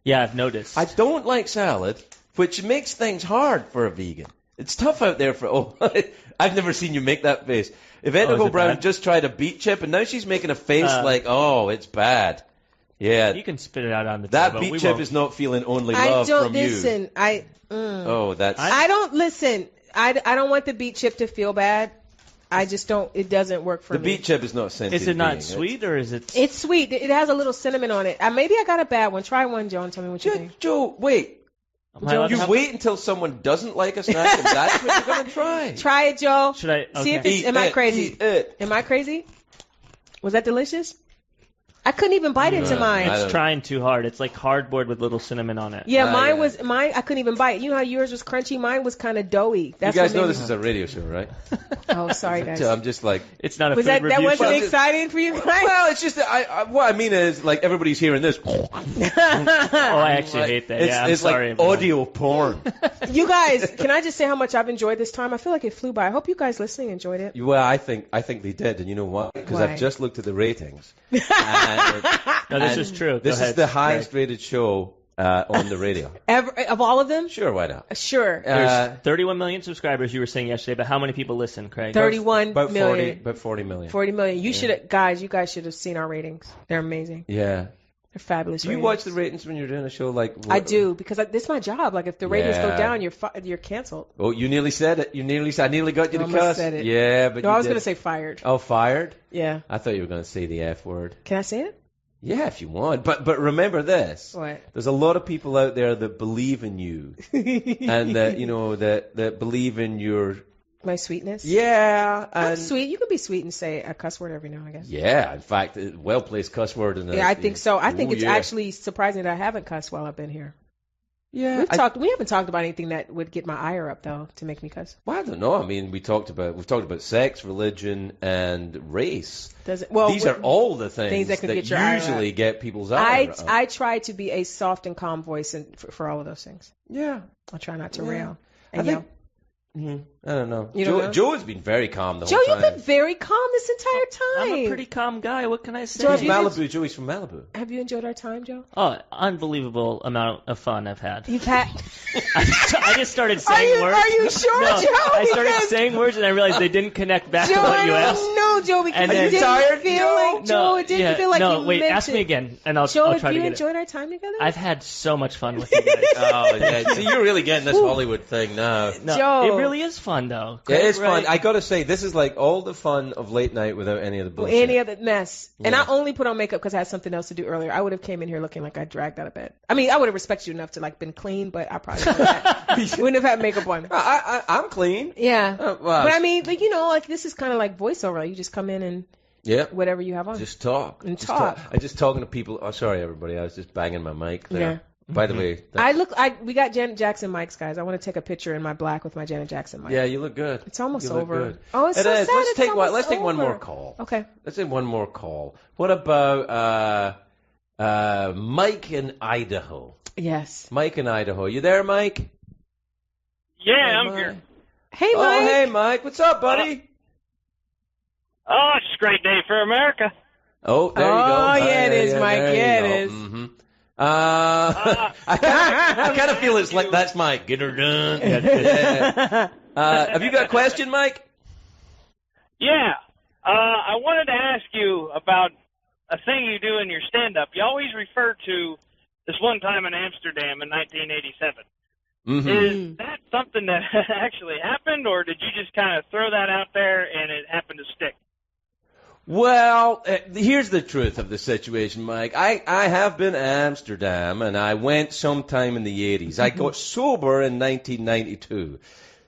Yeah, I've noticed. I don't like salad, which makes things hard for a vegan. It's tough out there for... I've never seen you make that face. Yvette Nicole Brown just tried a beet chip, and now she's making a face like, it's bad. Yeah. You can spit it out on the table. That beet chip is not feeling only love from you. I don't listen. I don't want the beet chip to feel bad. I just don't. It doesn't work for me. The beet chip is not scented. Is it not sweet or is it? It's sweet. It has a little cinnamon on it. Maybe I got a bad one. Try one, Joe, and tell me what you think. Joe, wait. You wait until someone doesn't like a snack, and that's what you're gonna try. Try it, Joe. Should I? Okay. See if it's. Am I crazy? Am I crazy? Was that delicious? I couldn't even bite into mine. It's trying too hard. It's like cardboard with little cinnamon on it. Yeah, mine. I couldn't even bite it. You know how yours was crunchy? Mine was kind of doughy. That's you guys know this is a radio show, right? Oh, sorry, guys. I'm just like, it's not a food review. That wasn't exciting for you guys? Well, it's just what I mean is like everybody's hearing this. I actually hate that. It's sorry. Like audio porn. You guys, can I just say how much I've enjoyed this time? I feel like it flew by. I hope you guys listening enjoyed it. Well, I think they did, and you know what? Because I've just looked at the ratings. No, this is true. This is the highest rated show on the radio. Ever, of all of them? Sure, why not? Sure. There's 31 million subscribers, you were saying yesterday, but how many people listen, Craig? 31 million. About 40 million. 40 million. You guys should have seen our ratings. They're amazing. Yeah. They're fabulous. Do you watch the ratings when you're doing a show like? I do because this is my job. Like if the ratings go down, you're canceled. Oh, you nearly said it. I nearly got you to cuss. Said it. Yeah, but I was going to say fired. Oh, fired? Yeah. I thought you were going to say the F word. Can I say it? Yeah, if you want. But remember this. What? There's a lot of people out there that believe in you, and that believe in your. My sweetness? Yeah. I'm sweet. You can be sweet and say a cuss word every now, I guess. Yeah, in fact, a well-placed cuss word. I think so. I think it's actually surprising that I haven't cussed while I've been here. Yeah. We haven't talked about anything that would get my ire up, though, to make me cuss. Well, I don't know. I mean, we've talked about sex, religion, and race. These are all the things that could usually get people's ire up. I try to be a soft and calm voice for all of those things. Yeah. I try not to rail and yell. I don't know. Joe has been very calm the whole time. Joe, you've been very calm this entire time. I'm a pretty calm guy. What can I say? Joey's from Malibu. Have you enjoyed our time, Joe? Oh, unbelievable amount of fun I've had. You've had. I just started saying words. Are you sure, no, Joe? I started saying words and I realized they didn't connect back to what you asked. No, Joe, because it didn't feel like Joe. It didn't feel like you meant wait, ask me again, and I'll Joe, try to get it. have you enjoyed our time together? I've had so much fun with you guys. Oh, yeah. See, you're really getting this Hollywood thing now. No, Joe. it really is fun, though. Yeah, it's fun. I gotta say, this is like all the fun of late night without any of the bullshit. Any of the mess. Yeah. And I only put on makeup because I had something else to do earlier. I would have came in here looking like I dragged out of bed. I mean, I would have respected you enough to like been clean, but I probably wouldn't have had makeup on. I'm clean. Yeah. But I mean, like, this is kind of like voiceover. Like, you just come in and Yeah. Whatever you have on. Just talk. And talk. I'm just talking to people. Oh, sorry, everybody. I was just banging my mic there. Yeah. By the way, we got Janet Jackson mics, guys. I want to take a picture in my black with my Janet Jackson mic. Yeah, you look good. It's almost over. Good. Oh, it's so sad. Let's take one more call. Okay. Let's take one more call. What about Mike in Idaho? Yes. Mike in Idaho. You there, Mike? Yeah, I'm here. Hey, Mike. Oh, hey, Mike. What's up, buddy? It's a great day for America. Oh, there you go. Oh, yeah, it is, Mike. Yeah, it is. Mm-hmm. I kind of feel it's like that's my get her done. Yeah. Have you got a question, Mike? Yeah. I wanted to ask you about a thing you do in your stand-up. You always refer to this one time in Amsterdam in 1987. Mm-hmm. Is that something that actually happened, or did you just kind of throw that out there and it happened to stick? Well, here's the truth of the situation, Mike. I have been to Amsterdam, and I went sometime in the 80s. I got sober in 1992.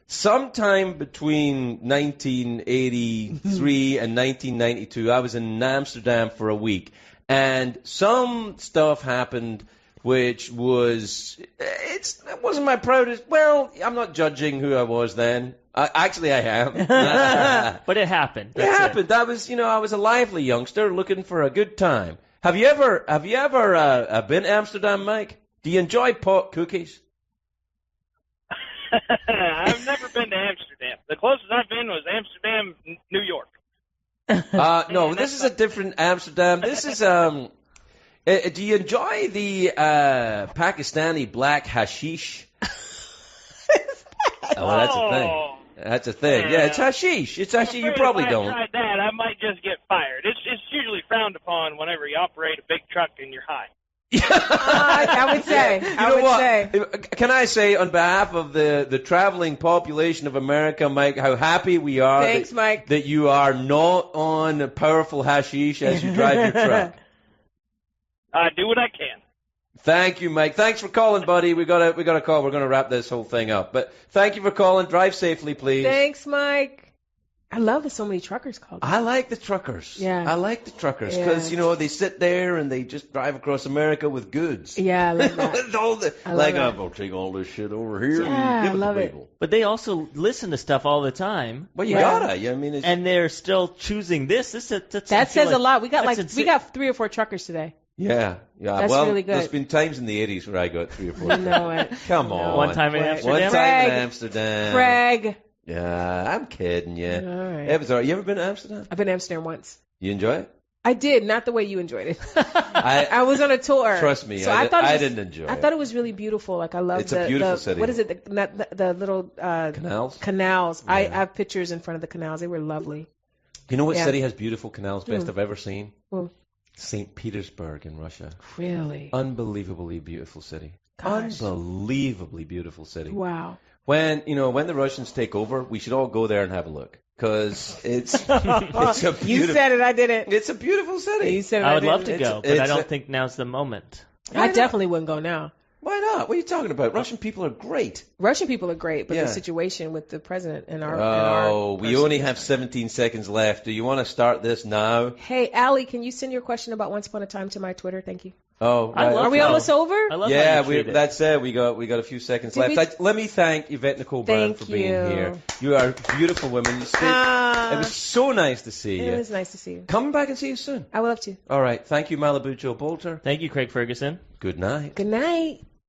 Sometime between 1983 and 1992, I was in Amsterdam for a week. And some stuff happened which was, it wasn't my proudest, well, I'm not judging who I was then. Actually, I am. But it happened. It happened. I was a lively youngster looking for a good time. Have you ever been to Amsterdam, Mike? Do you enjoy pot cookies? I've never been to Amsterdam. The closest I've been was Amsterdam, New York. No, this is a different Amsterdam. This is do you enjoy the Pakistani black hashish? Oh, that's a thing. That's a thing. Yeah, it's hashish. It's hashish. You probably don't. If I tried that, I might just get fired. It's usually frowned upon whenever you operate a big truck and you're high. I would say. Can I say on behalf of the traveling population of America, Mike, how happy we are Mike. that you are not on powerful hashish as you drive your truck. I do what I can. Thank you, Mike. Thanks for calling, buddy. We got a call. We're going to wrap this whole thing up. But thank you for calling. Drive safely, please. Thanks, Mike. I love that so many truckers called. I like the truckers. Yeah. I like the truckers because, they sit there and they just drive across America with goods. Yeah, I love that. I'm going to take all this shit over here and give it to people. But they also listen to stuff all the time. Well, you gotta. And they're still choosing this. That says a lot. We got 3 or 4 truckers today. Yeah. That's really good. There's been times in the 80s where I got 3 or 4. You know it. Come on. One time in Amsterdam. Craig. Yeah, I'm kidding you. All right. It was all right. You ever been to Amsterdam? I've been to Amsterdam once. You enjoy it? I did, not the way you enjoyed it. I was on a tour. Trust me, so I didn't enjoy it. I thought it was really beautiful. Like I loved It's a beautiful city. What is it? The little canals. Canals. Yeah. I have pictures in front of the canals. They were lovely. You know what city has beautiful canals? Best I've ever seen. Well, St. Petersburg in Russia. Really? Unbelievably beautiful city. Gosh. Unbelievably beautiful city. Wow. When the Russians take over, we should all go there and have a look. Because it's a beautiful... You said it, I didn't. It's a beautiful city. You said it, I would love to go, but I don't think now's the moment. I definitely wouldn't go now. Why not? What are you talking about? Russian people are great. Russian people are great, but the situation with the president and our... we only have 17 seconds left. Do you want to start this now? Hey, Allie, can you send your question about Once Upon a Time to my Twitter? Thank you. Oh, right. Are we almost over? That's it. We got a few seconds left. Let me thank Yvette Nicole Brown for being here. You are a beautiful woman. It was so nice to see you. It was nice to see you. Come back and see you soon. I would love to. All right. Thank you, Malibu Joe Bolter. Thank you, Craig Ferguson. Good night. Good night.